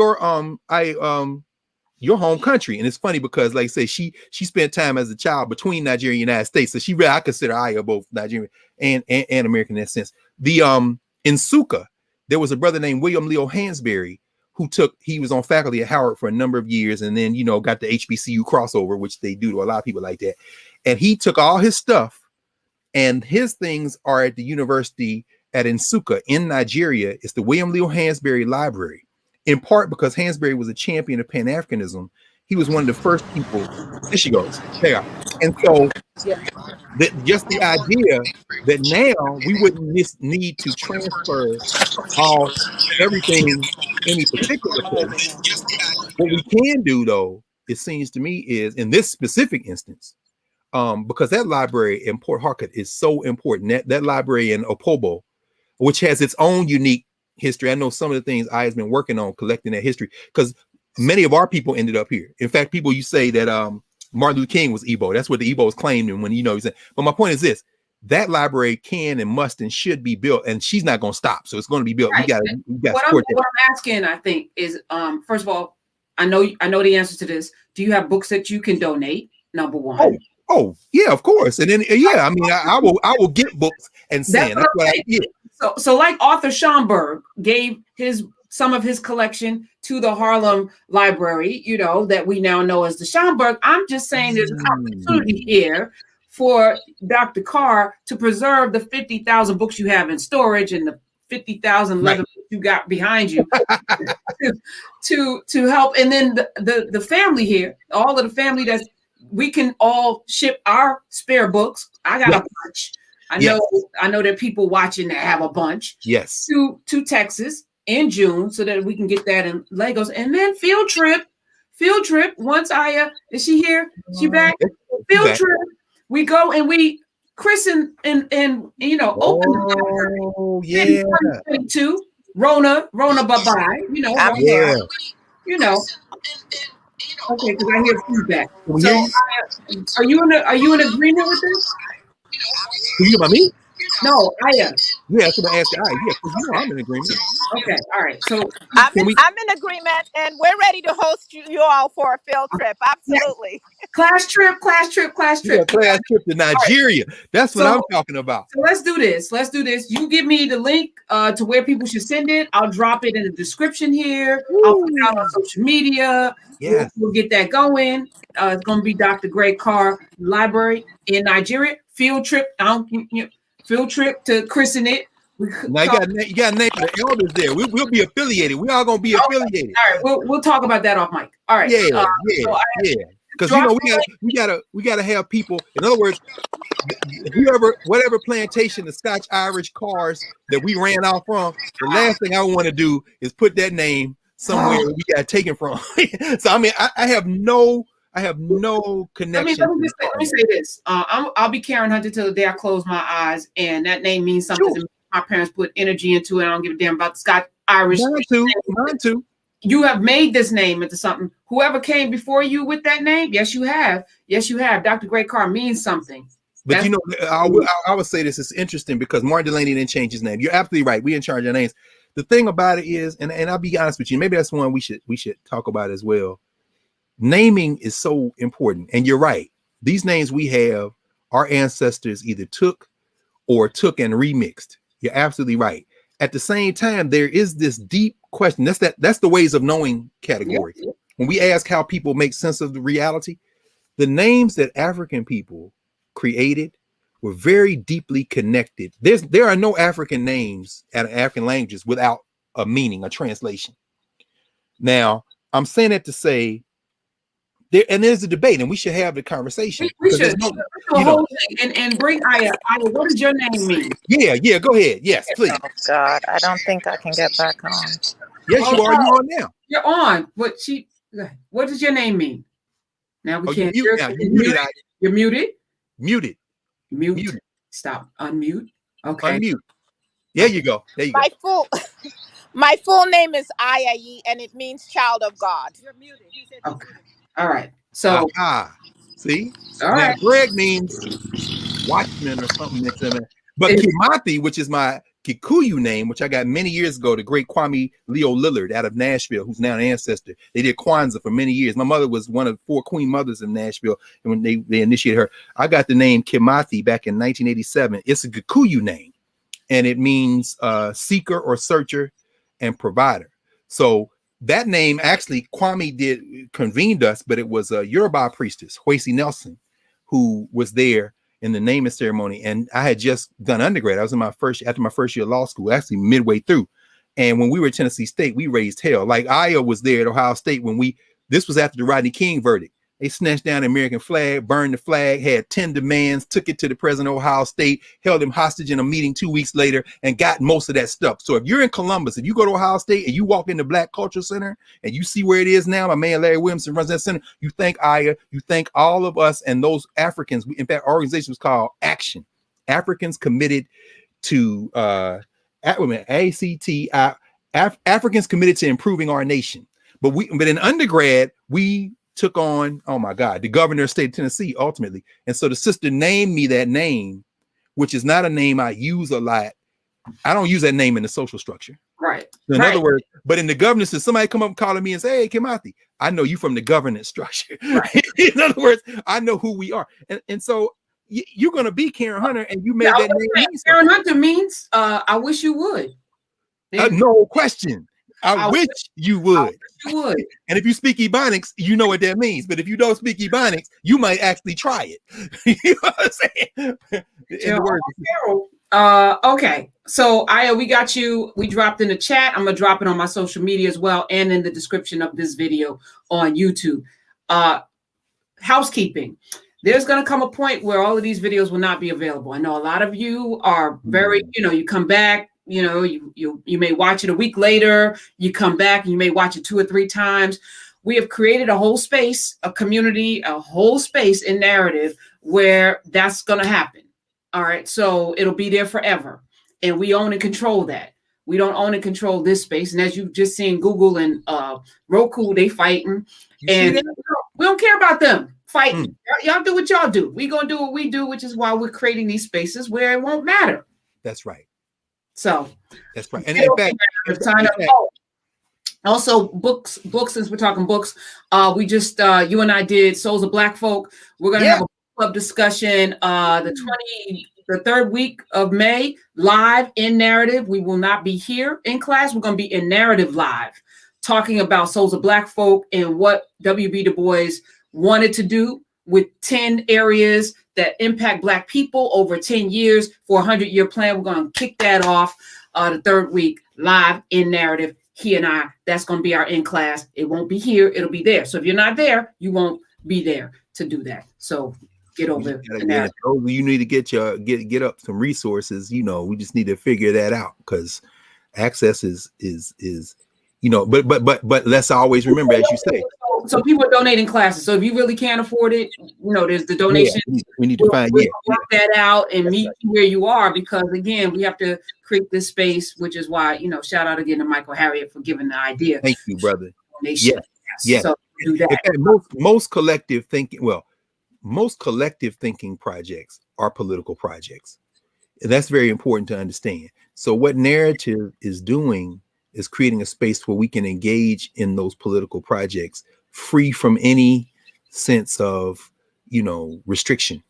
your home country. And it's funny because, like I say, she spent time as a child between Nigeria and the United States. So I consider Aya both Nigerian and American in that sense. In Nsukka, there was a brother named William Leo Hansberry he was on faculty at Howard for a number of years, and then, got the HBCU crossover, which they do to a lot of people like that. And he took all his stuff, and his things are at the university at Nsukka in Nigeria. It's the William Leo Hansberry Library. In part because Hansberry was a champion of Pan-Africanism. He was one of the first people. There she goes. There. And so just the idea that now we wouldn't need to transfer everything in any particular place. What we can do, though, it seems to me, is in this specific instance, because that library in Port Harcourt is so important. That library in Opobo, which has its own unique history. I know some of the things I has been working on collecting that history, because many of our people ended up here. In fact, people, you say that Martin Luther King was Igbo. That's what the Igbos claimed, and when he said. But my point is this: that library can and must and should be built, and she's not going to stop. So it's going to be built. Right. We got what I'm asking, I think, is first of all, I know the answer to this. Do you have books that you can donate? Number one. Oh yeah, of course. And then I will get books and send. That's what I did. So like Arthur Schomburg gave some of his collection to the Harlem Library, that we now know as the Schomburg. I'm just saying there's an opportunity here for Dr. Carr to preserve the 50,000 books you have in storage and the 50,000 leather books you got behind you to help. And then the family here, all of the family we can all ship our spare books. I got a bunch. I know there are people watching that have a bunch. Yes. To Texas in June, so that we can get that in Lagos, and then field trip. Once Aya, is she here? She back? Field trip. we go and we christen and you know open the Oh, yeah. 2022. Rona, bye-bye. You know, I'm Rona, here. you know. Okay, because I hear feedback. Can we So, hear you? are you in agreement with this? Can you hear about me? No, Aya. Yeah, that's what I asked. Yeah, because I'm in agreement. Okay, all right. So, I'm Can in, we? I'm in agreement, and we're ready to host you all for a field trip. yeah, Absolutely. class trip. Yeah, class trip to All right. Nigeria. That's what So, I'm talking about. So let's do this. You give me the link to where people should send it. I'll drop it in the description here. I'll put it out on social media. Yes. We'll get that going. It's going to be Dr. Greg Carr Library in Nigeria. Field trip. Field trip to christen it. Now you got a name for the elders there. We'll be affiliated. We all gonna be affiliated. All right, we'll talk about that off mic. All right. Yeah. Because you know we gotta have people. In other words, whatever plantation the Scotch Irish Carrs that we ran out from, the last thing I want to do is put that name somewhere we got taken from. So I mean, I have no connection. Let me say this. I'll be Karen Hunter till the day I close my eyes, and that name means something to me. My parents put energy into it. I don't give a damn about the Scotch Irish. Mine too. You have made this name into something. Whoever came before you with that name, yes, you have. Yes, you have. Dr. Greg Carr means something. But you know, I would say this is interesting because Martin Delaney didn't change his name. You're absolutely right. We in charge of names. The thing about it is, and I'll be honest with you, maybe that's one we should talk about as well. Naming is so important, and you're right. These names we have, our ancestors either took and remixed. You're absolutely right. At the same time, there is this deep question. That's the ways of knowing category. Yeah. When we ask how people make sense of the reality, the names that African people created were very deeply connected. There are no African names and African languages without a meaning, a translation. Now, I'm saying that to say there's a debate, and we should have the conversation. We should and bring Aya. Aya, what does your name mean? Yeah, go ahead. Yes, please. Oh God, I don't think I can get back on. Yes, you are. You're on now. You're on. What does your name mean? Now we can't. You're muted. Muted. Stop. Unmute. Okay. Unmute. There you go. My full name is Aya, and it means child of God. You're muted. Okay. All right. So. See. All right. Greg means watchman or something. But Kimathi, which is my Kikuyu name, which I got many years ago, the great Kwame Leo Lillard out of Nashville, who's now an ancestor. They did Kwanzaa for many years. My mother was one of 4 queen mothers in Nashville, and when they initiated her, I got the name Kimathi back in 1987. It's a Kikuyu name, and it means seeker or searcher and provider. So that name actually Kwame convened us, but it was a Yoruba priestess, Hoisi Nelson, who was there in the naming ceremony. And I had just done undergrad. I was after my first year of law school, actually midway through. And when we were at Tennessee State, we raised hell. Like Aya was there at Ohio State when this was after the Rodney King verdict. They snatched down the American flag, burned the flag, had 10 demands, took it to the president of Ohio State, held him hostage in a meeting 2 weeks later, and got most of that stuff. So if you're in Columbus, if you go to Ohio State and you walk in the Black Culture Center and you see where it is now, my man Larry Williamson runs that center, you thank Aya, you thank all of us and those Africans. In fact, our organization was called Action. Africans committed to Africans committed to improving our nation. But in undergrad, we took on, oh my God, the governor of the state of Tennessee ultimately. And so the sister named me that name, which is not a name I use a lot. I don't use that name in the social structure. Right. So in other words, but in the governance, if somebody come up calling me and say, hey, Kimathi, I know you from the governance structure. Right. In other words, I know who we are. And so you're going to be Karen Hunter, and you made that name. Karen Hunter means, I wish you would. No question. I wish you would. And if you speak Ebonics, you know what that means. But if you don't speak Ebonics, you might actually try it. You know what I'm saying? Okay. So Aya, we got you. We dropped in the chat. I'm gonna drop it on my social media as well, and in the description of this video on YouTube. Housekeeping. There's going to come a point where all of these videos will not be available. I know a lot of you are very, you come back. You may watch it a week later, you come back and you may watch it 2 or 3 times. We have created a whole space, a community, a whole space in narrative where that's going to happen. All right. So it'll be there forever. And we own and control that. We don't own and control this space. And as you've just seen, Google and Roku, they fighting. And we don't care about them fighting. Y'all do what y'all do. We going to do what we do, which is why we're creating these spaces where it won't matter. That's right. So that's right. And in fact, also books, since we're talking books, we just you and I did Souls of Black Folk. We're gonna have a club discussion the third week of May, live in narrative. We will not be here in class. We're gonna be in narrative live, talking about Souls of Black Folk and what W.B. Du Bois wanted to do with 10 areas that impact Black people over 10 years for a 100-year plan. We're going to kick that off the third week, live in narrative. He and I, that's going to be our in class. It won't be here. It'll be there. So if you're not there, you won't be there to do that. So get over it. You need to get up some resources. We just need to figure that out, because access is but let's always remember, as you say. So people are donating classes. So if you really can't afford it, there's the donation. We need to find work that out and meet you where you are, because again, we have to create this space, which is why, shout out again to Michael Harriet for giving the idea. Thank you, brother. Yes. So do that. In fact, most collective thinking projects are political projects. And that's very important to understand. So what narrative is doing is creating a space where we can engage in those political projects free from any sense of, restriction.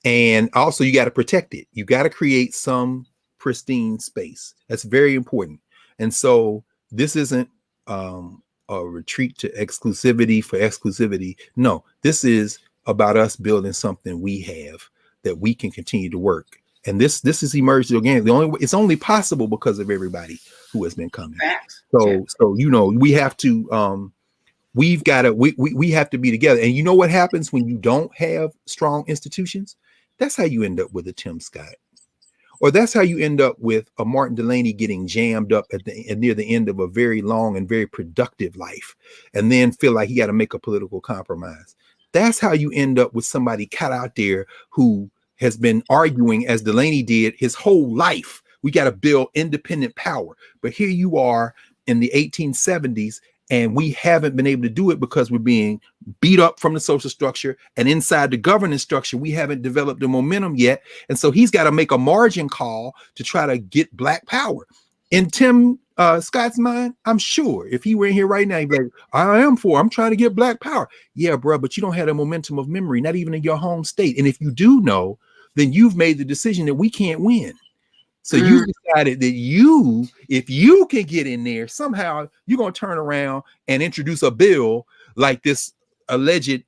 And also you got to protect it. You got to create some pristine space. That's very important. And so this isn't a retreat to exclusivity for exclusivity. No, this is about us building something we have that we can continue to work. And this has emerged again. It's only possible because of everybody who has been coming. So we have to we have to be together. And you know what happens when you don't have strong institutions? That's how you end up with a Tim Scott, or that's how you end up with a Martin Delaney getting jammed up near the end of a very long and very productive life, and then feel like he got to make a political compromise. That's how you end up with somebody cut out there who has been arguing, as Delaney did, his whole life. We got to build independent power. But here you are in the 1870s, and we haven't been able to do it because we're being beat up from the social structure, and inside the governance structure, we haven't developed the momentum yet. And so he's got to make a margin call to try to get Black power. In Tim Scott's mind, I'm sure if he were in here right now, he'd be like, I'm trying to get Black power. Yeah, bro, but you don't have the momentum of memory, not even in your home state. And if you do know, then you've made the decision that we can't win. So you decided that if you can get in there, somehow you're going to turn around and introduce a bill like this alleged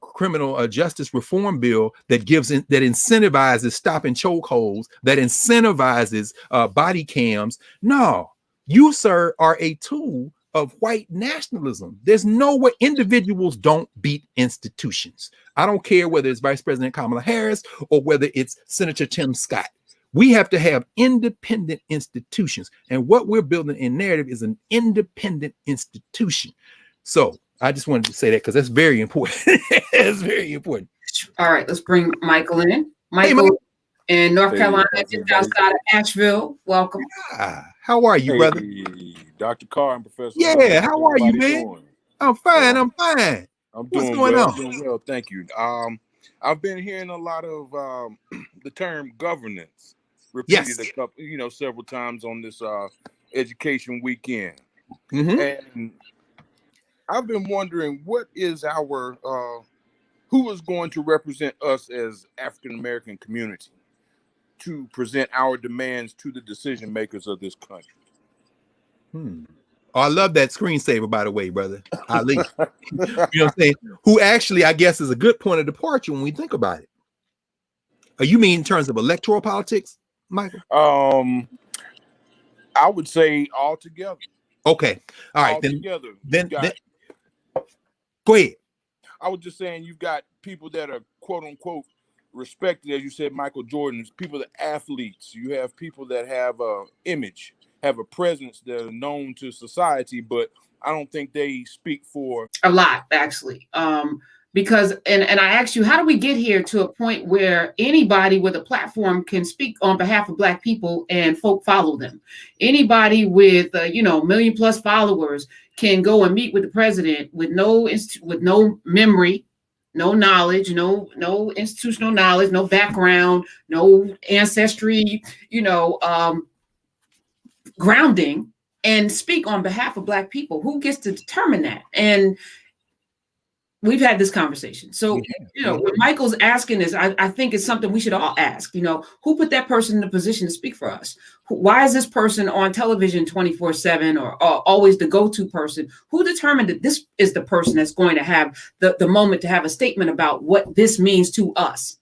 criminal justice reform bill that incentivizes stopping chokeholds, that incentivizes body cams. No, you, sir, are a tool of white nationalism. There's no way. Individuals don't beat institutions. I don't care whether it's Vice President Kamala Harris or whether it's Senator Tim Scott. We have to have independent institutions. And what we're building in narrative is an independent institution. So I just wanted to say that because that's very important. It's very important. All right, let's bring Michael in. Michael in North Carolina, just outside of Asheville. Welcome. How are you, brother? Dr. Carr and Professor. Yeah, how are you, man? Doing? I'm fine. I'm fine. What's going on? I'm doing well, thank you. I've been hearing a lot of the term governance repeated a couple, several times on this education weekend. And I've been wondering, what is our who is going to represent us as African American community to present our demands to the decision makers of this country? Oh, I love that screensaver, by the way, brother. Ali. You know what I'm saying? Who actually, I guess, is a good point of departure when we think about it. You mean in terms of electoral politics, Michael? I would say all together. Okay. All right. Then go ahead. I was just saying, you've got people that are quote unquote respected, as you said, Michael Jordan, people that are athletes. You have people that have a image, have a presence that are known to society, but I don't think they speak for a lot, actually. Because, and I asked you, how do we get here to a point where anybody with a platform can speak on behalf of Black people and folk follow them? Anybody with, million plus followers can go and meet with the president with no memory, no knowledge, no institutional knowledge, no background, no ancestry, grounding, and speak on behalf of Black people. Who gets to determine that? And we've had this conversation. So, when Michael's asking this, I think it's something we should all ask, who put that person in the position to speak for us? Why is this person on television 24/7 or always the go-to person? Who determined that this is the person that's going to have the moment to have a statement about what this means to us?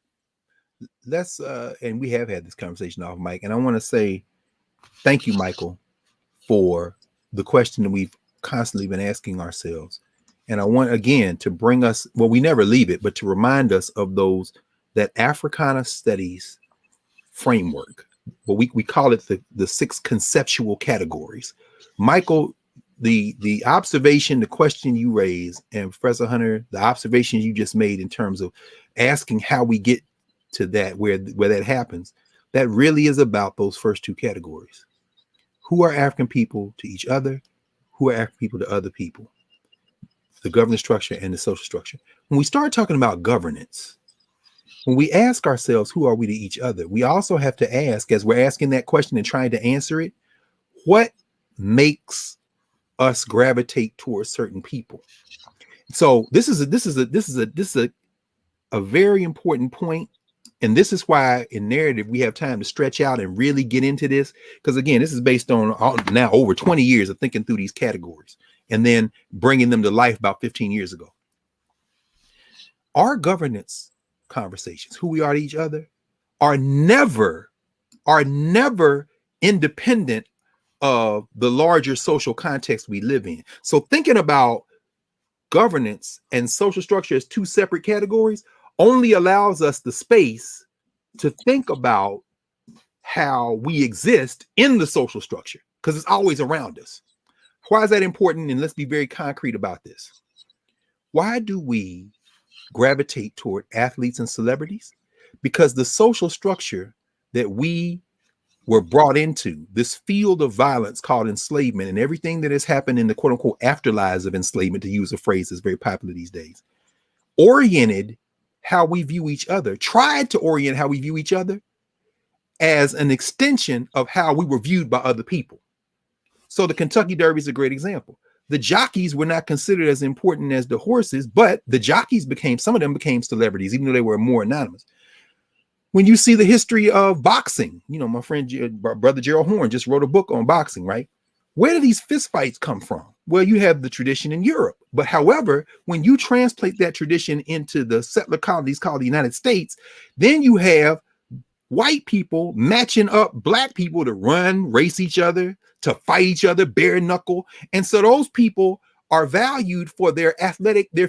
Let's, and we have had this conversation off mic, and I want to say thank you, Michael, for the question that we've constantly been asking ourselves. And I want, again, to bring us, well, we never leave it, but to remind us of that Africana studies framework. Well, we call it the 6 conceptual categories. Michael, the observation, the question you raised, and Professor Hunter, the observations you just made in terms of asking how we get to that, where that happens, that really is about those first 2 categories. Who are African people to each other? Who are African people to other people? The governance structure and the social structure. When we start talking about governance, when we ask ourselves, who are we to each other? We also have to ask, as we're asking that question and trying to answer it, what makes us gravitate towards certain people? So this is a very important point. And this is why in narrative, we have time to stretch out and really get into this. Because again, this is based on now over 20 years of thinking through these categories and then bringing them to life about 15 years ago. Our governance conversations, who we are to each other, are never independent of the larger social context we live in. So thinking about governance and social structure as 2 separate categories only allows us the space to think about how we exist in the social structure, because it's always around us. Why is that important? And let's be very concrete about this. Why do we gravitate toward athletes and celebrities? Because the social structure that we were brought into, this field of violence called enslavement, and everything that has happened in the quote unquote afterlives of enslavement, to use a phrase that's very popular these days, oriented how we view each other, tried to orient how we view each other as an extension of how we were viewed by other people. So the Kentucky Derby is a great example. The jockeys were not considered as important as the horses, but the jockeys some of them became celebrities, even though they were more anonymous. When you see the history of boxing, my friend, brother Gerald Horn just wrote a book on boxing, right? Where do these fistfights come from? Well, you have the tradition in Europe. But however, when you translate that tradition into the settler colonies called the United States, then you have white people matching up Black people to race each other, to fight each other, bare knuckle. And so those people are valued for their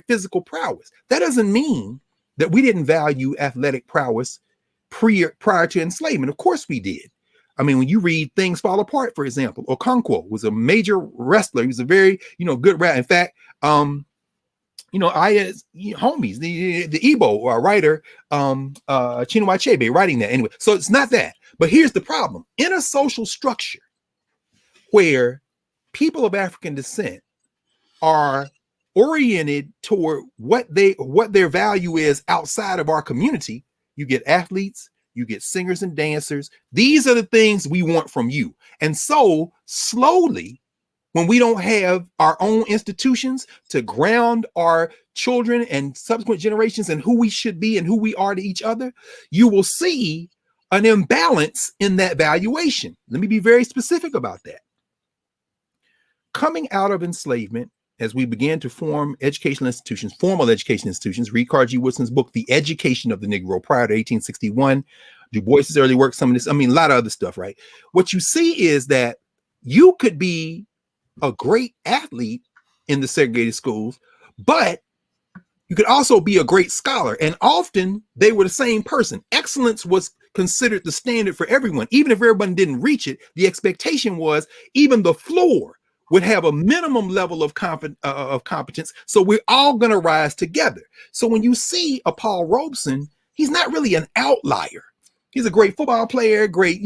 physical prowess. That doesn't mean that we didn't value athletic prowess prior to enslavement. Of course we did. I mean, when you read Things Fall Apart, for example, Okonkwo was a major wrestler. He was a very, good wrestler. In fact, Aya's homies, the Igbo writer, Chinua Achebe, writing that anyway. So it's not that. But here's the problem. In a social structure where people of African descent are oriented toward what their value is outside of our community, you get athletes, you get singers and dancers. These are the things we want from you. And so slowly, when we don't have our own institutions to ground our children and subsequent generations and who we should be and who we are to each other, you will see an imbalance in that valuation. Let me be very specific about that. Coming out of enslavement, as we began to form educational institutions, formal education institutions, read Carr G. Woodson's book, The Education of the Negro, prior to 1861, Du Bois's early work, some of this, a lot of other stuff, right? What you see is that you could be a great athlete in the segregated schools, but you could also be a great scholar. And often they were the same person. Excellence was considered the standard for everyone. Even if everyone didn't reach it, the expectation was even the floor would have a minimum level of competence. So we're all going to rise together. So when you see a Paul Robeson, he's not really an outlier. He's a great football player, great,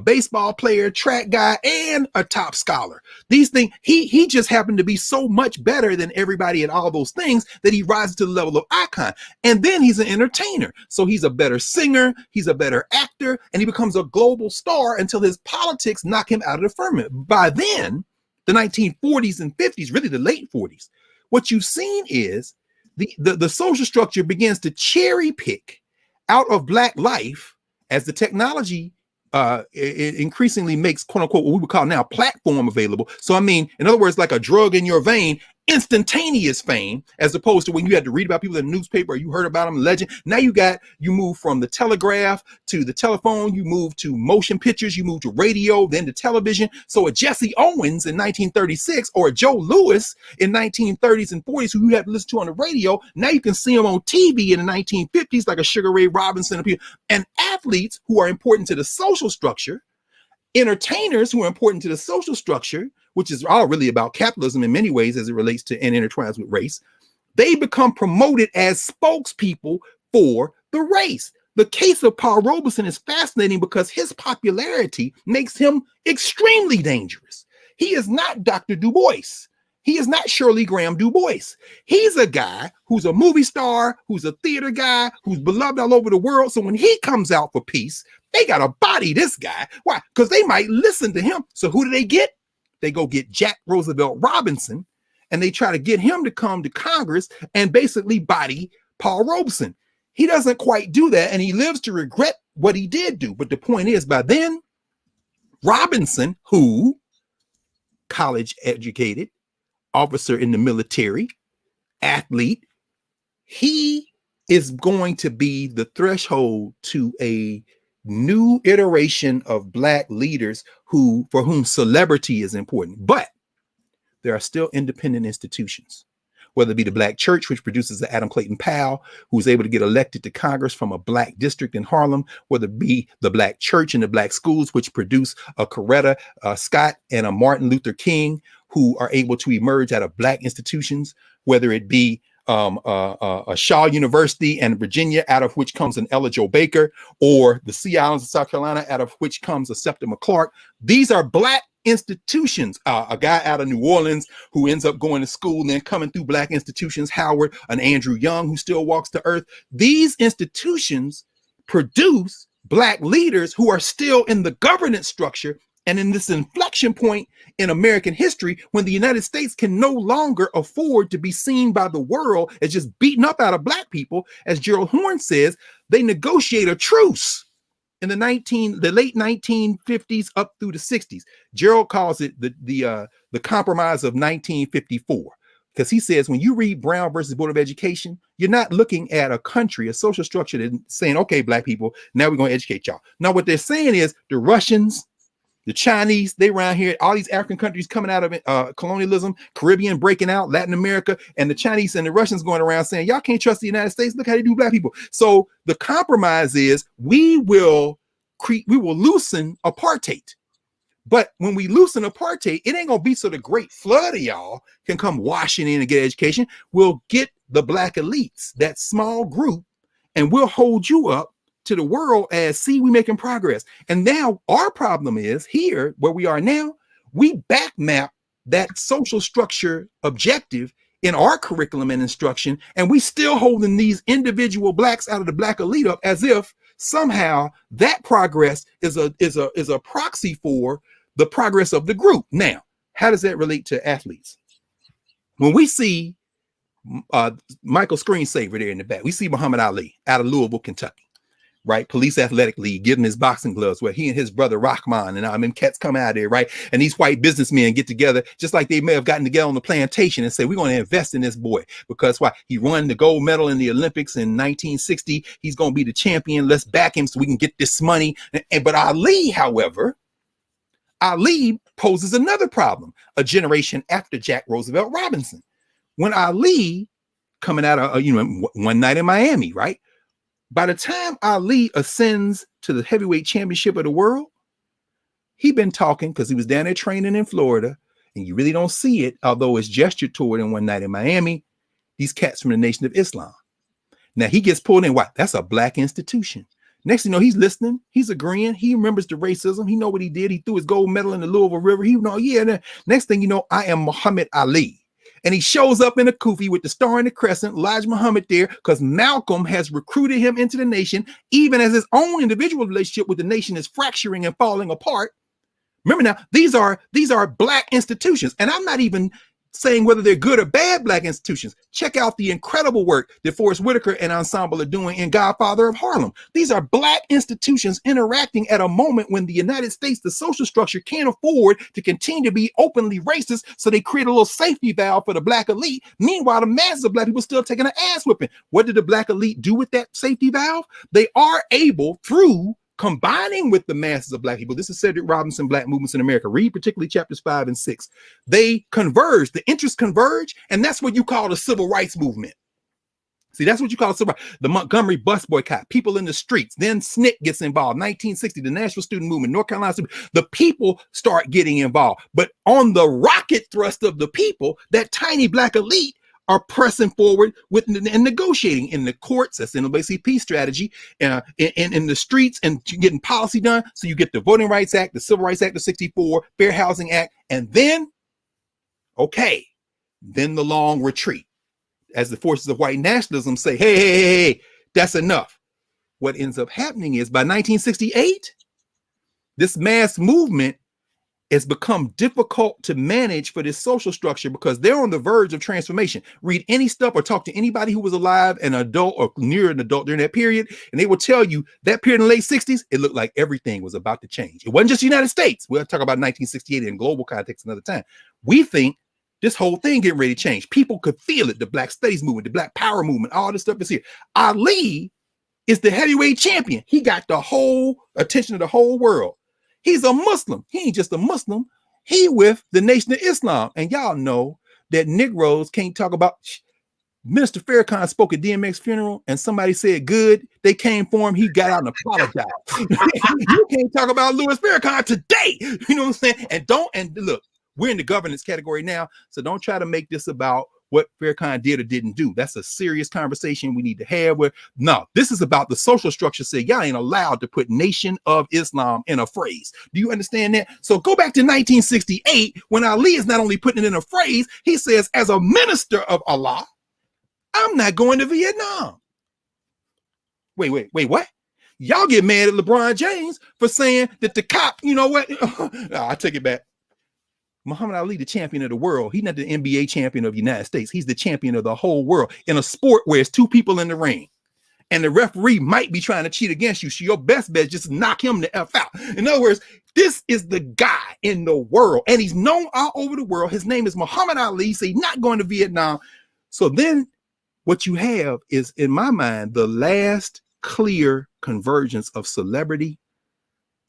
baseball player, track guy, and a top scholar. These things, he just happened to be so much better than everybody at all those things that he rises to the level of icon. And then he's an entertainer. So he's a better singer, he's a better actor, and he becomes a global star until his politics knock him out of the firmament. By then, the 1940s and 50s, really the late 40s, what you've seen is the social structure begins to cherry pick out of Black life as the technology it increasingly makes, quote unquote, what we would call now platform available. So, I mean, in other words, like a drug in your vein, instantaneous fame, as opposed to when you had to read about people in the newspaper or you heard about them, legend. Now you move from the telegraph to the telephone, you move to motion pictures, you move to radio, then to television. So a Jesse Owens in 1936 or a Joe Louis in 1930s and 40s, who you have to listen to on the radio, now you can see them on TV in the 1950s, like a Sugar Ray Robinson, and athletes who are important to the social structure, entertainers who are important to the social structure, which is all really about capitalism in many ways as it relates to and intertwines with race. They become promoted as spokespeople for the race. The case of Paul Robeson is fascinating because his popularity makes him extremely dangerous. He is not Dr. Du Bois. He is not Shirley Graham Du Bois. He's a guy who's a movie star, who's a theater guy, who's beloved all over the world. So when he comes out for peace, they got to body this guy. Why? Because they might listen to him. So who do they get? They go get Jack Roosevelt Robinson, and they try to get him to come to Congress and basically body Paul Robeson. He doesn't quite do that, and he lives to regret what he did do. But the point is, by then, Robinson, who college educated, officer in the military, athlete, he is going to be the threshold to a new iteration of Black leaders for whom celebrity is important. But there are still independent institutions, whether it be the Black church, which produces the Adam Clayton Powell, who's able to get elected to Congress from a Black district in Harlem, whether it be the Black church and the Black schools, which produce a Coretta Scott and a Martin Luther King, who are able to emerge out of Black institutions, whether it be a Shaw University and Virginia, out of which comes an Ella Jo Baker, or the Sea Islands of South Carolina, out of which comes a Septima Clark. These are Black institutions. A guy out of New Orleans who ends up going to school and then coming through Black institutions, Howard, an Andrew Young who still walks the earth. These institutions produce Black leaders who are still in the governance structure. And in this inflection point in American history, when the United States can no longer afford to be seen by the world as just beating up out of Black people, as Gerald Horne says, they negotiate a truce in the late 1950s up through the 60s. Gerald calls it the compromise of 1954, because he says when you read Brown versus Board of Education, you're not looking at a country, a social structure that's saying, okay, Black people, now we're going to educate y'all. Now what they're saying is the Russians, the Chinese, they around here, all these African countries coming out of colonialism, Caribbean breaking out, Latin America, and the Chinese and the Russians going around saying, y'all can't trust the United States. Look how they do Black people. So the compromise is we will loosen apartheid. But when we loosen apartheid, it ain't going to be so the great flood of y'all can come washing in and get education. We'll get the Black elites, that small group, and we'll hold you up to the world as, see, we making progress. And now our problem is here where we are now, we back map that social structure objective in our curriculum and instruction, and we still holding these individual Blacks out of the Black elite up as if somehow that progress is a proxy for the progress of the group. Now, how does that relate to athletes? When we see Michael Screensaver there in the back, we see Muhammad Ali out of Louisville, Kentucky. Right, Police Athletic League, giving his boxing gloves, where he and his brother Rahman and cats come out there, right? And these white businessmen get together, just like they may have gotten together on the plantation and say, we're going to invest in this boy because why? He won the gold medal in the Olympics in 1960. He's going to be the champion. Let's back him so we can get this money. But Ali, however, Ali poses another problem a generation after Jack Roosevelt Robinson. When Ali coming out of, one night in Miami, right? By the time Ali ascends to the heavyweight championship of the world, he'd been talking, because he was down there training in Florida, and you really don't see it, although it's gestured toward in one night in Miami, these cats from the Nation of Islam. Now he gets pulled in. Why? That's a black institution. Next thing you know, he's listening. He's agreeing. He remembers the racism. He know what he did. He threw his gold medal in the Louisville River. He know, yeah. Next thing you know, I am Muhammad Ali. And he shows up in a kufi with the star and the crescent, Elijah Muhammad there, because Malcolm has recruited him into the nation, even as his own individual relationship with the nation is fracturing and falling apart. Remember now, these are black institutions. And I'm not even saying whether they're good or bad black institutions. Check out the incredible work that Forrest Whitaker and Ensemble are doing in Godfather of Harlem. These are black institutions interacting at a moment when the United States, the social structure, can't afford to continue to be openly racist, so they create a little safety valve for the black elite. Meanwhile, the masses of black people still taking an ass whipping. What did the black elite do with that safety valve? They are able, through combining with the masses of black people. This is Cedric Robinson, Black Movements in America. Read particularly chapters 5 and 6. They converge, the interests converge, and that's what you call the civil rights movement. See, that's what you call civil rights. The Montgomery bus boycott, people in the streets. Then SNCC gets involved. 1960, the National Student Movement, North Carolina. The people start getting involved. But on the rocket thrust of the people, that tiny black elite are pressing forward with and negotiating in the courts. That's the NAACP strategy, in the streets, and getting policy done. So you get the Voting Rights Act, the Civil Rights Act of 64, Fair Housing Act, and then, then the long retreat. As the forces of white nationalism say, hey, that's enough. What ends up happening is by 1968, this mass movement it's become difficult to manage for this social structure because they're on the verge of transformation. Read any stuff or talk to anybody who was alive, an adult or near an adult during that period, and they will tell you that period in the late 60s, it looked like everything was about to change. It wasn't just the United States. We'll talk about 1968 in global context another time. We think this whole thing getting ready to change. People could feel it. The Black Studies movement, the Black Power movement, all this stuff is here. Ali is the heavyweight champion. He got the whole attention of the whole world. He's a Muslim. He ain't just a Muslim. He with the Nation of Islam. And y'all know that Negroes can't talk about. Minister Farrakhan spoke at DMX's funeral and somebody said good. They came for him. He got out and apologized. You can't talk about Louis Farrakhan today. You know what I'm saying? And look, we're in the governance category now. So don't try to make this about what Farrakhan did or didn't do. That's a serious conversation we need to have. No, this is about the social structure. Say y'all ain't allowed to put Nation of Islam in a phrase. Do you understand that? So go back to 1968 when Ali is not only putting it in a phrase, he says, as a minister of Allah, I'm not going to Vietnam. Wait, what? Y'all get mad at LeBron James for saying that the cop, you know what? I take it back. Muhammad Ali, the champion of the world. He's not the NBA champion of the United States. He's the champion of the whole world in a sport where it's two people in the ring. And the referee might be trying to cheat against you. So your best bet is just knock him the F out. In other words, this is the guy in the world. And he's known all over the world. His name is Muhammad Ali. So he's not going to Vietnam. So then what you have is, in my mind, the last clear convergence of celebrity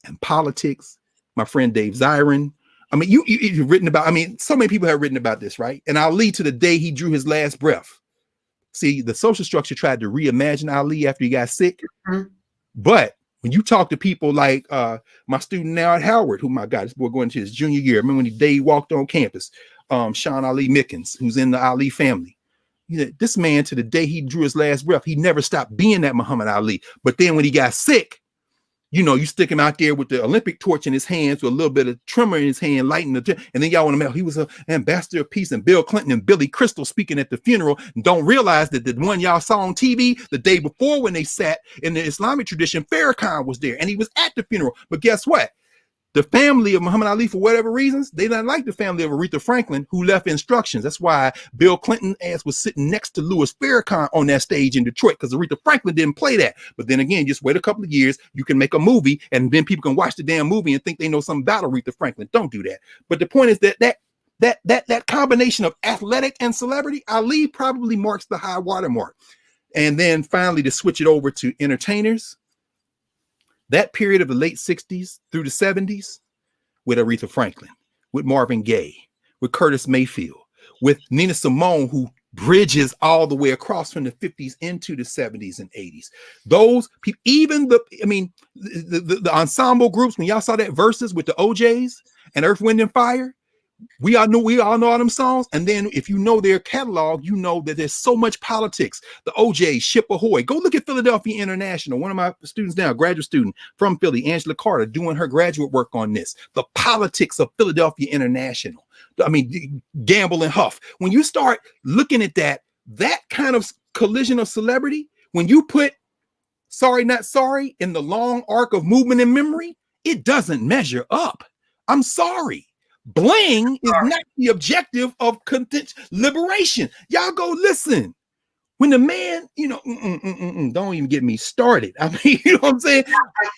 and politics. My friend Dave Zirin. I mean, you've written about, so many people have written about this, right? And Ali to the day he drew his last breath. See, the social structure tried to reimagine Ali after he got sick. Mm-hmm. But when you talk to people like my student now at Howard, who, my God, this boy going into his junior year. I remember when the day he walked on campus, Sean Ali Mickens, who's in the Ali family. This man to the day he drew his last breath, he never stopped being that Muhammad Ali. But then when he got sick, you stick him out there with the Olympic torch in his hands with a little bit of trimmer in his hand, lighting and then y'all want to know he was an ambassador of peace, and Bill Clinton and Billy Crystal speaking at the funeral, and don't realize that the one y'all saw on TV the day before when they sat in the Islamic tradition, Farrakhan was there and he was at the funeral. But guess what? The family of Muhammad Ali, for whatever reasons, they didn't like the family of Aretha Franklin, who left instructions. That's why Bill Clinton ass was sitting next to Louis Farrakhan on that stage in Detroit, because Aretha Franklin didn't play that. But then again, just wait a couple of years, you can make a movie, and then people can watch the damn movie and think they know something about Aretha Franklin. Don't do that. But the point is that combination of athletic and celebrity, Ali probably marks the high watermark. And then finally, to switch it over to entertainers, that period of the late 60s through the 70s with Aretha Franklin, with Marvin Gaye, with Curtis Mayfield, with Nina Simone, who bridges all the way across from the 50s into the 70s and 80s. Those people, even the ensemble groups, when y'all saw that Versus with the OJs and Earth, Wind and Fire, We all know all them songs. And then if you know their catalog, you know that there's so much politics. The OJ, Ship Ahoy. Go look at Philadelphia International. One of my students now, graduate student from Philly, Angela Carter, doing her graduate work on this. The politics of Philadelphia International. I mean, Gamble and Huff. When you start looking at that kind of collision of celebrity, when you put Sorry Not Sorry in the long arc of movement and memory, it doesn't measure up. I'm sorry. Bling is not the objective of liberation. Y'all go listen. When the man, don't even get me started. I mean, you know what I'm saying?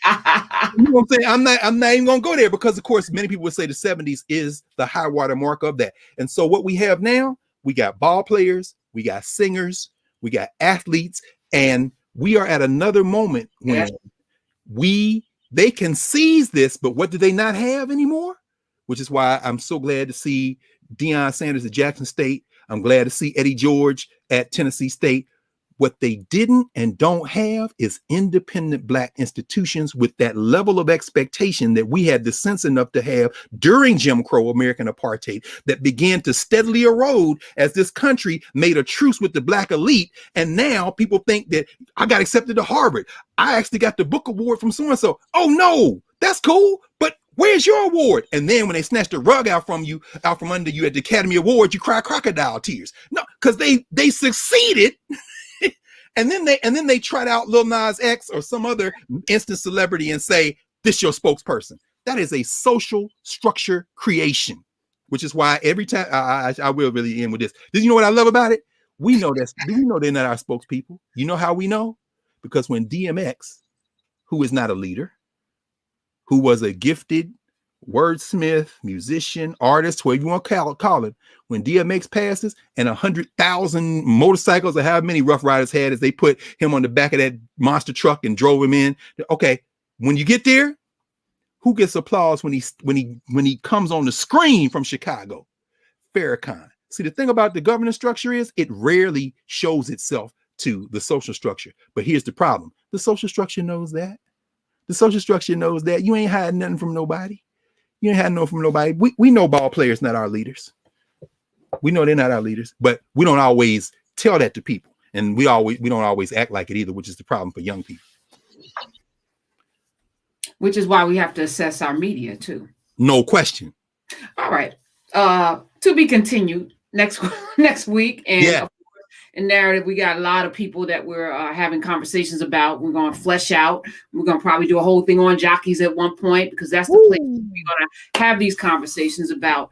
I'm not even gonna go there because, of course, many people would say the 70s is the high water mark of that. And so what we have now, we got ball players, we got singers, we got athletes, and we are at another moment when they can seize this, but what do they not have anymore? Which is why I'm so glad to see Deion Sanders at Jackson State. I'm glad to see Eddie George at Tennessee State. What they didn't and don't have is independent Black institutions with that level of expectation that we had the sense enough to have during Jim Crow, American apartheid, that began to steadily erode as this country made a truce with the Black elite. And now people think that I got accepted to Harvard. I actually got the book award from so-and-so. Oh no, that's cool. But where's your award? And then when they snatch the rug out from under you at the Academy Awards, you cry crocodile tears. No, because they succeeded. And then they trot out Lil Nas X or some other instant celebrity and say, this your spokesperson. That is a social structure creation, which is why every time I will really end with this. Do you know what I love about it? We know they're not our spokespeople. You know how we know? Because when DMX, who is not a leader, who was a gifted wordsmith, musician, artist, whatever you want to call it, when DMX passes and 100,000 motorcycles or however many Rough Riders had as they put him on the back of that monster truck and drove him in. Okay, when you get there, who gets applause when he comes on the screen from Chicago? Farrakhan. See, the thing about the governance structure is it rarely shows itself to the social structure. But here's the problem. The social structure knows that. The social structure knows that. You ain't hiding nothing from nobody. You ain't hiding nothing from nobody. We know ball players not our leaders. We know they're not our leaders, but we don't always tell that to people. And we don't always act like it either, which is the problem for young people. Which is why we have to assess our media too. No question. All right. To be continued next week. And in narrative, we got a lot of people that we're having conversations about. We're going to flesh out. We're going to probably do a whole thing on jockeys at one point, because that's the place we're going to have these conversations about,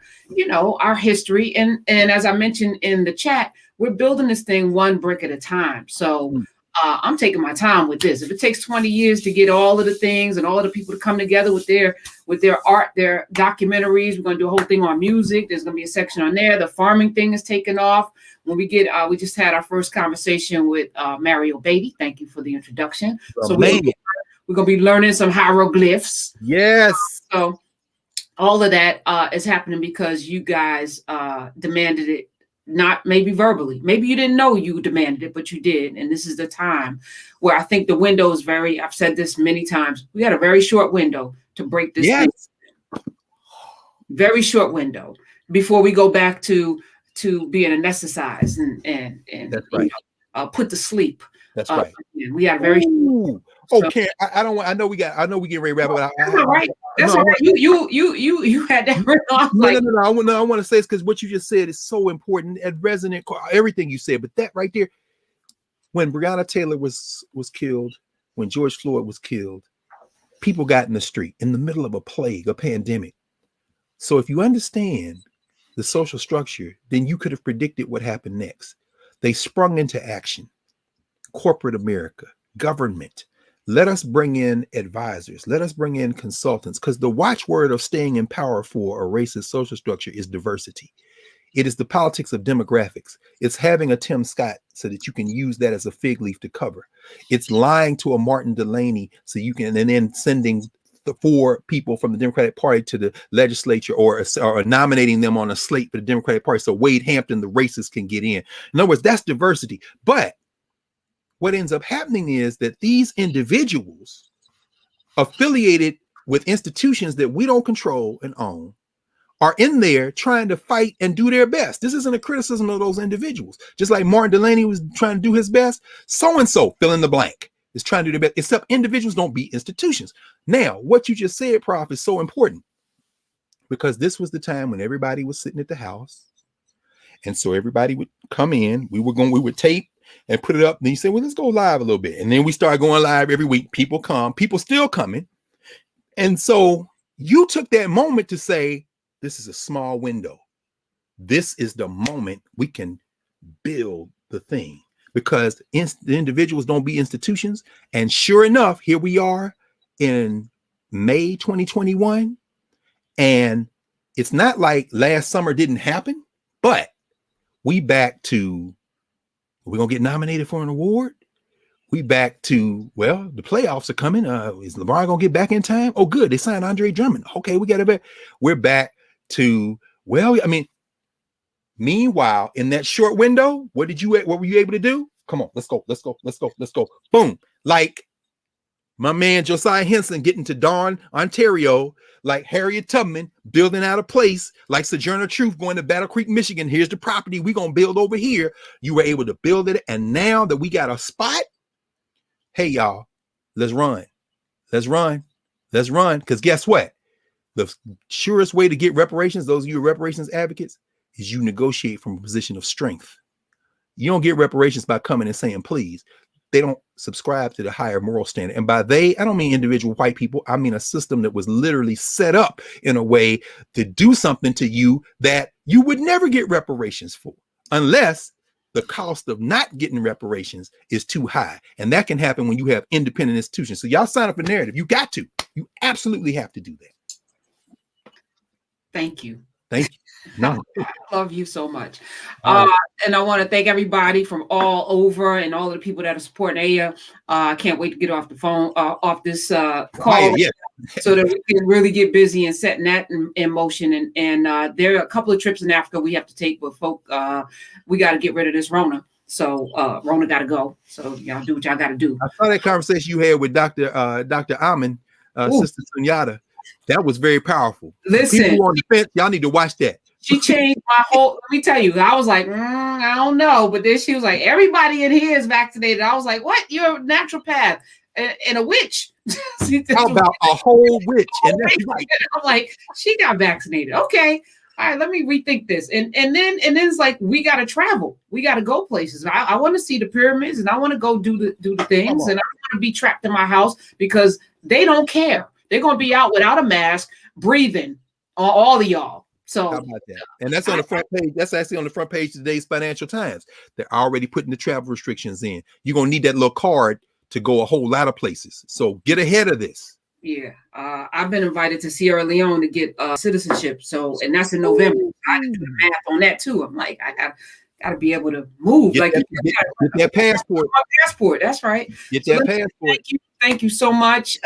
our history. And as I mentioned in the chat, we're building this thing one brick at a time. So I'm taking my time with this. If it takes 20 years to get all of the things and all of the people to come together with their art, their documentaries, we're going to do a whole thing on music. There's going to be a section on there. The farming thing is taking off. When we get, we just had our first conversation with Mario Beatty. Thank you for the introduction. So we're going to be learning some hieroglyphs. Yes. So all of that is happening because you guys demanded it. Not maybe verbally. Maybe you didn't know you demanded it, but you did. And this is the time where I think the window is I've said this many times. We had a very short window to break this thing. Very short window before we go back to being anesthetized and that's right. Put to sleep. That's right. We had very okay. I know we get ready to wrap up. That's all right. That's all right. You had that written off. No. I want to say it's because what you just said is so important and resonant. Everything you said, but that right there, when Breonna Taylor was killed, when George Floyd was killed, people got in the street in the middle of a plague, a pandemic. So if you understand the social structure, then you could have predicted what happened next. They sprung into action. Corporate America, government. Let us bring in advisors. Let us bring in consultants, because the watchword of staying in power for a racist social structure is diversity. It is the politics of demographics. It's having a Tim Scott so that you can use that as a fig leaf to cover. It's lying to a Martin Delaney so you can, and then sending the 4 people from the Democratic Party to the legislature or nominating them on a slate for the Democratic Party so Wade Hampton, the racist, can get in. In other words, that's diversity. But what ends up happening is that these individuals affiliated with institutions that we don't control and own are in there trying to fight and do their best. This isn't a criticism of those individuals. Just like Martin Delaney was trying to do his best, so-and-so, fill in the blank, is trying to do their best, except individuals don't beat institutions. Now, what you just said, Prof, is so important because this was the time when everybody was sitting at the house. And so everybody would come in, we would tape and put it up. And then you say, well, let's go live a little bit. And then we start going live every week. People come, people still coming. And so you took that moment to say, this is a small window. This is the moment we can build the thing because the individuals don't be institutions. And sure enough, here we are in May 2021. And it's not like last summer didn't happen, but we back to, we're going to get nominated for an award. We back to, well, the playoffs are coming. Is LeBron going to get back in time? Oh, good. They signed Andre Drummond. Okay, we got it back. We're back to, well, I mean, meanwhile, in that short window, what were you able to do? Come on, let's go. Boom. Like my man Josiah Henson getting to Dawn, Ontario, like Harriet Tubman building out a place, like Sojourner Truth going to Battle Creek, Michigan. Here's the property we're going to build over here. You were able to build it. And now that we got a spot, hey, y'all, let's run. Because guess what? The surest way to get reparations, those of you reparations advocates, is you negotiate from a position of strength. You don't get reparations by coming and saying, please. They don't subscribe to the higher moral standard. And by they, I don't mean individual white people. I mean a system that was literally set up in a way to do something to you that you would never get reparations for unless the cost of not getting reparations is too high. And that can happen when you have independent institutions. So y'all sign up a narrative. You got to. You absolutely have to do that. Thank you. Thank you. No. I love you so much. And I want to thank everybody from all over and all of the people that are supporting Aya. I can't wait to get off the phone, off this call, so that we can really get busy and setting that in motion. And there are a couple of trips in Africa we have to take with folk. We got to get rid of this Rona. So Rona got to go. So y'all do what y'all got to do. I saw that conversation you had with Dr. Amin, Sister Sunyata. That was very powerful. Listen, people on the fence, y'all need to watch that. She changed my whole. Let me tell you, I was like, I don't know, but then she was like, everybody in here is vaccinated. I was like, what? You're a naturopath and a witch. How about a whole witch? And that's right. I'm like, she got vaccinated. Okay, all right. Let me rethink this. And then it's like we got to travel. We got to go places. I want to see the pyramids, and I want to go do the things, and I want to be trapped in my house because they don't care. They're going to be out without a mask, breathing on all of y'all. So how about that? And that's on the front page. That's actually on the front page of today's Financial Times. They're already putting the travel restrictions in. You're going to need that little card to go a whole lot of places. So get ahead of this. Yeah. I've been invited to Sierra Leone to get citizenship. So, and that's in November. I did the math on that too. I'm like, I got to be able to move. Get that passport. My passport. That's right. Get that passport. Thank you so much.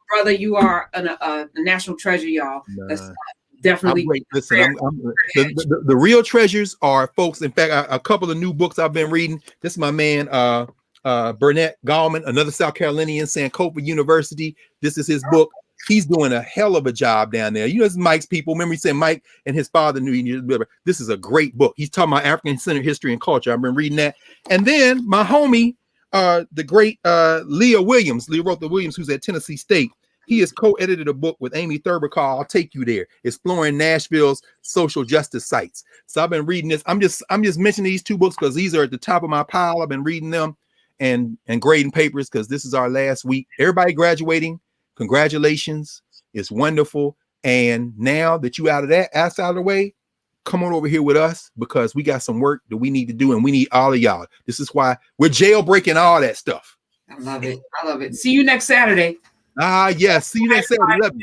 Brother, you are a national treasure, y'all. That's definitely. Listen, the real treasures are folks. In fact, a couple of new books I've been reading. This is my man, Burnett Gallman, another South Carolinian, Sankofa University. This is his book. He's doing a hell of a job down there. You know, this is Mike's people. Remember, he said Mike and his father knew. This is a great book. He's talking about African-centered history and culture. I've been reading that. And then my homie, the great Leah Williams, who's at Tennessee State. He has co-edited a book with Amy Thurber called I'll Take You There, exploring Nashville's social justice sites. So I've been reading this. I'm just mentioning these two books because these are at the top of my pile. I've been reading them and grading papers because this is our last week. Everybody graduating, congratulations. It's wonderful. And now that you out of the way, come on over here with us because we got some work that we need to do and we need all of y'all. This is why we're jailbreaking all that stuff. I love it. See you next Saturday. Yes. See you next Saturday.